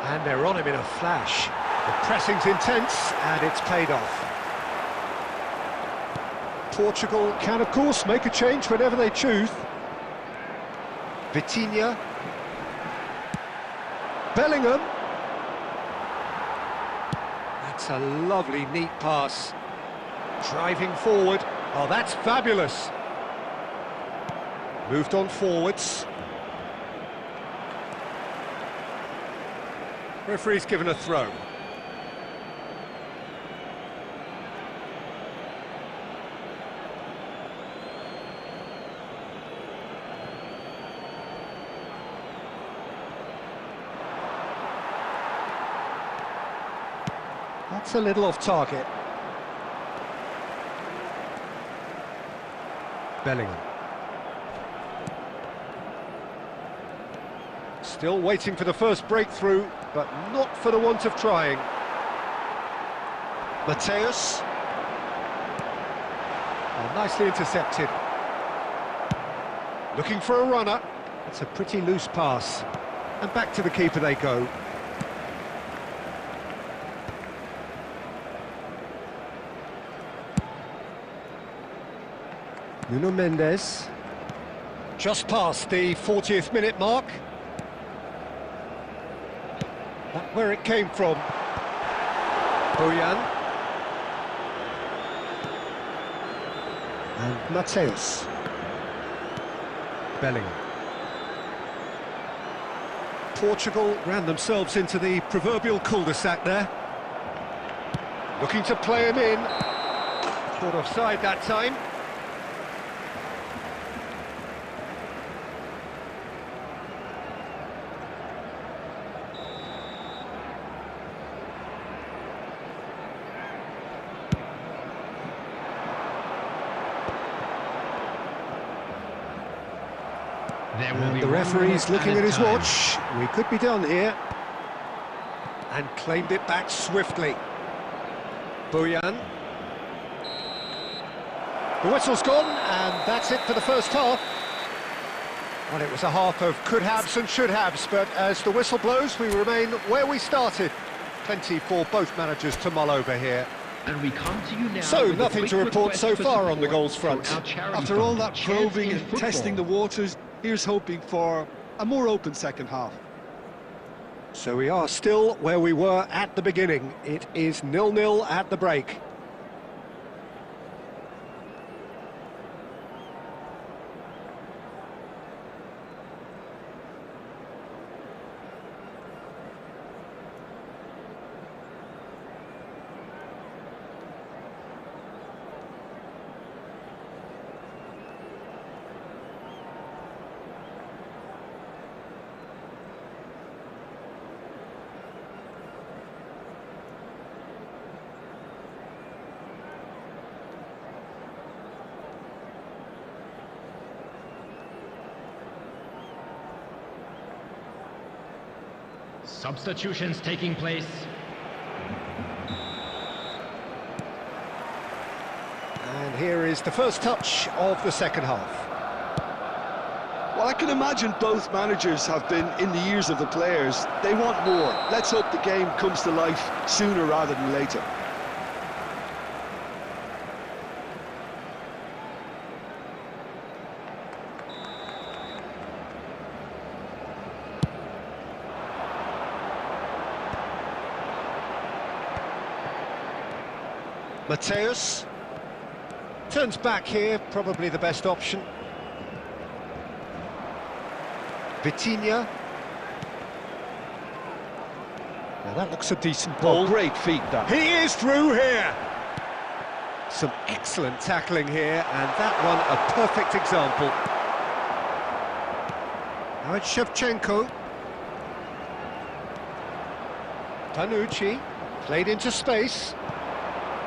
And they're on him in a flash. The pressing's intense and it's paid off. Portugal can, of course, make a change whenever they choose. Vitinha. Bellingham. That's a lovely, neat pass. Driving forward. Oh, that's fabulous. Moved on forwards. Referee's given a throw. That's a little off target. Bellingham. Still waiting for the first breakthrough, but not for the want of trying. Mateus. Oh, nicely intercepted. Looking for a runner. It's a pretty loose pass. And back to the keeper they go. Nuno Mendes. Just past the 40th minute mark. That's where it came from. Bojan. And Mateus. Bellingham. Portugal ran themselves into the proverbial cul-de-sac there. Looking to play him in. Caught offside that time. And the referee's looking at his watch. We could be done here. And claimed it back swiftly. Bojan. The whistle's gone, and that's it for the first half. Well, it was a half of could-haves and should-haves, but as the whistle blows, we remain where we started. Plenty for both managers to mull over here. And we come to you now. So, nothing to report so far on the goals front. After all that probing and testing the waters, here's hoping for a more open second half. So we are still where we were at the beginning. It is 0-0 at the break. Substitutions taking place. And here is the first touch of the second half. Well, I can imagine both managers have been in the ears of the players. They want more. Let's hope the game comes to life sooner rather than later. Mateus turns back here, probably the best option. Vitinha. Now that looks a decent ball. Oh, great feet, that. He is through here. Some excellent tackling here, and that one a perfect example. Now it's Shevchenko. Tanucci. Played into space.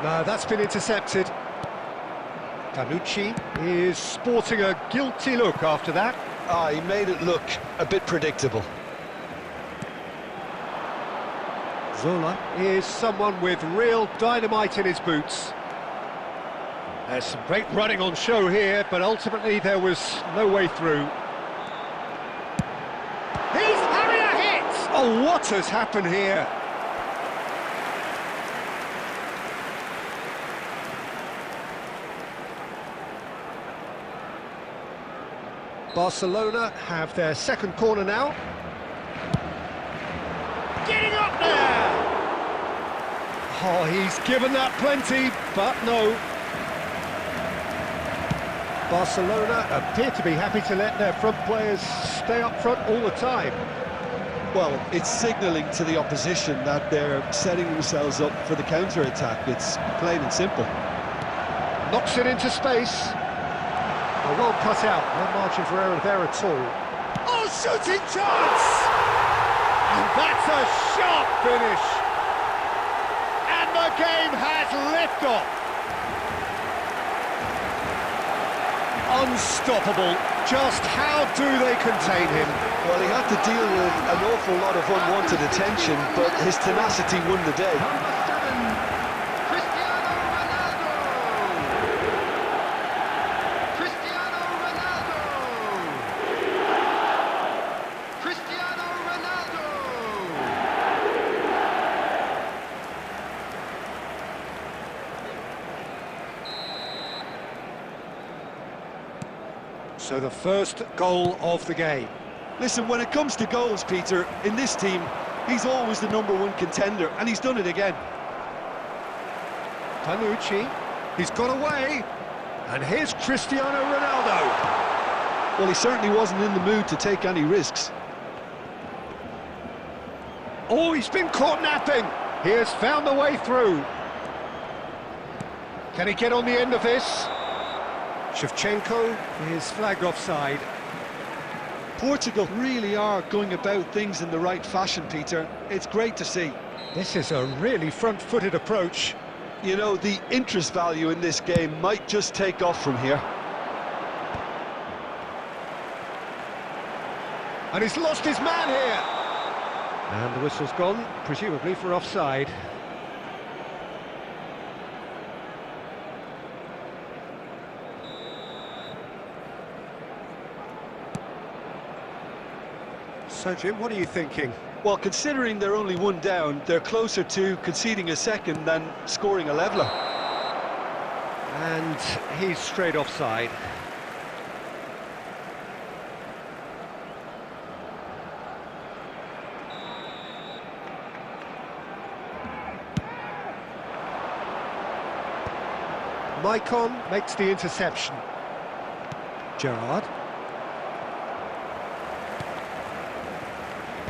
No, that's been intercepted. Tanucci is sporting a guilty look after that. Ah, he made it look a bit predictable. Zola is someone with real dynamite in his boots. There's some great running on show here, but ultimately there was no way through. He's having a hit! Oh, what has happened here? Barcelona have their second corner now. Getting up there! Oh, he's given that plenty, but no. Barcelona appear to be happy to let their front players stay up front all the time. Well, it's signalling to the opposition that they're setting themselves up for the counter-attack. It's plain and simple. Knocks it into space. Oh, well cut out, no margin for error there at all. Oh, shooting chance! And that's a sharp finish. And the game has liftoff. Unstoppable. Just how do they contain him? Well, he had to deal with an awful lot of unwanted attention, but his tenacity won the day. So the first goal of the game. Listen, when it comes to goals, Peter, in this team, he's always the #1 contender, and he's done it again. Tanucci, he's got away, and here's Cristiano Ronaldo. Well, he certainly wasn't in the mood to take any risks. Oh, he's been caught napping. He has found the way through. Can he get on the end of this? Shevchenko is flagged offside. Portugal really are going about things in the right fashion, Peter. It's great to see. This is a really front-footed approach. You know, the interest value in this game might just take off from here. And he's lost his man here. And the whistle's gone, presumably for offside. So, Jim, what are you thinking? Well, considering they're only one down, they're closer to conceding a second than scoring a leveller. And he's straight offside. Maicon makes the interception. Gerrard.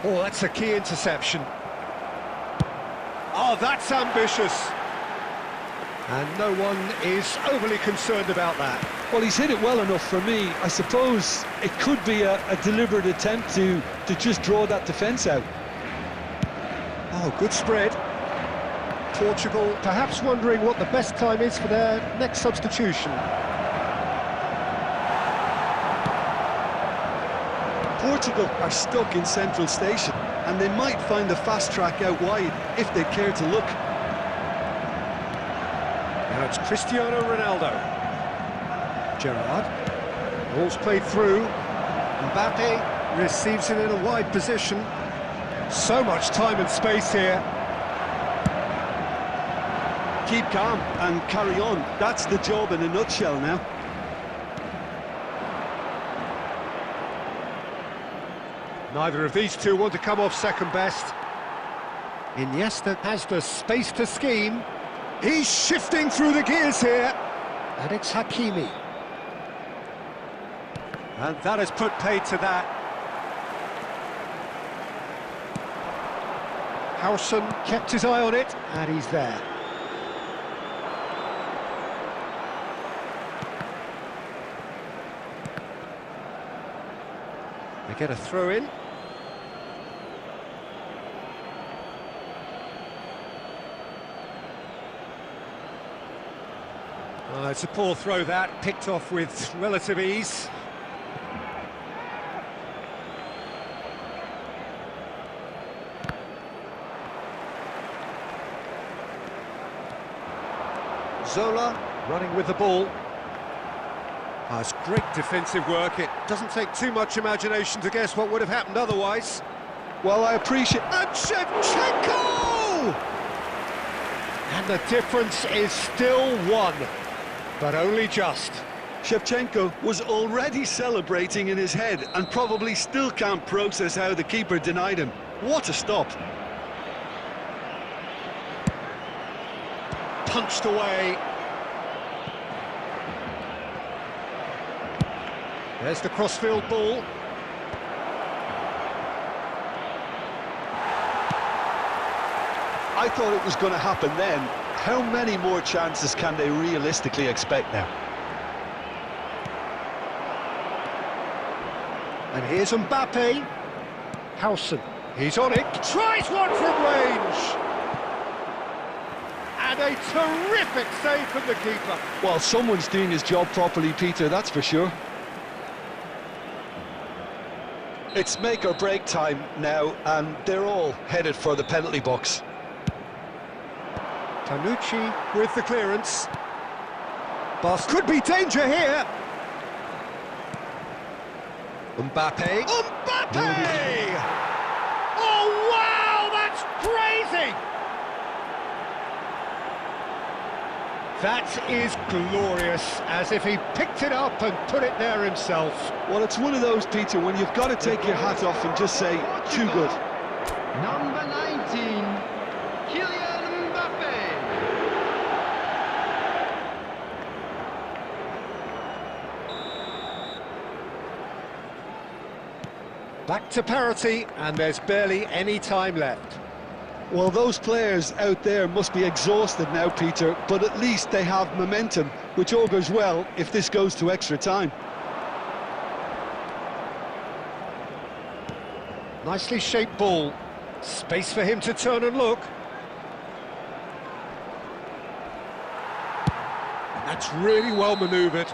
Oh, that's a key interception. Oh, that's ambitious. And no one is overly concerned about that. Well, he's hit it well enough for me. I suppose it could be a deliberate attempt to just draw that defence out. Oh, good spread. Portugal perhaps wondering what the best time is for their next substitution. Portugal are stuck in central station, and they might find a fast track out wide if they care to look. Now it's Cristiano Ronaldo. Gerrard. Ball's played through. Mbappe receives it in a wide position. So much time and space here. Keep calm and carry on. That's the job in a nutshell now. Neither of these two want to come off second best. Iniesta has the space to scheme. He's shifting through the gears here. And it's Hakimi. And that has put paid to that. Howson kept his eye on it, and he's there. They get a throw in. It's a poor throw that, picked off with relative ease. Zola running with the ball. It's great defensive work. It doesn't take too much imagination to guess what would have happened otherwise. Well, I appreciate... And Shevchenko! And the difference is still one, but only just. Shevchenko was already celebrating in his head and probably still can't process how the keeper denied him. What a stop. Punched away. There's the crossfield ball. I thought it was going to happen then. How many more chances can they realistically expect now? And here's Mbappe. Howson, he's on it. Tries one from range. And a terrific save from the keeper. Well, someone's doing his job properly, Peter, that's for sure. It's make or break time now, and they're all headed for the penalty box. Tanucci with the clearance. Boss could be danger here. Mbappe. Mbappe! Oh, wow, that's crazy! That is glorious, as if he picked it up and put it there himself. Well, it's one of those, Peter, when you've got to take your hat off and just say, too good. Number 19, Kylian Mbappe. Back to parity, and there's barely any time left. Well, those players out there must be exhausted now, Peter, but at least they have momentum, which augurs well if this goes to extra time. Nicely shaped ball. Space for him to turn and look. That's really well manoeuvred.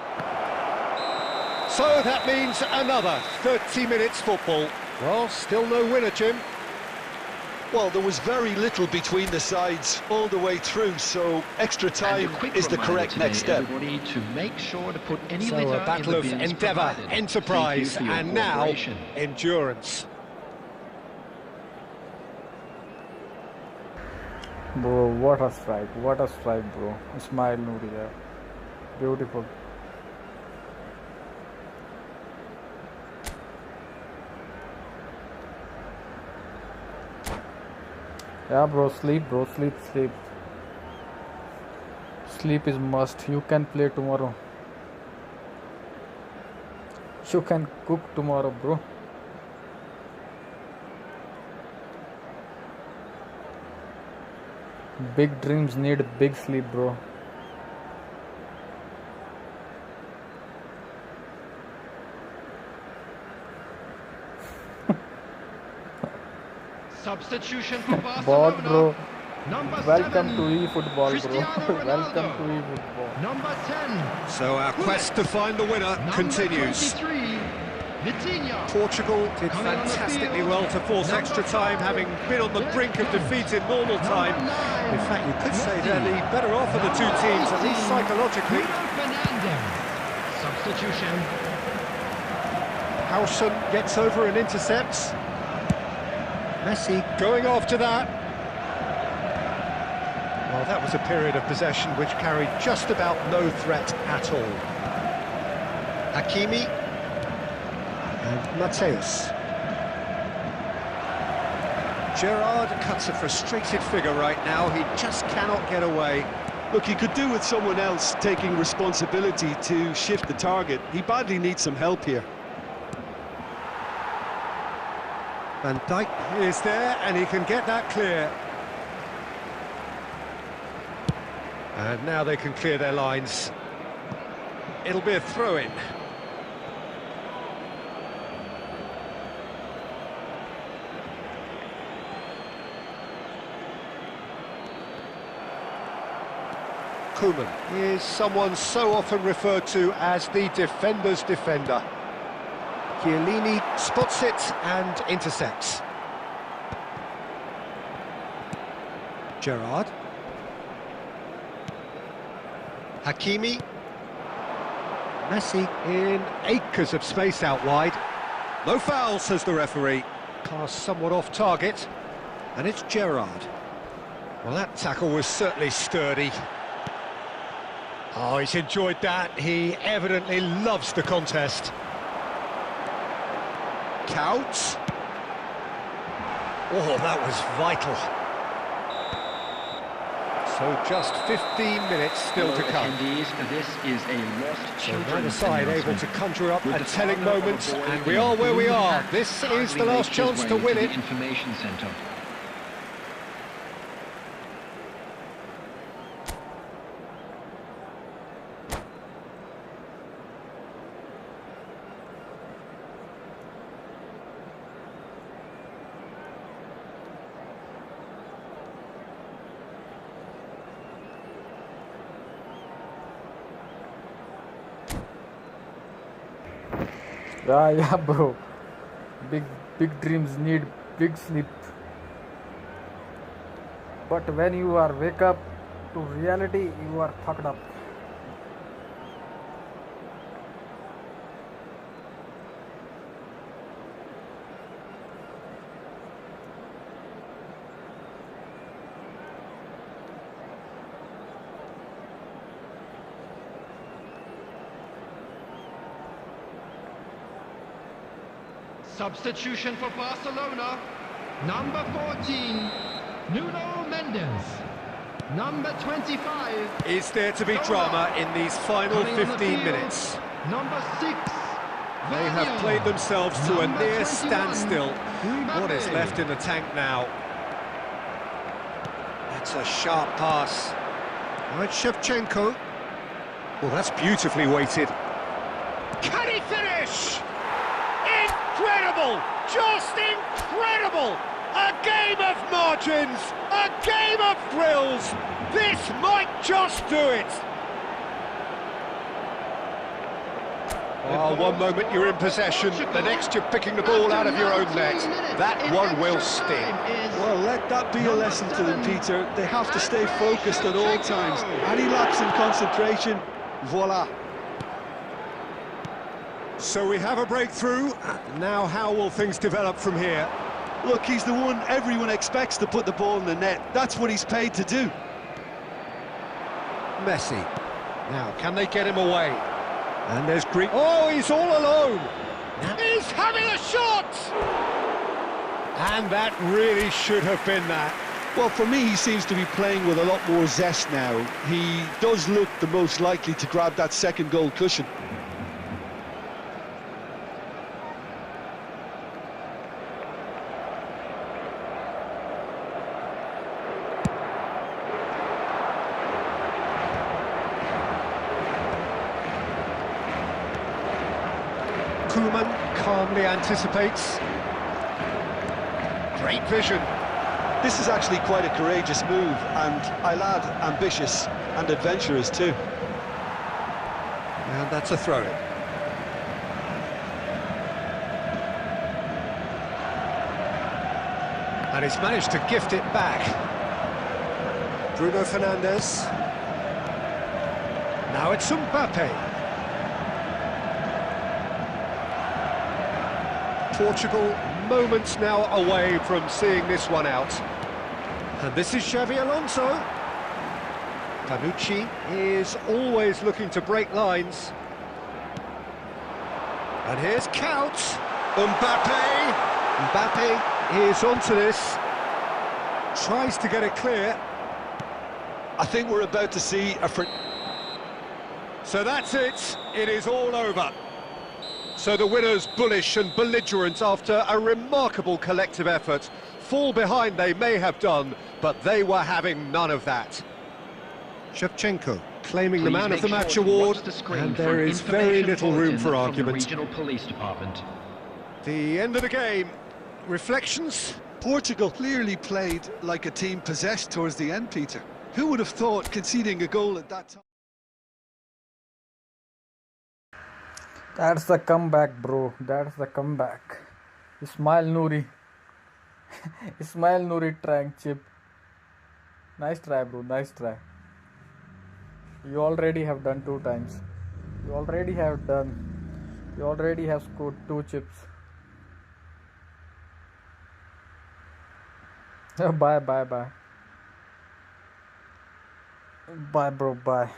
So that means another 30 minutes football. Well, still no winner, Jim. Well, there was very little between the sides all the way through, so extra time is the correct next step. To make sure to put any So a battle of endeavour, enterprise, and now endurance. Bro, what a strike, bro. Ismail Nouri there. Beautiful. Yeah, bro, sleep, sleep. Sleep is must. You can play tomorrow. You can cook tomorrow, bro. Big dreams need big sleep, bro. Substitution for Barcelona. Bot, bro. Number Welcome 7, to eFootball, Cristiano bro. Ronaldo. Welcome to eFootball. Number 10, So our quest to find the winner continues. Number 23, Vitinha. Portugal did Coming on the fantastically field, well to force number extra time, 5, having been on the brink of defeat in normal time. Number 9, In fact, you could say they're the better off of the two teams, at least psychologically. Bruno Fernandes. Substitution. Howson gets over and intercepts. Messi going after that. Well, that was a period of possession which carried just about no threat at all. Hakimi and Mateus. Gerrard cuts a frustrated figure right now. He just cannot get away. Look, he could do with someone else taking responsibility to shift the target. He badly needs some help here. Van Dijk is there, and he can get that clear. And now they can clear their lines. It'll be a throw-in. Koeman is someone so often referred to as the defender's defender. Chiellini spots it and intercepts. Gerrard. Hakimi. Messi in acres of space out wide. No foul, says the referee. Pass somewhat off target, and it's Gerrard. Well, that tackle was certainly sturdy. Oh, he's enjoyed that. He evidently loves the contest. Couch. Oh, that was vital. So just 15 minutes still to come. This is a lost So children's neither side able announcement. to conjure up With a the telling father of moment, a boy and we in are where we blue are. hat This is hardly the last makes his chance way to win the it. information centre. Yeah, bro. Big dreams need big sleep. But when you are wake up to reality, you are fucked up. Substitution for Barcelona. Number 14, Nuno Mendes. Number 25. Is there to be drama in these final 15 minutes? Number 6. They have played themselves to a near standstill. What is left in the tank now? That's a sharp pass. Right, Shevchenko. Well, that's beautifully weighted. Can he finish? Incredible! Just incredible! A game of margins, a game of thrills. This might just do it. Oh, one moment you're in possession, the next you're picking the ball out of your own net. That one will sting. Well, let that be a lesson to them, Peter. They have to stay focused at all times. Any lapse in concentration, voila. So we have a breakthrough. Now how will things develop from here? Look, he's the one everyone expects to put the ball in the net. That's what he's paid to do. Messi. Now, can they get him away? And there's Greek. Oh, he's all alone. He's having a shot! And that really should have been that. Well, for me, he seems to be playing with a lot more zest now. He does look the most likely to grab that second goal cushion. Koeman calmly anticipates. Great vision. This is actually quite a courageous move, and I'll add ambitious and adventurous too. And that's a throw-in. And he's managed to gift it back. Bruno Fernandes. Now it's Mbappe. Portugal moments now away from seeing this one out. And this is Xavi Alonso. Panucci is always looking to break lines. And here's Couch. Mbappe. Mbappe is onto this. Tries to get it clear. I think we're about to see a... So that's it. It is all over. So the winners, bullish and belligerent after a remarkable collective effort. Fall behind they may have done, but they were having none of that. Shevchenko claiming the man of the match award, and there is very little room for argument. Regional Police Department. The end of the game. Reflections? Portugal clearly played like a team possessed towards the end, Peter. Who would have thought conceding a goal at that time? That's the comeback, bro. That's the comeback. Ismail Nouri. Ismail Nouri trying chip. Nice try, bro. Nice try. You already have done 2 times. You already have scored 2 chips. Bye, bye, bye. Bye, bro. Bye.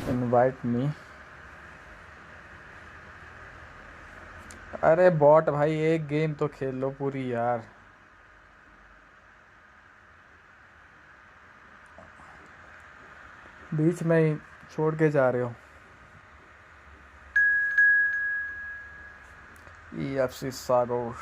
Invite me. अरे bot भाई, एक game तो खेल लो पूरी यार. बीच में ही छोड़ के जा रहे हो. EFC Sagar.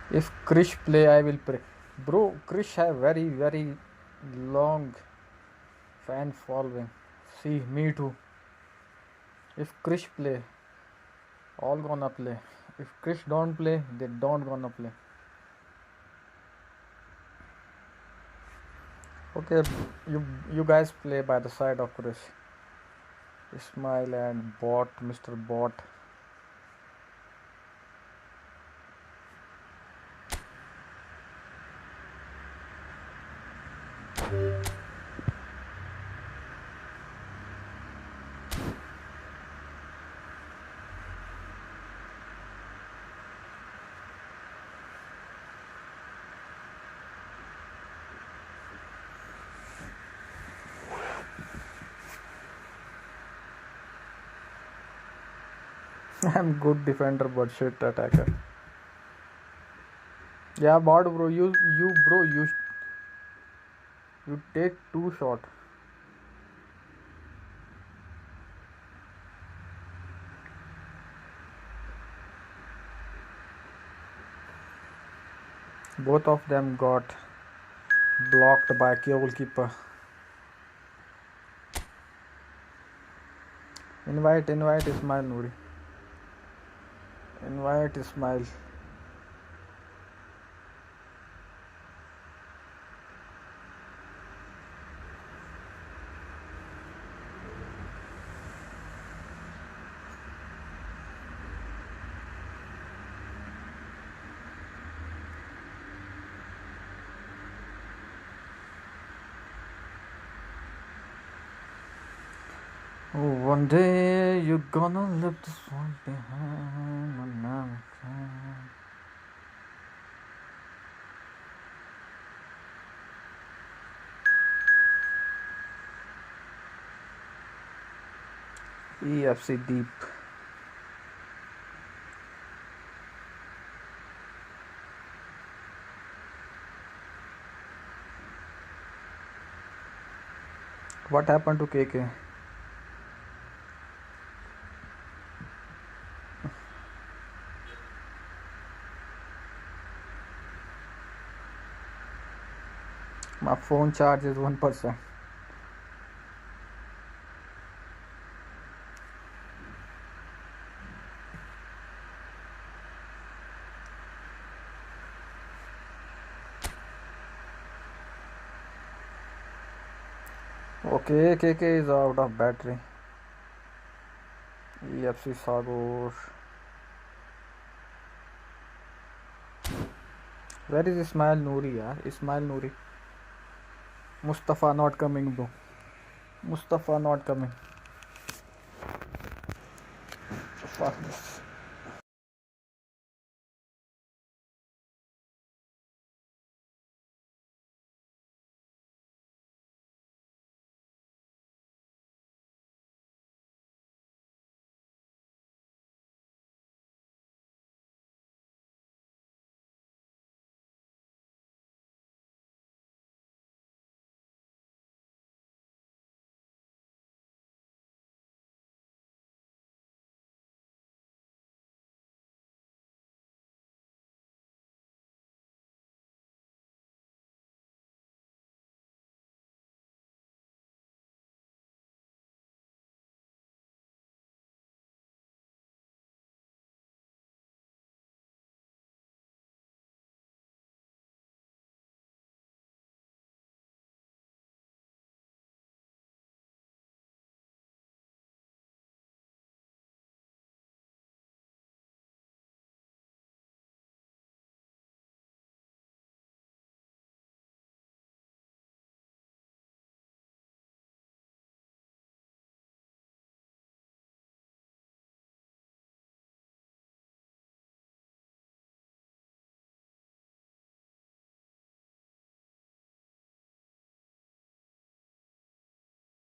If Krish play, I will pray. Bro, Krish have very long fan following. See, me too. If Krish play, all gonna play. If Krish don't play, they don't gonna play. Okay, you guys play by the side of Krish. Ismail and Bot, Mr. Bot. I'm good defender but shit attacker. Yeah, Bot bro, you take 2 shot. Both of them got blocked by goalkeeper. Invite Ismail Nouri. Invite Ismail. Oh, one day you're gonna leave this one behind when I'm gone. EFC deep. What happened to KK? My phone charge is 1%. Okay, KK is out of battery. EFC Sagor. Where is Ismail Nouri, yaar? Ismail Nouri. Mustafa not coming, bro. Mustafa not coming. Fuck this.